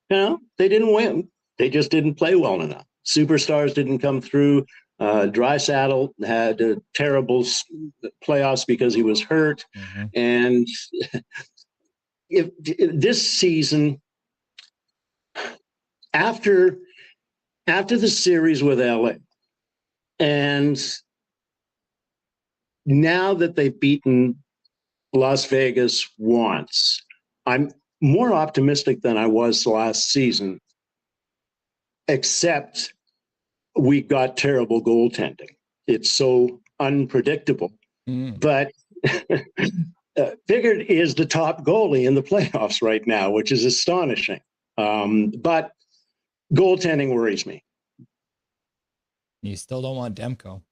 They didn't win. They just didn't play well enough. Superstars didn't come through. Draisaitl had a terrible playoffs because he was hurt. Mm-hmm. And if this season, after the series with LA, and now that they've beaten Las Vegas once, I'm more optimistic than I was last season, except we got terrible goaltending. It's so unpredictable. But Pickard is the top goalie in the playoffs right now, which is astonishing. But goaltending worries me. You still don't want Demko.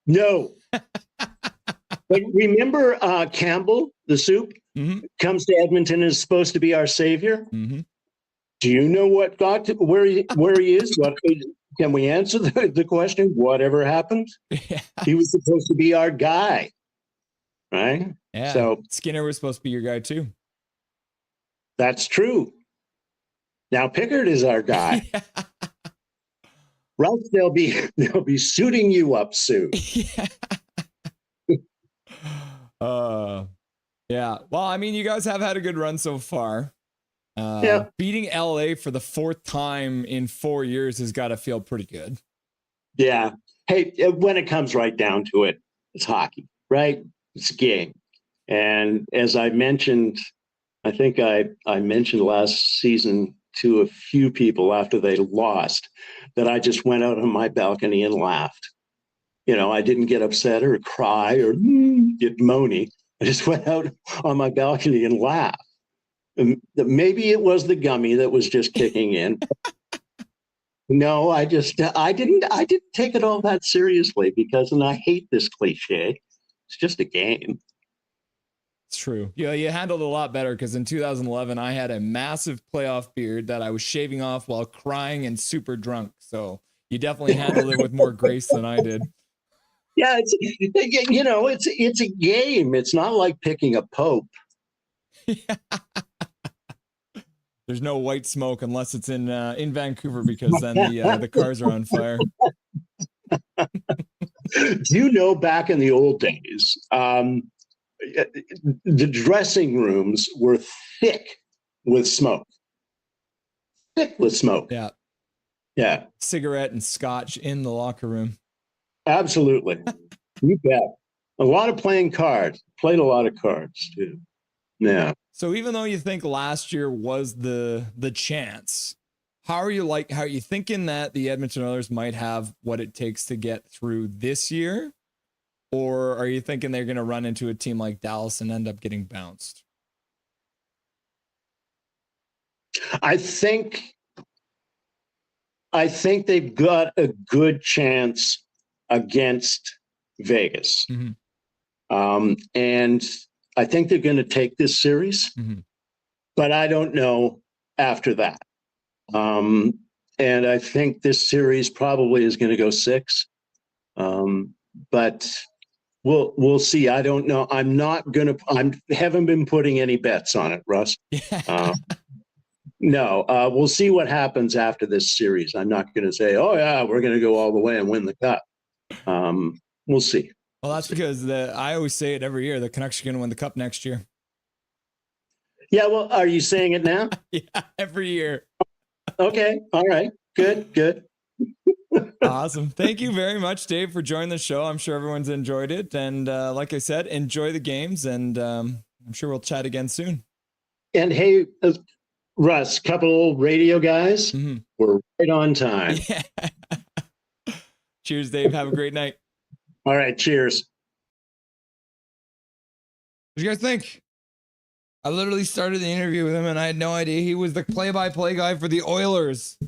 No. But remember Campbell, the soup, comes to Edmonton and is supposed to be our savior? Mm-hmm. Do you know what got to where he is? Can we answer the question? Whatever happened? Yeah. He was supposed to be our guy, right? Yeah. So Skinner was supposed to be your guy too. That's true. Now Pickard is our guy. Yeah. Russ, they'll be suiting you up soon. Yeah. Yeah. Well, I mean, you guys have had a good run so far. Beating LA for the fourth time in 4 years has got to feel pretty good. Yeah. Hey, when it comes right down to it, it's hockey, right? It's a game. And as I mentioned, I think I mentioned last season to a few people after they lost that I just went out on my balcony and laughed. I didn't get upset or cry or get moany. I just went out on my balcony and laughed. Maybe it was the gummy that was just kicking in. No, I didn't take it all that seriously and I hate this cliche. It's just a game. It's true. Yeah, you handled it a lot better because in 2011, I had a massive playoff beard that I was shaving off while crying and super drunk. So you definitely handled it with more grace than I did. Yeah, it's a game. It's not like picking a pope. Yeah. There's no white smoke unless it's in Vancouver because then the cars are on fire. Do you know back in the old days, the dressing rooms were thick with smoke. Thick with smoke. Yeah. Yeah. Cigarette and scotch in the locker room. Absolutely. You bet. A lot of playing cards. Played a lot of cards too. Yeah. So even though you think last year was the chance, how are you thinking that the Edmonton Oilers might have what it takes to get through this year? Or are you thinking they're going to run into a team like Dallas and end up getting bounced? I think they've got a good chance against Vegas. Mm-hmm. And I think they're going to take this series, but I don't know after that. And I think this series probably is going to go 6. But we'll see. I don't know. I haven't been putting any bets on it, Russ. No, we'll see what happens after this series. I'm not going to say, oh yeah, we're going to go all the way and win the cup. We'll see. Well, that's because I always say it every year. The Canucks are going to win the cup next year. Yeah, well, are you saying it now? Yeah, every year. Okay, all right, good. Awesome. Thank you very much, Dave, for joining the show. I'm sure everyone's enjoyed it. And like I said, enjoy the games, and I'm sure we'll chat again soon. And hey, Russ, couple old radio guys, we're right on time. Yeah. Cheers, Dave. Have a great night. All right, cheers. What do you guys think? I literally started the interview with him and I had no idea he was the play-by-play guy for the Oilers.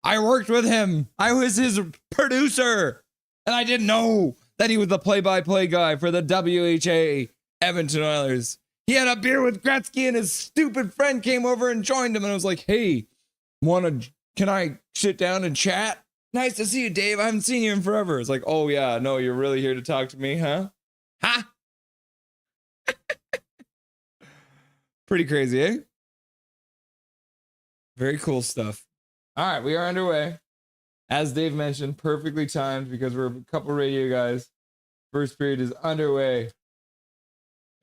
I worked with him. I was his producer. And I didn't know that he was the play-by-play guy for the WHA Edmonton Oilers. He had a beer with Gretzky and his stupid friend came over and joined him. And I was like, hey, can I sit down and chat? Nice to see you, Dave. I haven't seen you in forever. It's like, oh yeah, no, you're really here to talk to me, huh? Huh? Pretty crazy, eh? Very cool stuff. All right, we are underway. As Dave mentioned, perfectly timed because we're a couple radio guys. First period is underway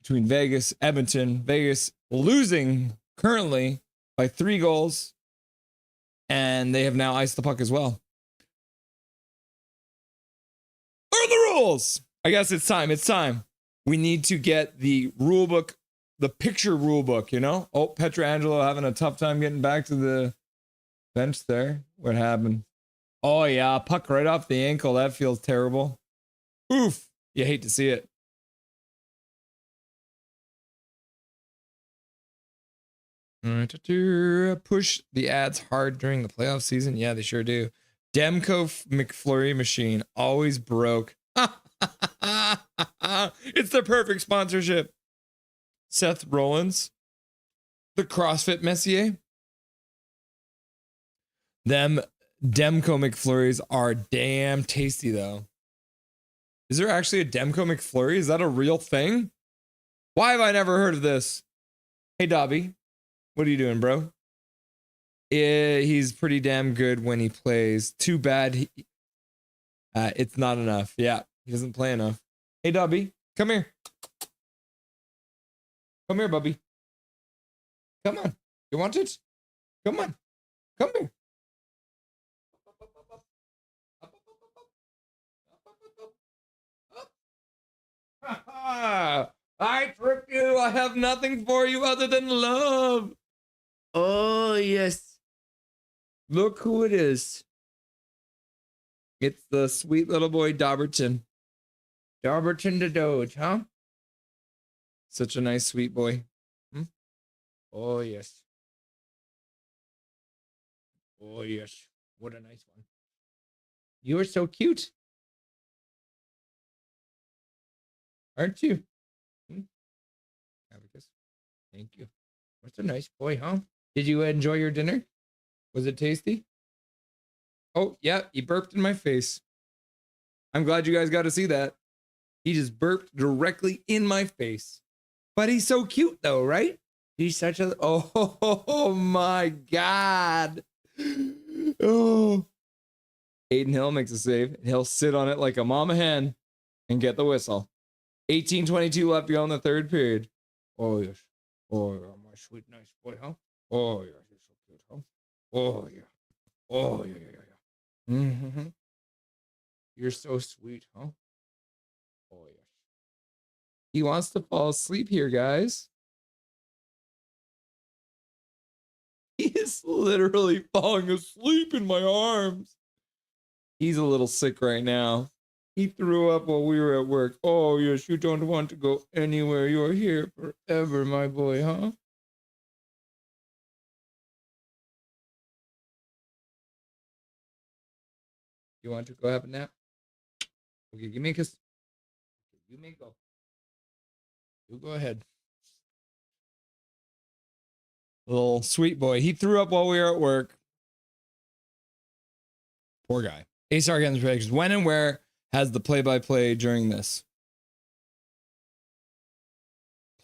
between Vegas, Edmonton. Vegas losing currently by 3 goals. And they have now iced the puck as well. What are the rules? I guess it's time. It's time. We need to get the rule book, the picture rule book, you know? Oh, Pietrangelo having a tough time getting back to the bench there. What happened? Oh, yeah. Puck right off the ankle. That feels terrible. Oof. You hate to see it. Push the ads hard during the playoff season. Yeah, they sure do. Demko McFlurry machine always broke. It's the perfect sponsorship. Seth Rollins, the CrossFit Messier. Them Demko McFlurries are damn tasty though. Is there actually a Demko McFlurry? Is that a real thing? Why have I never heard of this? Hey Dobby, what are you doing, bro? He's pretty damn good when he plays. Too bad it's not enough. Yeah, he doesn't play enough. Hey Dobby, come here. Come here, Bubby. Come on. You want it? Come on. Come here. I tricked you. I have nothing for you other than love. Oh, yes. Look who it is. It's the sweet little boy Dobberton. Dobberton the Doge, huh? Such a nice, sweet boy. Oh, yes. Oh, yes. What a nice one. You are so cute. Aren't you? Have a kiss. Thank you. What's a nice boy, huh? Did you enjoy your dinner? Was it tasty? Oh, yeah, he burped in my face. I'm glad you guys got to see that. He just burped directly in my face. But he's so cute, though, right? He's such a... Oh, my God. Oh. Aiden Hill makes a save. He'll sit on it like a mama hen and get the whistle. 18:22 left to go in the third period. Oh, yes. Oh, yeah, my sweet, nice boy, huh? Oh, yeah, you're so cute, huh? Oh, yeah. Oh, yeah, yeah, yeah. Mm-hmm. You're so sweet, huh? Oh, yes. He wants to fall asleep here, guys. He is literally falling asleep in my arms. He's a little sick right now. He threw up while we were at work. Oh, yes, you don't want to go anywhere. You're here forever, my boy, huh? You want to go have a nap? Okay, give me a kiss. You may go. You go ahead. Little sweet boy. He threw up while we were at work. Poor guy. ASR against predictions. When and where has the play-by-play during this?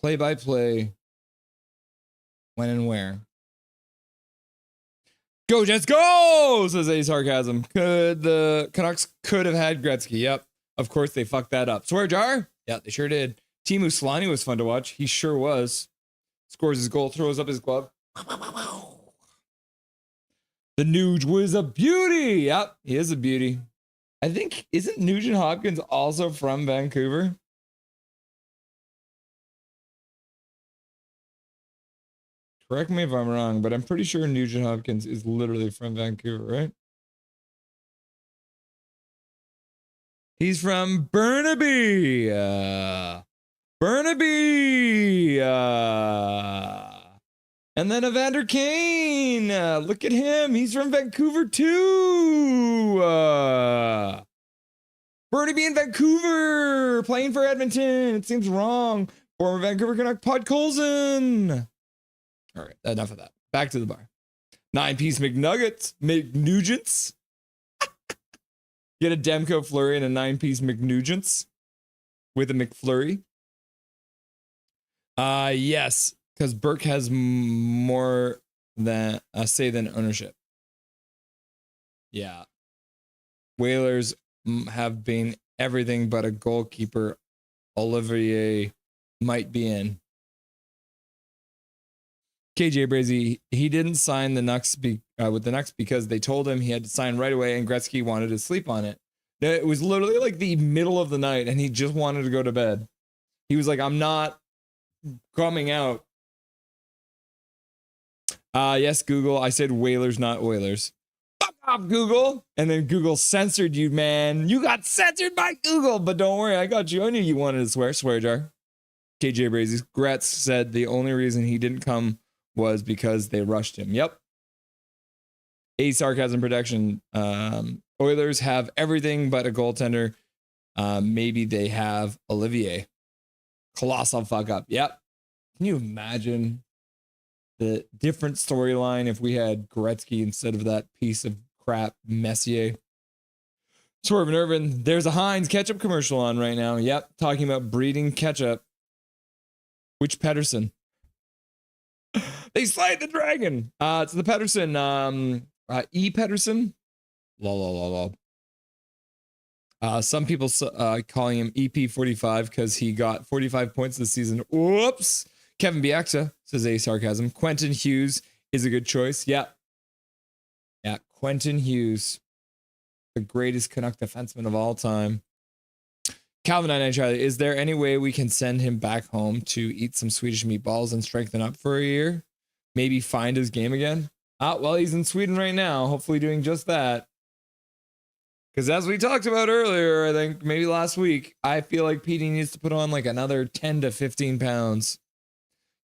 Play-by-play. When and where? Go Jets, go! Says A Sarcasm. The Canucks could have had Gretzky. Yep. Of course they fucked that up. Swear jar? Yeah, they sure did. Teemu Selanne was fun to watch. He sure was. Scores his goal, throws up his glove. The Nuge was a beauty. Yep, he is a beauty. I think, isn't Nugent Hopkins also from Vancouver? Correct me if I'm wrong, but I'm pretty sure Nugent Hopkins is literally from Vancouver, right? He's from Burnaby. Burnaby. And then Evander Kane. Look at him. He's from Vancouver too. Burnaby in Vancouver. Playing for Edmonton. It seems wrong. Former Vancouver Canuck Pod Colson. All right, enough of that. Back to the bar. 9-piece McNuggets. McNugents. Get a Demko Flurry and a 9-piece McNugents with a McFlurry. Yes, because Burke has more than a say than ownership. Yeah. Whalers have been everything but a goalkeeper. Olivier might be in. KJ Brazy, he didn't sign the Nucks with the Nucks because they told him he had to sign right away and Gretzky wanted to sleep on it. It was literally like the middle of the night and he just wanted to go to bed. He was like, I'm not coming out. Yes, Google. I said Whalers, not Oilers. Fuck off, Google. And then Google censored you, man. You got censored by Google, but don't worry. I got you. I knew you wanted to swear. Swear jar. KJ Brazy. Gretz said the only reason he didn't come was because they rushed him. Yep. A sarcasm protection. Oilers have everything but a goaltender. Maybe they have Olivier. Colossal fuck up. Yep. Can you imagine the different storyline if we had Gretzky instead of that piece of crap Messier? Swerve and Irvin. There's a Heinz ketchup commercial on right now. Yep. Talking about breeding ketchup. Which Pedersen? They slayed the dragon. It's the Pedersen. E. Pedersen. Some people calling him EP45 because he got 45 points this season. Whoops. Kevin Bieksa says a sarcasm. Quentin Hughes is a good choice. Yeah. Yeah. Quentin Hughes, the greatest Canuck defenseman of all time. Calvin and Charlie, is there any way we can send him back home to eat some Swedish meatballs and strengthen up for a year? Maybe find his game again? Well, he's in Sweden right now, hopefully doing just that. Because as we talked about earlier, I think maybe last week, I feel like Petey needs to put on like another 10 to 15 pounds.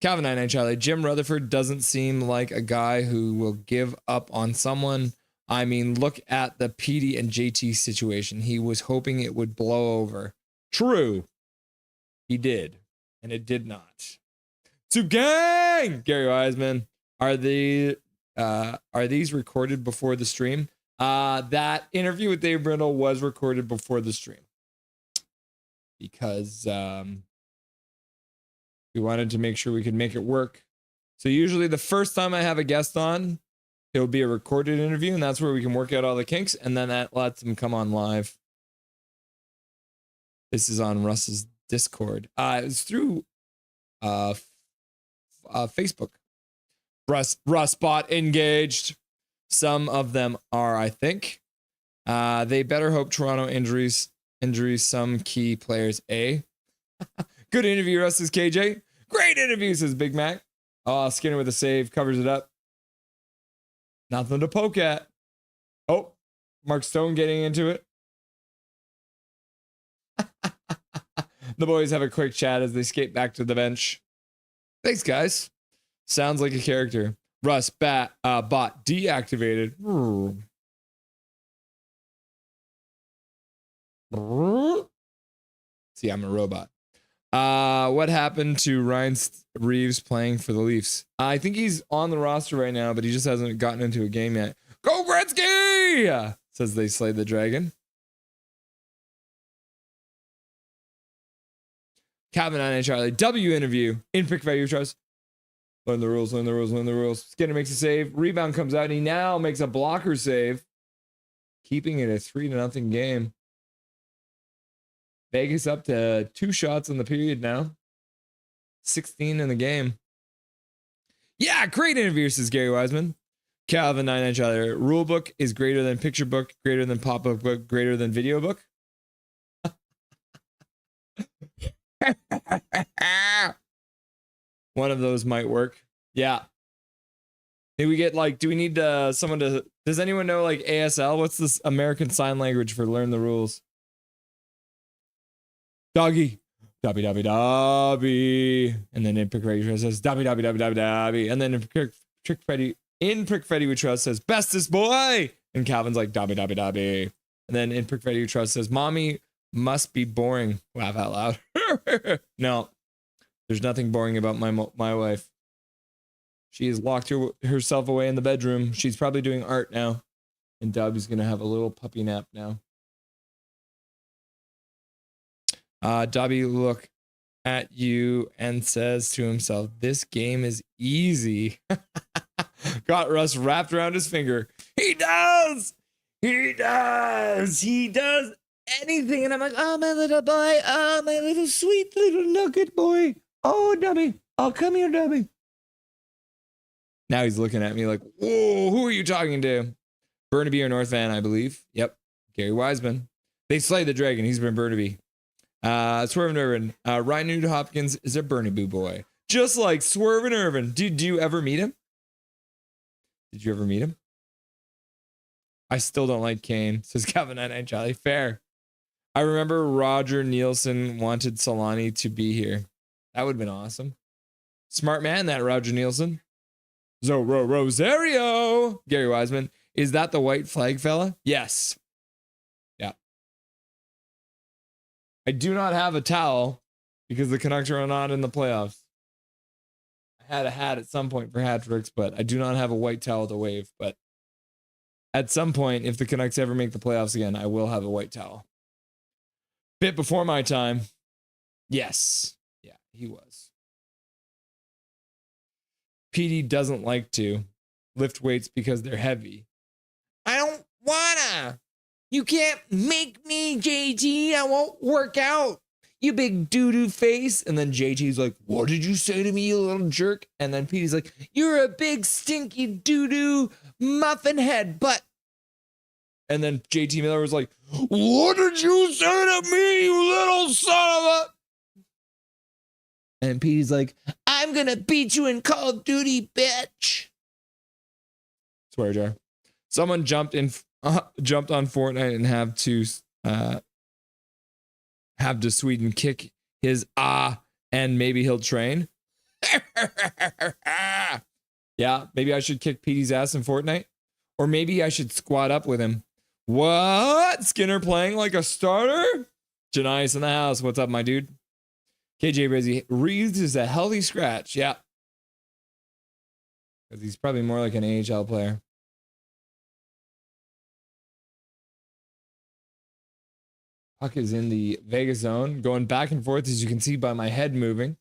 Calvin and Charlie, Jim Rutherford doesn't seem like a guy who will give up on someone. I mean, look at the Petey and JT situation. He was hoping it would blow over. True. He did. And it did not. So gang! Gary Wiseman. Are these recorded before the stream? That interview with Dave Brindle was recorded before the stream. Because we wanted to make sure we could make it work. So usually the first time I have a guest on, it'll be a recorded interview, and that's where we can work out all the kinks, and then that lets them come on live. This is on Russ's Discord. It's through Facebook. Russ bot engaged. Some of them are, I think. They better hope Toronto injuries some key players. Good interview, Russ, says KJ. Great interview, says Big Mac. Skinner with a save, covers it up. Nothing to poke at. Oh, Mark Stone getting into it. The boys have a quick chat as they skate back to the bench. Thanks, guys. Sounds like a character. Russ bot deactivated. See, I'm a robot. What happened to Ryan Reeves playing for the Leafs? I think he's on the roster right now, but he just hasn't gotten into a game yet. Go Gretzky! Says they slayed the dragon. Calvin and Charlie. W interview in pick value trust. Learn the rules, learn the rules, learn the rules. Skinner makes a save. Rebound comes out, and he now makes a blocker save. Keeping it a 3-0 game. Vegas up to 2 shots in the period now. 16 in the game. Yeah, great interview, says Gary Wiseman. Calvin 9 Charlie. Rule book is greater than picture book, greater than pop-up book, greater than video book. One of those might work. Yeah. Did we get like, do we need someone to, does anyone know like ASL? What's this American Sign Language for learn the rules? Doggy. Dobby, dobby, dobby. And then in Pick Freddy Trust says dobby, dobby, dobby, dobby, dobby. And then in Prick Freddy We Trust says bestest boy. And Calvin's like dobby, dobby, dobby. And then in Prick Freddy We Trust says mommy must be boring. Laugh out loud. No, there's nothing boring about my wife. She has locked herself away in the bedroom. She's probably doing art now. And Dobby's going to have a little puppy nap now. Dobby look at you and says to himself, this game is easy. Got Russ wrapped around his finger. He does. He does. He does anything. And I'm like, oh, my little boy. Oh, my little sweet little nugget boy. Oh, Dobby. Oh, come here, Dobby. Now he's looking at me like, whoa, who are you talking to? Burnaby or North Van, I believe. Yep. Gary Wiseman. They slayed the dragon. He's been Burnaby. Swerve and Irvin. Ryan Newt Hopkins is a Burnaby boy. Just like Swerve and Irvin. Did you ever meet him? Did you ever meet him? I still don't like Kane, says Calvin 99 Charlie. Fair. I remember Roger Nielsen wanted Solani to be here. That would have been awesome. Smart man, that Roger Nielsen. Rosario. Gary Wiseman. Is that the white flag fella? Yes. Yeah. I do not have a towel because the Canucks are not in the playoffs. I had a hat at some point for hat tricks, but I do not have a white towel to wave. But at some point, if the Canucks ever make the playoffs again, I will have a white towel. Bit before my time. Yes. Yeah, he was. PD doesn't like to lift weights because they're heavy. I don't wanna. You can't make me, JT. I won't work out. You big doo-doo face. And then JT's like, what did you say to me, you little jerk? And then PD's like, you're a big stinky doo-doo muffin head butt. And then JT Miller was like, what did you say to me, you little son of a... And PD's like, I'm gonna beat you in Call of Duty, bitch. Swear jar. Someone jumped on Fortnite and have to Sweden kick his and maybe he'll train. Yeah, maybe I should kick PD's ass in Fortnite. Or maybe I should squat up with him. What? Skinner playing like a starter? Janice in the house. What's up, my dude? KJ Brizzy. Reeves is a healthy scratch. Yeah. Because he's probably more like an AHL player. Puck is in the Vegas zone, going back and forth, as you can see by my head moving.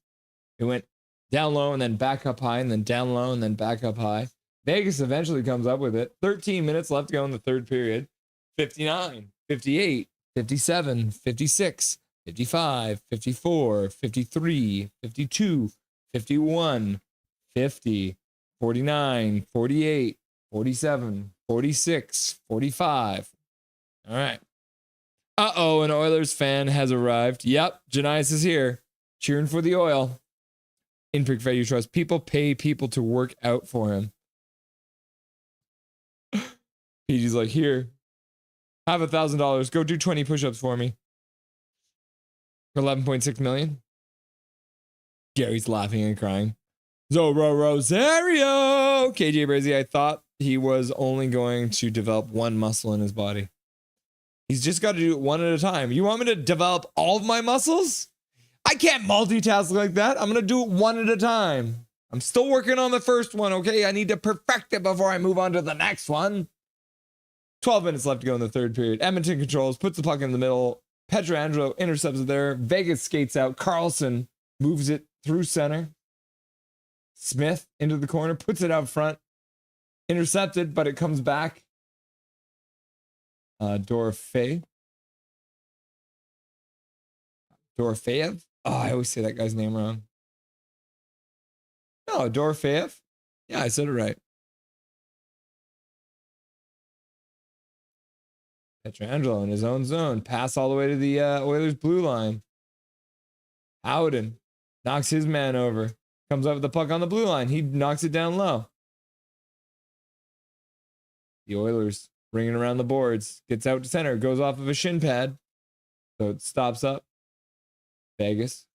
It went down low and then back up high and then down low and then back up high. Vegas eventually comes up with it. 13 minutes left to go in the third period. 59, 58, 57, 56, 55, 54, 53, 52, 51, 50, 49, 48, 47, 46, 45. All right. Uh-oh, an Oilers fan has arrived. Yep, Janice is here, cheering for the oil. In Pick Freddy Trust, people pay people to work out for him. PG's like, here, have $1,000. Go do 20 push-ups for me. 11.6 million. Gary's laughing and crying. Rosario. KJ Brazy, I thought he was only going to develop one muscle in his body. He's just got to do it one at a time. You want me to develop all of my muscles? I can't multitask like that. I'm going to do it one at a time. I'm still working on the first one, okay? I need to perfect it before I move on to the next one. 12 minutes left to go in the third period. Edmonton controls, puts the puck in the middle. Pietrangelo intercepts it there. Vegas skates out. Carlson moves it through center. Smith into the corner, puts it out front. Intercepted, but it comes back. Dorofeyev. Oh, I always say that guy's name wrong. No, Dorofeyev. Yeah, I said it right. Pietrangelo in his own zone. Pass all the way to the Oilers blue line. Howden knocks his man over. Comes up with the puck on the blue line. He knocks it down low. The Oilers bringing around the boards. Gets out to center. Goes off of a shin pad. So it stops up. Vegas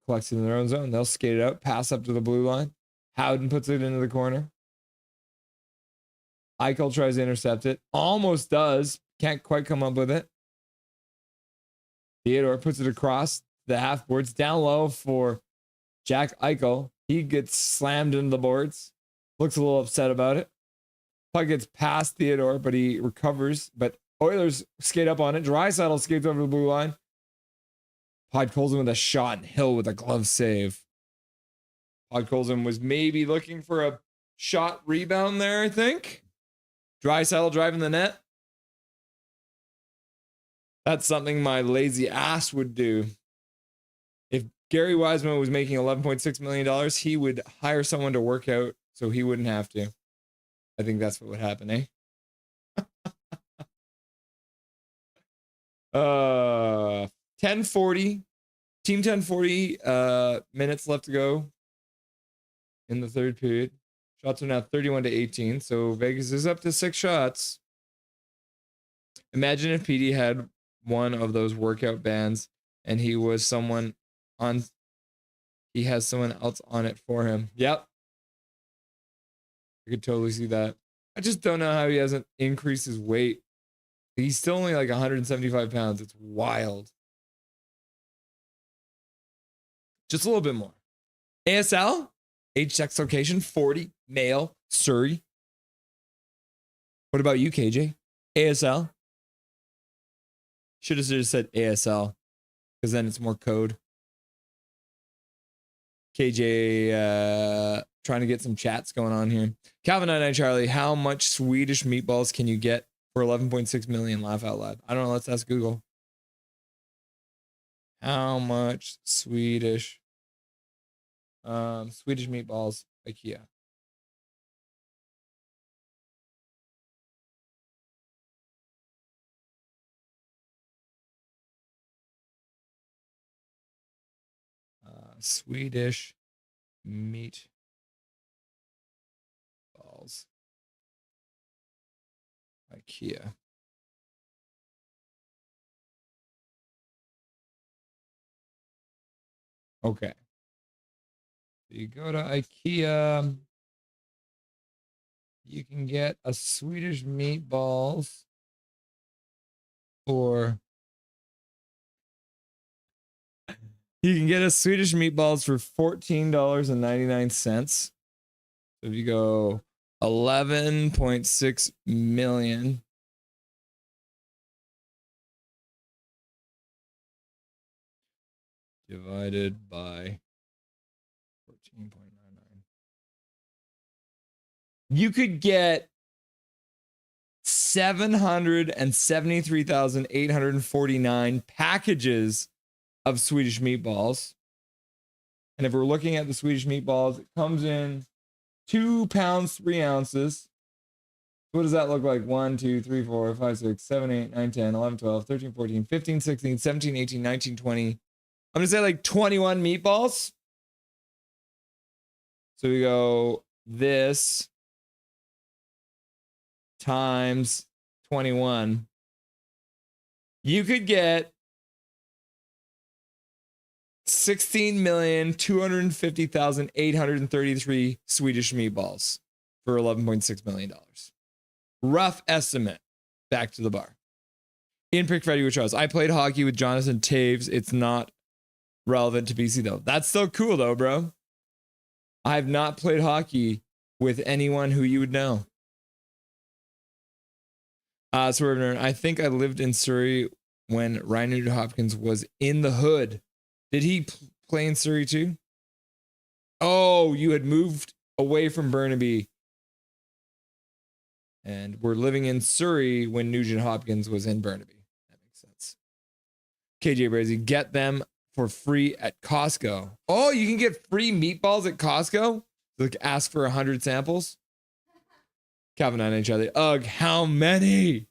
collects it in their own zone. They'll skate it out. Pass up to the blue line. Howden puts it into the corner. Eichel tries to intercept it. Almost does. Can't quite come up with it. Theodore puts it across the half boards. Down low for Jack Eichel. He gets slammed into the boards. Looks a little upset about it. Puck gets past Theodore, but he recovers. But Oilers skate up on it. Draisaitl skates over the blue line. Podkolzin with a shot and Hill with a glove save. Podkolzin was maybe looking for a shot rebound there, I think. Draisaitl driving the net. That's something my lazy ass would do. If Gary Wiseman was making $11.6 million, he would hire someone to work out so he wouldn't have to. I think that's what would happen, eh? 10:40. Team 10:40 minutes left to go in the third period. Shots are now 31-18, so Vegas is up to 6 shots. Imagine if PD had one of those workout bands and he was someone on, he has someone else on it for him. Yep. I could totally see that. I just don't know how he hasn't increased his weight. He's still only like 175 pounds. It's wild. Just a little bit more. ASL, age, sex, location, 40, male, Surrey. What about you, KJ? ASL? Should have just said ASL because then it's more code. KJ trying to get some chats going on here. Calvin 99 Charlie, how much Swedish meatballs can you get for 11.6 million? Laugh out loud. I don't know. Let's ask Google. How much Swedish meatballs IKEA? Swedish meat balls IKEA. Okay. You go to IKEA, you can get a Swedish meatballs for $14.99. So if you go 11.6 million divided by 14.99, you could get 773,849 packages of Swedish meatballs. And if we're looking at the Swedish meatballs, it comes in 2 pounds, 3 ounces. What does that look like? 1, 2, 3, 4, 5, 6, 7, 8, 9, 10, 11, 12, 13, 14, 15, 16, 17, 18, 19, 20. I'm going to say like 21 meatballs. So we go this times 21. You could get 16,250,833 Swedish meatballs for $11.6 million. Rough estimate. Back to the bar. Ian Pickford with Charles. I played hockey with Jonathan Taves. It's not relevant to BC though. That's still cool though, bro. I have not played hockey with anyone who you would know. So I think I lived in Surrey when Ryan Nugent-Hopkins was in the hood. Did he play in Surrey too? Oh, you had moved away from Burnaby and were living in Surrey when Nugent-Hopkins was in Burnaby. That makes sense. KJ Brazy, get them for free at Costco. Oh, you can get free meatballs at Costco? Like ask for 100 samples. Calvin and each other. Ugh, how many?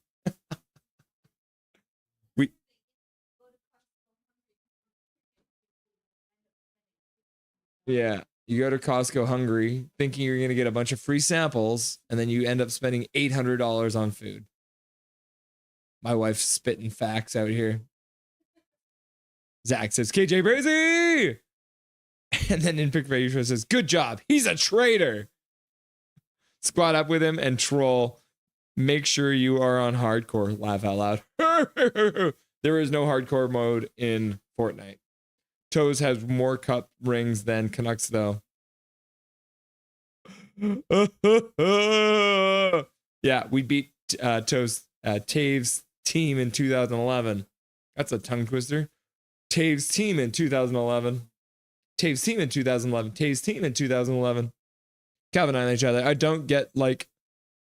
Yeah. You go to Costco hungry, thinking you're going to get a bunch of free samples, and then you end up spending $800 on food. My wife's spitting facts out here. Zach says, KJ Brazy! And then in Pick Value Show says, good job. He's a traitor. Squat up with him and troll. Make sure you are on hardcore. Laugh out loud. There is no hardcore mode in Fortnite. Toes has more cup rings than Canucks, though. Yeah, we beat Taves' team in 2011. That's a tongue twister. Taves' team in 2011. Taves' team in 2011. Taves' team in 2011. Calvin and I each other. I don't get like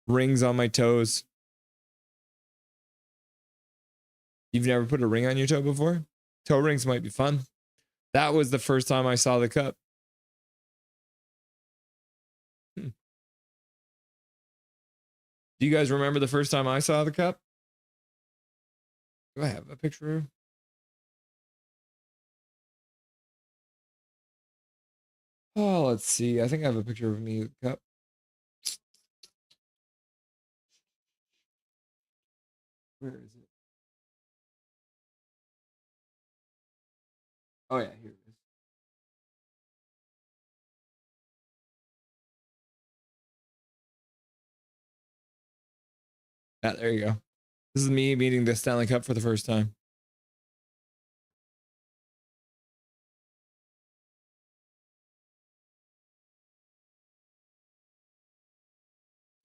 rings on my toes. You've never put a ring on your toe before? Toe rings might be fun. That was the first time I saw the cup. Do you guys remember the first time I saw the cup? Do I have a picture? Oh, let's see. I think I have a picture of me with the cup. Where is it? Oh, yeah, here it is. Yeah, there you go. This is me meeting the Stanley Cup for the first time.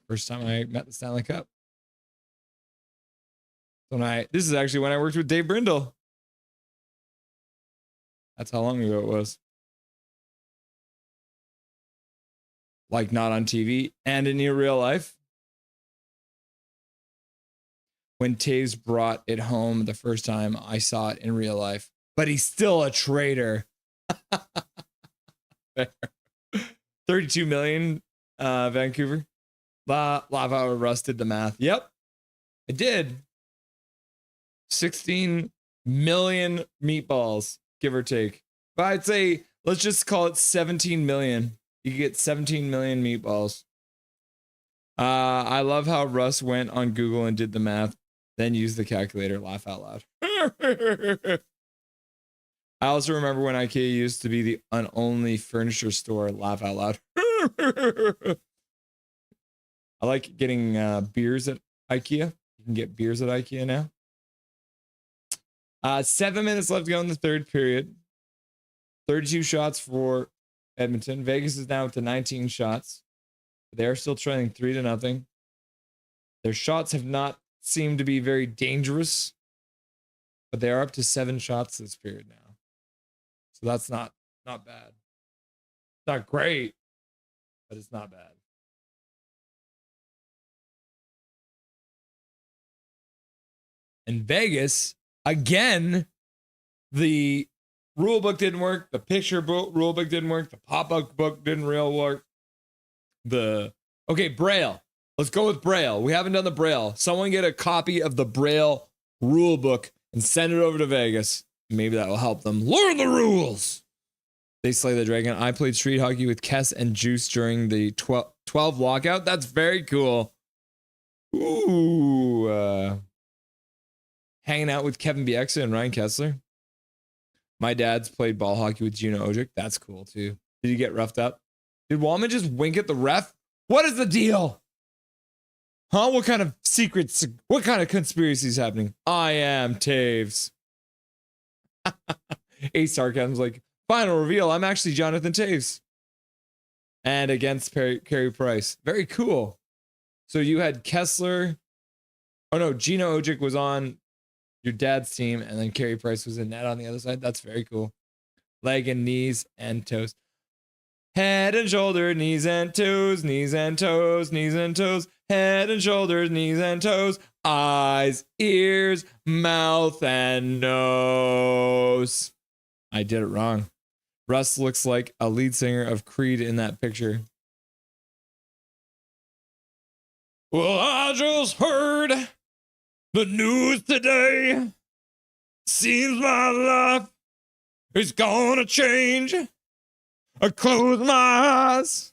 First time I met the Stanley Cup. This is actually when I worked with Dave Brindle. That's how long ago it was. Like not on TV and in your real life. When Taves brought it home the first time, I saw it in real life. But he's still a traitor. 32 million, Vancouver. Lava rusted the math. Yep, I did. 16 million meatballs, give or take. But I'd say, let's just call it 17 million. You get 17 million meatballs. I love how Russ went on Google and did the math, then used the calculator. Laugh out loud. I also remember when IKEA used to be the only furniture store. Laugh out loud. I like getting beers at IKEA. You can get beers at IKEA now. 7 minutes left to go in the third period. 32 shots for Edmonton. Vegas is now up to 19 shots. They're still trailing 3-0. Their shots have not seemed to be very dangerous, but they are up to 7 shots this period now. So that's not bad. It's not great, but it's not bad. In Vegas, again, the rule book didn't work. The picture rule book didn't work. The pop-up book didn't real work. Braille. Let's go with Braille. We haven't done the Braille. Someone get a copy of the Braille rule book and send it over to Vegas. Maybe that will help them learn the rules. They slay the dragon. I played street hockey with Kess and Juice during the 12 lockout. That's very cool. Ooh. Hanging out with Kevin Bieksa and Ryan Kessler. My dad's played ball hockey with Gino Ojic. That's cool too. Did you get roughed up? Did Wallman just wink at the ref? What is the deal? Huh? What kind of secrets? What kind of conspiracy is happening? I am Taves. Ace Sarcasm's like, final reveal. I'm actually Jonathan Taves. And against Carey Price. Very cool. So you had Kessler. Oh no, Gino Ojic was on your dad's team, and then Carey Price was in net on the other side. That's very cool. Leg and knees and toes. Head and shoulder, knees and toes, knees and toes, knees and toes. Head and shoulders, knees and toes. Eyes, ears, mouth, and nose. I did it wrong. Russ looks like a lead singer of Creed in that picture. Well, I just heard the news today. Seems my life is gonna change. I close my eyes.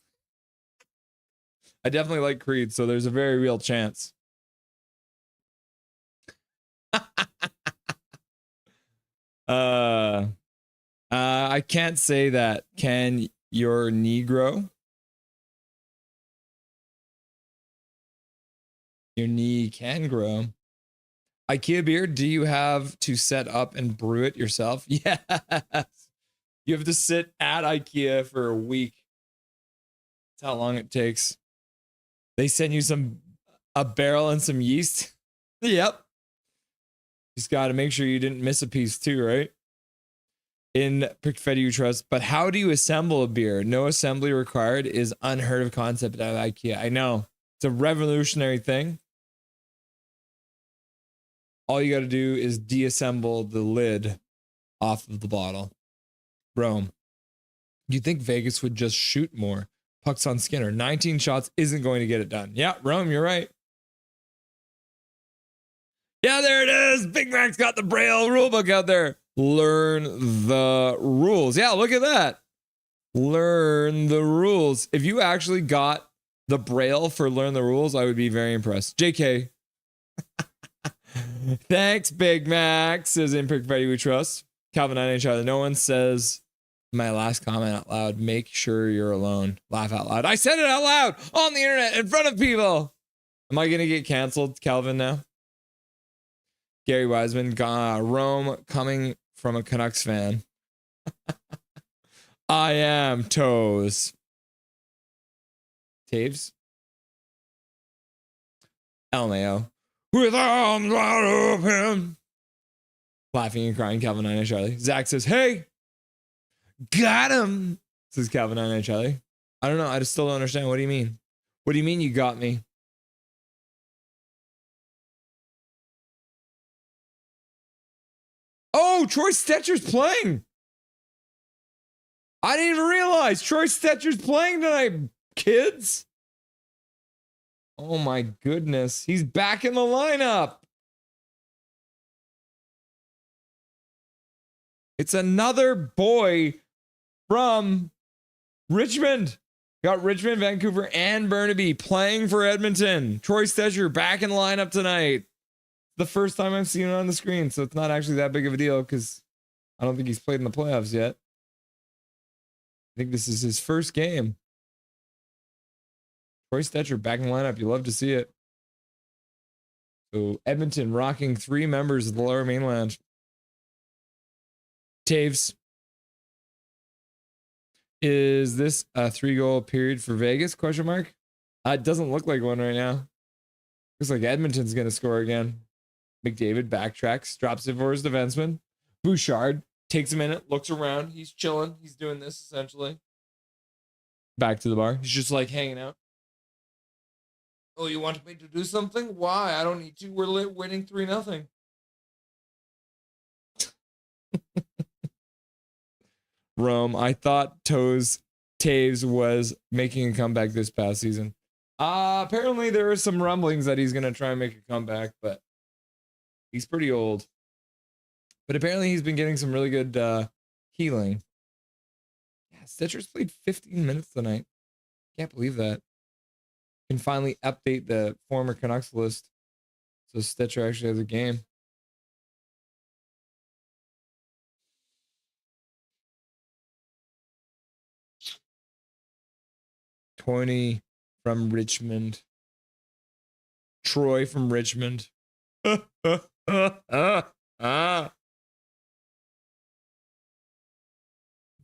I definitely like Creed, so there's a very real chance. I can't say that. Can your Negro? Your knee can grow. IKEA beer, do you have to set up and brew it yourself? Yes. You have to sit at IKEA for a week. That's how long it takes. They send you a barrel and some yeast. Yep. Just got to make sure you didn't miss a piece too, right? In Pickard you trust. But how do you assemble a beer? No assembly required is unheard of concept at IKEA. I know. It's a revolutionary thing. All you got to do is deassemble the lid off of the bottle. Rome. Do you think Vegas would just shoot more? Pucks on Skinner. 19 shots isn't going to get it done. Yeah, Rome, you're right. Yeah, there it is. Big Mac's got the Braille rulebook out there. Learn the rules. Yeah, look at that. Learn the rules. If you actually got the Braille for Learn the Rules, I would be very impressed. JK. Thanks, Big Mac, says in Pickard we trust. Calvin NHL. No one says my last comment out loud. Make sure you're alone. Laugh out loud. I said it out loud on the internet in front of people. Am I going to get canceled, Calvin, now? Gary Wiseman. Rome coming from a Canucks fan. I am toes. Taves. LMAO. With arms wide open. Laughing and crying, Calvin and Charlie. Zach says, hey, got him, says Calvin and Charlie. I don't know. I just still don't understand. What do you mean? What do you mean you got me? Oh, Troy Stetcher's playing. I didn't even realize Troy Stetcher's playing tonight, kids. Oh my goodness. He's back in the lineup. It's another boy from Richmond. Got Richmond, Vancouver, and Burnaby playing for Edmonton. Troy Stetcher back in the lineup tonight. The first time I've seen it on the screen, so it's not actually that big of a deal because I don't think he's played in the playoffs yet. I think this is his first game. Troy Stetcher back in the lineup. You love to see it. So Edmonton rocking 3 members of the Lower Mainland. Taves. Is this a 3-goal period for Vegas? Question mark. It doesn't look like one right now. Looks like Edmonton's going to score again. McDavid backtracks, drops it for his defenseman. Bouchard takes a minute, looks around. He's chilling. He's doing this essentially. Back to the bar. He's just like hanging out. Oh, you want me to do something? Why? I don't need to. We're winning 3-0. Rome. I thought Taves was making a comeback this past season. Apparently there are some rumblings that he's going to try and make a comeback, but he's pretty old. But apparently he's been getting some really good healing. Yeah, Stitcher's played 15 minutes tonight. Can't believe that. Can finally update the former Canucks list. So Stitcher actually has a game. Tony from Richmond. Troy from Richmond.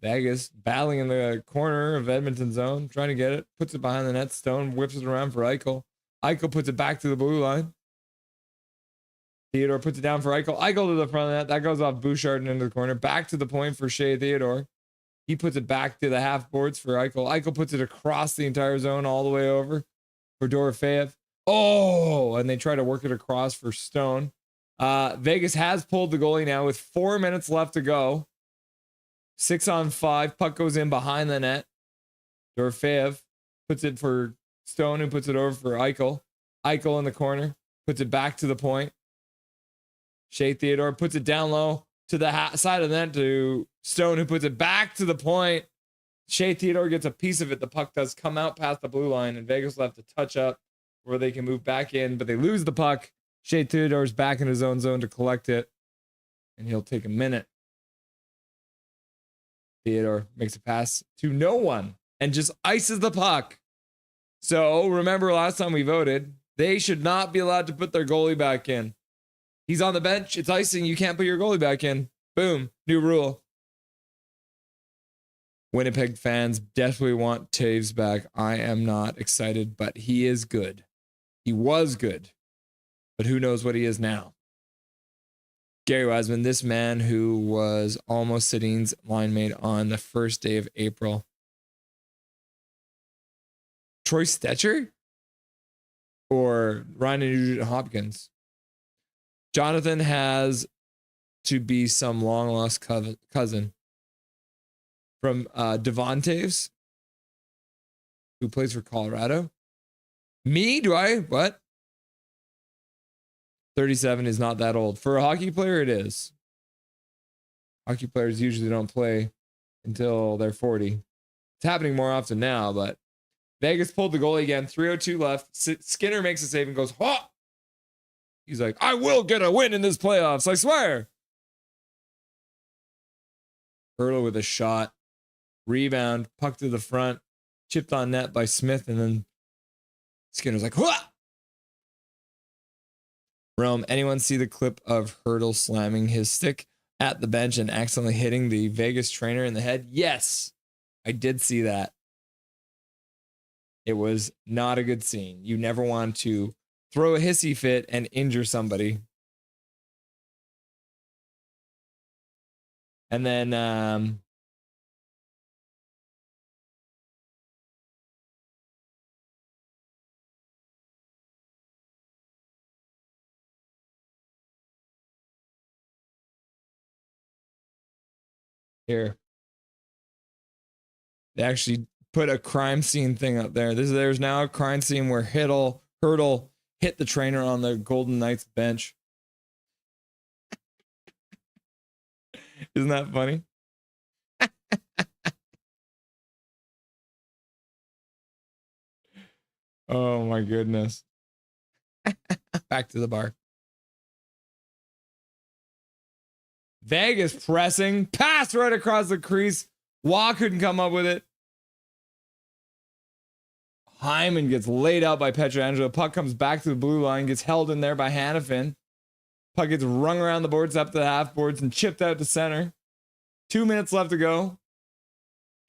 Vegas battling in the corner of Edmonton zone, trying to get it, puts it behind the net. Stone whips it around for Eichel. Eichel puts it back to the blue line. Theodore puts it down for Eichel. Eichel to the front of the net. That goes off Bouchard and into the corner. Back to the point for Shea Theodore. He puts it back to the half boards for Eichel. Eichel puts it across the entire zone all the way over for Dorofeyev. Oh, and they try to work it across for Stone. Vegas has pulled the goalie now with 4 minutes left to go. 6-on-5. Puck goes in behind the net. Dorofeyev puts it for Stone, who puts it over for Eichel. Eichel in the corner. Puts it back to the point. Shea Theodore puts it down low to the side of the net to Stone, who puts it back to the point. Shea Theodore gets a piece of it. The puck does come out past the blue line, and Vegas will have to touch up where they can move back in, but they lose the puck. Shea Theodore's back in his own zone to collect it, and he'll take a minute. Theodore makes a pass to no one and just ices the puck. So remember last time we voted, they should not be allowed to put their goalie back in. He's on the bench. It's icing. You can't put your goalie back in. Boom. New rule. Winnipeg fans definitely want Taves back. I am not excited, but he is good. He was good, but who knows what he is now. Gary Wiseman, this man who was almost Sedin's line mate on the first day of April. Troy Stetcher? Or Ryan Nugent Hopkins? Jonathan has to be some long-lost cousin from Devon Taves, who plays for Colorado. Me? Do I? What? 37 is not that old. For a hockey player, it is. Hockey players usually don't play until they're 40. It's happening more often now, but Vegas pulled the goalie again. 3:02 left. Skinner makes a save and goes, ha! He's like, I will get a win in this playoffs, I swear. Hurdle with a shot. Rebound. Puck to the front. Chipped on net by Smith, and then Skinner's like, ha! Rome, anyone see the clip of Hurdle slamming his stick at the bench and accidentally hitting the Vegas trainer in the head? Yes, I did see that. It was not a good scene. You never want to throw a hissy fit and injure somebody. And then here, they actually put a crime scene thing up there. There's now a crime scene where Hurdle hit the trainer on the Golden Knights bench. Isn't that funny? Oh my goodness. Back to the bar. Vegas pressing. Pass right across the crease. Waugh couldn't come up with it. Hyman gets laid out by Pietrangelo. Puck comes back to the blue line. Gets held in there by Hanifin. Puck gets rung around the boards up to the half boards and chipped out to center. 2 minutes left to go.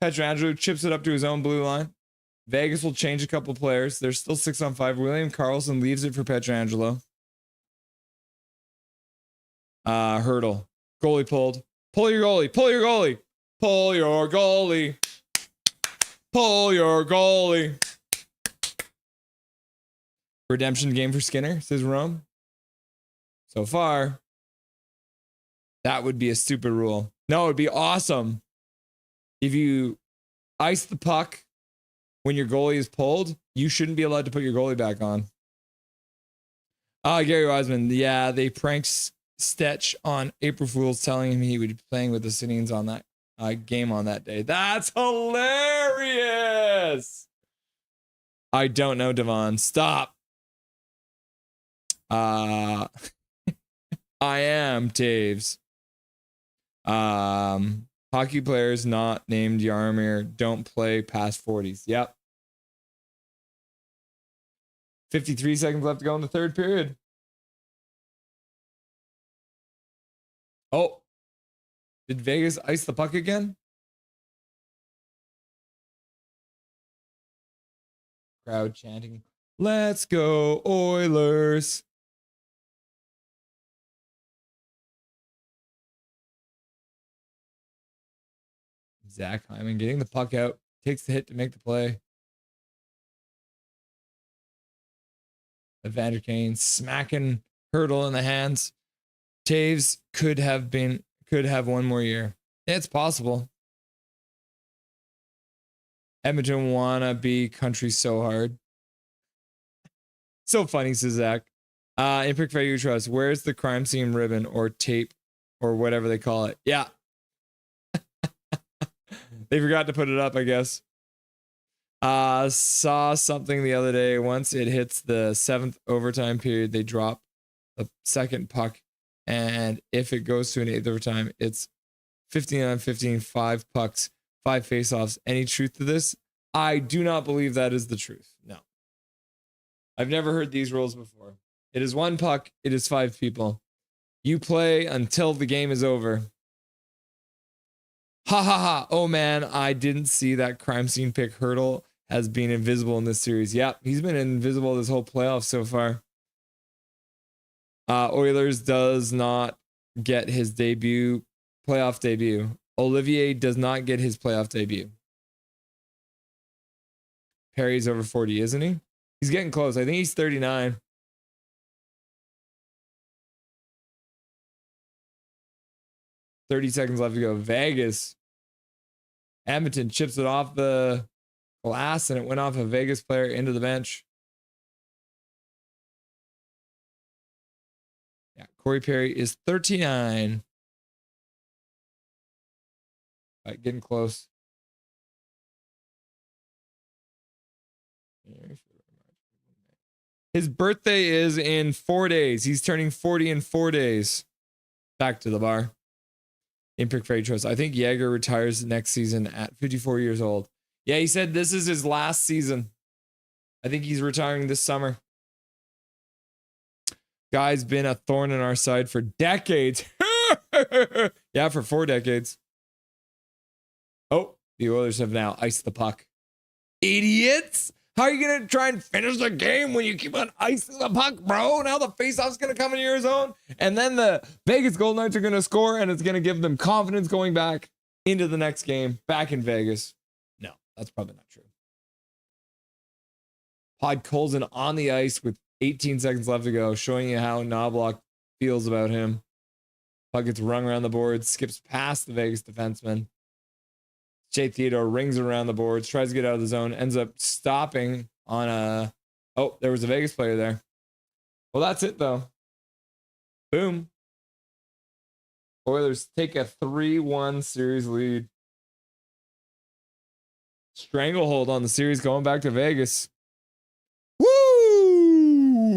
Pietrangelo chips it up to his own blue line. Vegas will change a couple players. There's still 6-on-5. William Karlsson leaves it for Pietrangelo. Hurdle. Goalie pulled. Pull your goalie. Pull your goalie. Pull your goalie. Pull your goalie. Redemption game for Skinner, says Rome. So far, that would be a stupid rule. No, it would be awesome if you ice the puck when your goalie is pulled. You shouldn't be allowed to put your goalie back on. Gary Wiseman. Yeah, they pranked Stetch on April Fool's, telling him he would be playing with the Sedins on that game on that day. That's hilarious. I don't know, Devon. Stop. I am Taves. Hockey players not named Yarmir don't play past 40s. Yep. 53 seconds left to go in the third period. Oh, did Vegas ice the puck again? Crowd chanting, "Let's go Oilers." Zach Hyman getting the puck out, takes the hit to make the play. Evander Kane smacking Hurdle in the hands. Taves could have one more year. It's possible. Edmonton wanna be country so hard. So funny, says Zach. In Pick Fair You Trust, where's the crime scene ribbon or tape or whatever they call it? Yeah. They forgot to put it up, I guess. Saw something the other day. Once it hits the 7th overtime period, they drop the second puck. And if it goes to an 8th overtime, it's 15-on-15, 5 pucks, 5 faceoffs. Any truth to this? I do not believe that is the truth. No. I've never heard these rules before. It is 1 puck. It is 5 people. You play until the game is over. Ha ha ha. Oh man, I didn't see that crime scene pick. Hurdle has been invisible in this series. Yep, he's been invisible this whole playoff so far. Oilers does not get his playoff debut. Olivier does not get his playoff debut. Perry's over 40, isn't he? He's getting close. I think he's 39. $30 left to go. Vegas. Edmonton chips it off the glass, and it went off a Vegas player into the bench. Yeah, Corey Perry is 39. All right, getting close. His birthday is in 4 days. He's turning 40 in 4 days. Back to the bar. In Pick Fairy Trust. I think Yager retires next season at 54 years old. Yeah, he said this is his last season. I think he's retiring this summer. Guy's been a thorn in our side for decades. Yeah, for 4 decades. Oh, the Oilers have now iced the puck. Idiots! How are you going to try and finish the game when you keep on icing the puck, bro? Now the faceoff's going to come in your zone, and then the Vegas Golden Knights are going to score, and it's going to give them confidence going back into the next game, back in Vegas. No, that's probably not true. Pod Colson on the ice with 18 seconds left to go, showing you how Knobloch feels about him. Puck gets rung around the board, skips past the Vegas defenseman. Jay Theodore rings around the boards, tries to get out of the zone, ends up stopping on a... Oh, there was a Vegas player there. Well, that's it, though. Boom. Oilers take a 3-1 series lead. Stranglehold on the series going back to Vegas. Woo!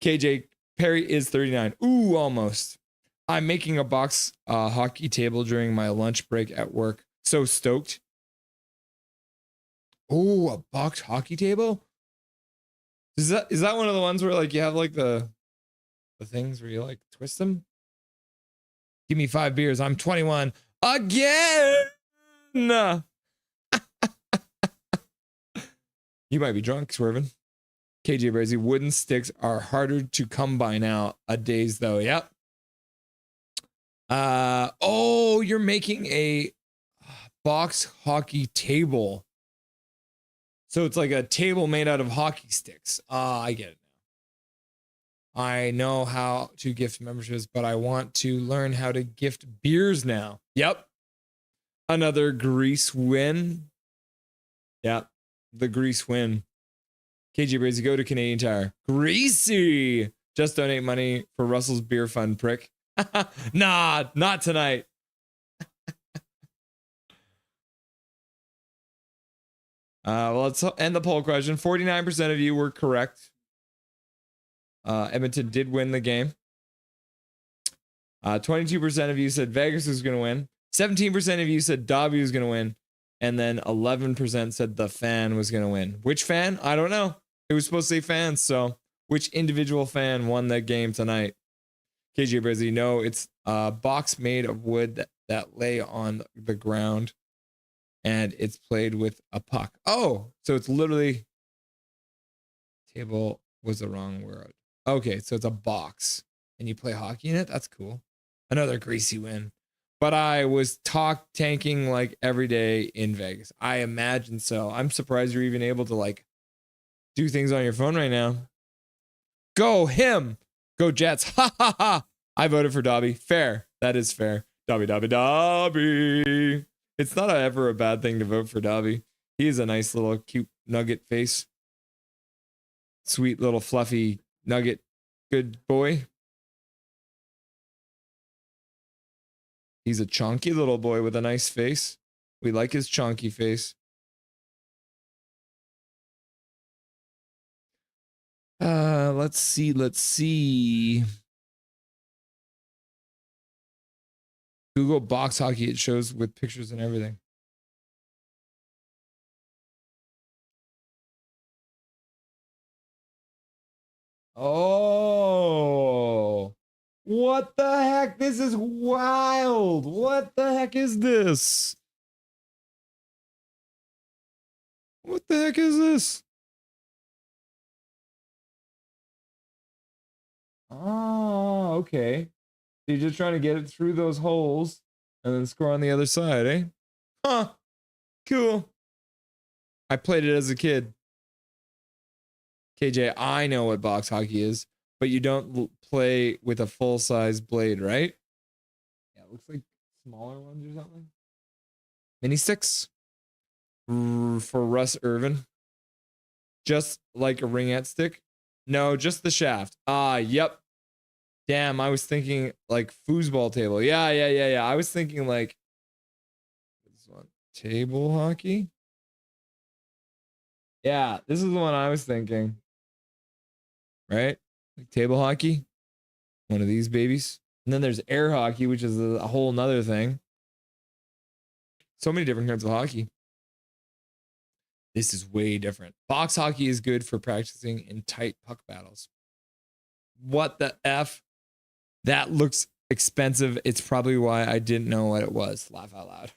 KJ Perry is 39. Ooh, almost. I'm making a box hockey table during my lunch break at work. So stoked. Oh, a box hockey table? Is that one of the ones where like you have like the things where you like twist them? Give me 5 beers. I'm 21 again. You might be drunk, Swervin. KJ Brazy, wooden sticks are harder to come by now a days though. Yep. Oh, you're making a box hockey table. So it's like a table made out of hockey sticks. I get it now. I know how to gift memberships, but I want to learn how to gift beers now. Yep. Another Greece win. Yep. The Greece win. KG Brazy, go to Canadian Tire. Greasy. Just donate money for Russell's beer fund, prick. Nah, not tonight. Well, let's end the poll question. 49% of you were correct. Edmonton did win the game. 22% of you said Vegas was going to win. 17% of you said Dobby was going to win. And then 11% said the fan was going to win. Which fan? I don't know. It was supposed to say fans. So which individual fan won that game tonight? KJ Brizzy, no, it's a box made of wood that lay on the ground, and it's played with a puck. Oh, so it's literally... Table was the wrong word. Okay, so it's a box, and you play hockey in it? That's cool. Another greasy win. But I was tanking like every day in Vegas. I imagine so. I'm surprised you're even able to like do things on your phone right now. Go him! Go Jets. Ha ha ha. I voted for Dobby. Fair. That is fair. Dobby, Dobby, Dobby. It's not ever a bad thing to vote for Dobby. He is a nice little cute nugget face. Sweet little fluffy nugget. Good boy. He's a chunky little boy with a nice face. We like his chunky face. Let's see. Google box hockey. It shows with pictures and everything. Oh, what the heck? This is wild. What the heck is this? What the heck is this? Oh, okay. So you're just trying to get it through those holes and then score on the other side, eh? Huh. Cool. I played it as a kid. KJ, I know what box hockey is, but you don't play with a full-size blade, right? Yeah, it looks like smaller ones or something. Mini sticks for Russ Irvin. Just like a ringette stick. No, just the shaft. Yep. Damn, I was thinking like foosball table. Yeah. I was thinking like this one, table hockey. Yeah, this is the one I was thinking. Right? Like table hockey. One of these babies. And then there's air hockey, which is a whole nother thing. So many different kinds of hockey. This is way different. Box hockey is good for practicing in tight puck battles. What the F? That looks expensive. It's probably why I didn't know what it was. Laugh out loud.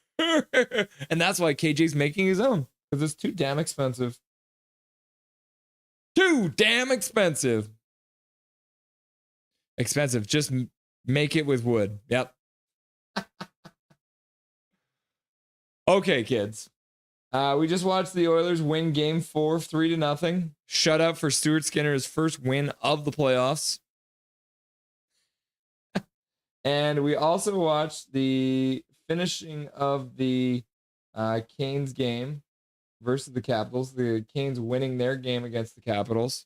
And that's why KJ's making his own. Because it's too damn expensive. Too damn expensive. Expensive. Just make it with wood. Yep. Okay, kids. We just watched the Oilers win game 4, 3-0. Shutout for Stuart Skinner's first win of the playoffs. And we also watched the finishing of the Canes game versus the Capitals. The Canes winning their game against the Capitals.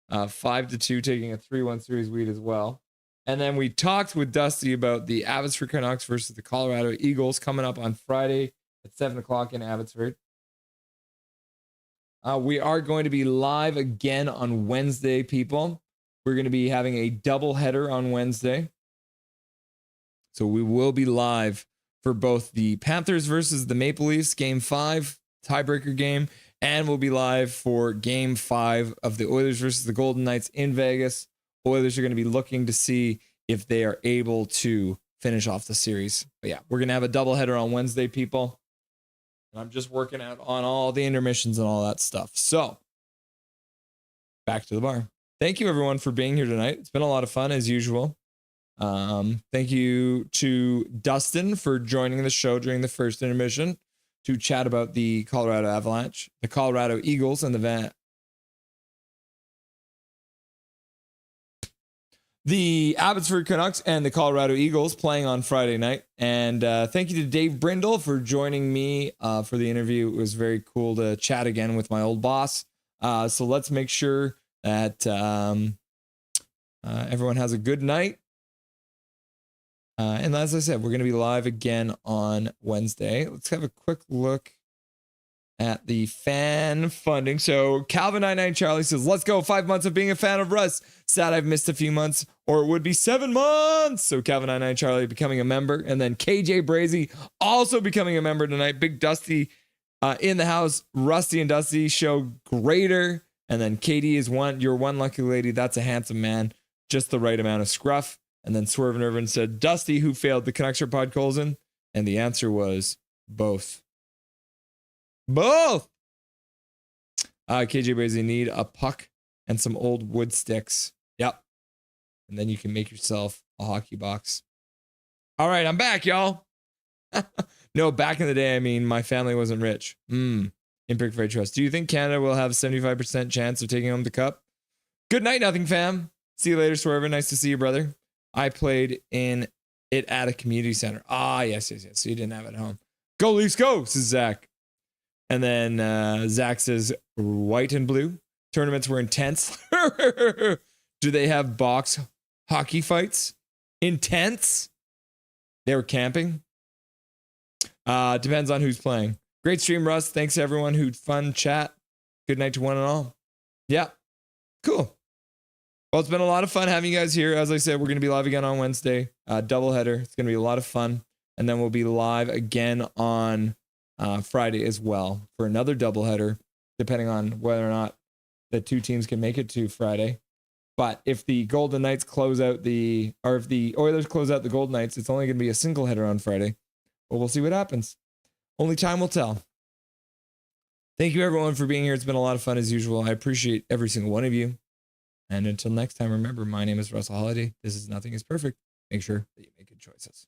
5-2, taking a 3-1 series lead as well. And then we talked with Dusty about the Abbotsford Canucks versus the Colorado Eagles coming up on Friday at 7 o'clock in Abbotsford. We are going to be live again on Wednesday, people. We're going to be having a double header on Wednesday. So we will be live for both the Panthers versus the Maple Leafs, game 5, tiebreaker game. And we'll be live for game 5 of the Oilers versus the Golden Knights in Vegas. Oilers are going to be looking to see if they are able to finish off the series. But yeah, we're going to have a doubleheader on Wednesday, people. And I'm just working out on all the intermissions and all that stuff. So back to the bar. Thank you, everyone, for being here tonight. It's been a lot of fun, as usual. Thank you to Dustin for joining the show during the first intermission to chat about the Colorado Avalanche, the Colorado Eagles, and the Abbotsford Canucks and the Colorado Eagles playing on Friday night. And thank you to Dave Brindle for joining me for the interview. It was very cool to chat again with my old boss. So let's make sure that everyone has a good night. And as I said, we're going to be live again on Wednesday. Let's have a quick look at the fan funding. So Calvin99 Charlie says, let's go. 5 months of being a fan of Russ. Sad I've missed a few months, or it would be 7 months. So Calvin99 Charlie becoming a member. And then KJ Brazy also becoming a member tonight. Big Dusty in the house. Rusty and Dusty show greater. And then Katie is your one lucky lady. That's a handsome man. Just the right amount of scruff. And then Swerve and Irvin said, Dusty, who failed the Canucks or Pod Colson? And the answer was both. Both! KJ Brazy need a puck and some old wood sticks. Yep. And then you can make yourself a hockey box. All right, I'm back, y'all. No, back in the day, I mean, my family wasn't rich. Imperfect Fair Trust. Do you think Canada will have a 75% chance of taking home the cup? Good night, nothing, fam. See you later, Swerve. Nice to see you, brother. I played in it at a community center. Yes. So you didn't have it at home. Go Leafs, go, says Zach. And then Zach says, white and blue. Tournaments were intense. Do they have box hockey fights? Intense? They were camping. Depends on who's playing. Great stream, Russ. Thanks to everyone who fun chat. Good night to one and all. Yeah. Cool. Well, it's been a lot of fun having you guys here. As I said, we're going to be live again on Wednesday. Doubleheader. It's going to be a lot of fun. And then we'll be live again on Friday as well for another doubleheader, depending on whether or not the two teams can make it to Friday. But if the Golden Knights if the Oilers close out the Golden Knights, it's only going to be a single header on Friday. But we'll see what happens. Only time will tell. Thank you, everyone, for being here. It's been a lot of fun as usual. I appreciate every single one of you. And until next time, remember, my name is Russell Holiday. This is Nothing is Perfect. Make sure that you make good choices.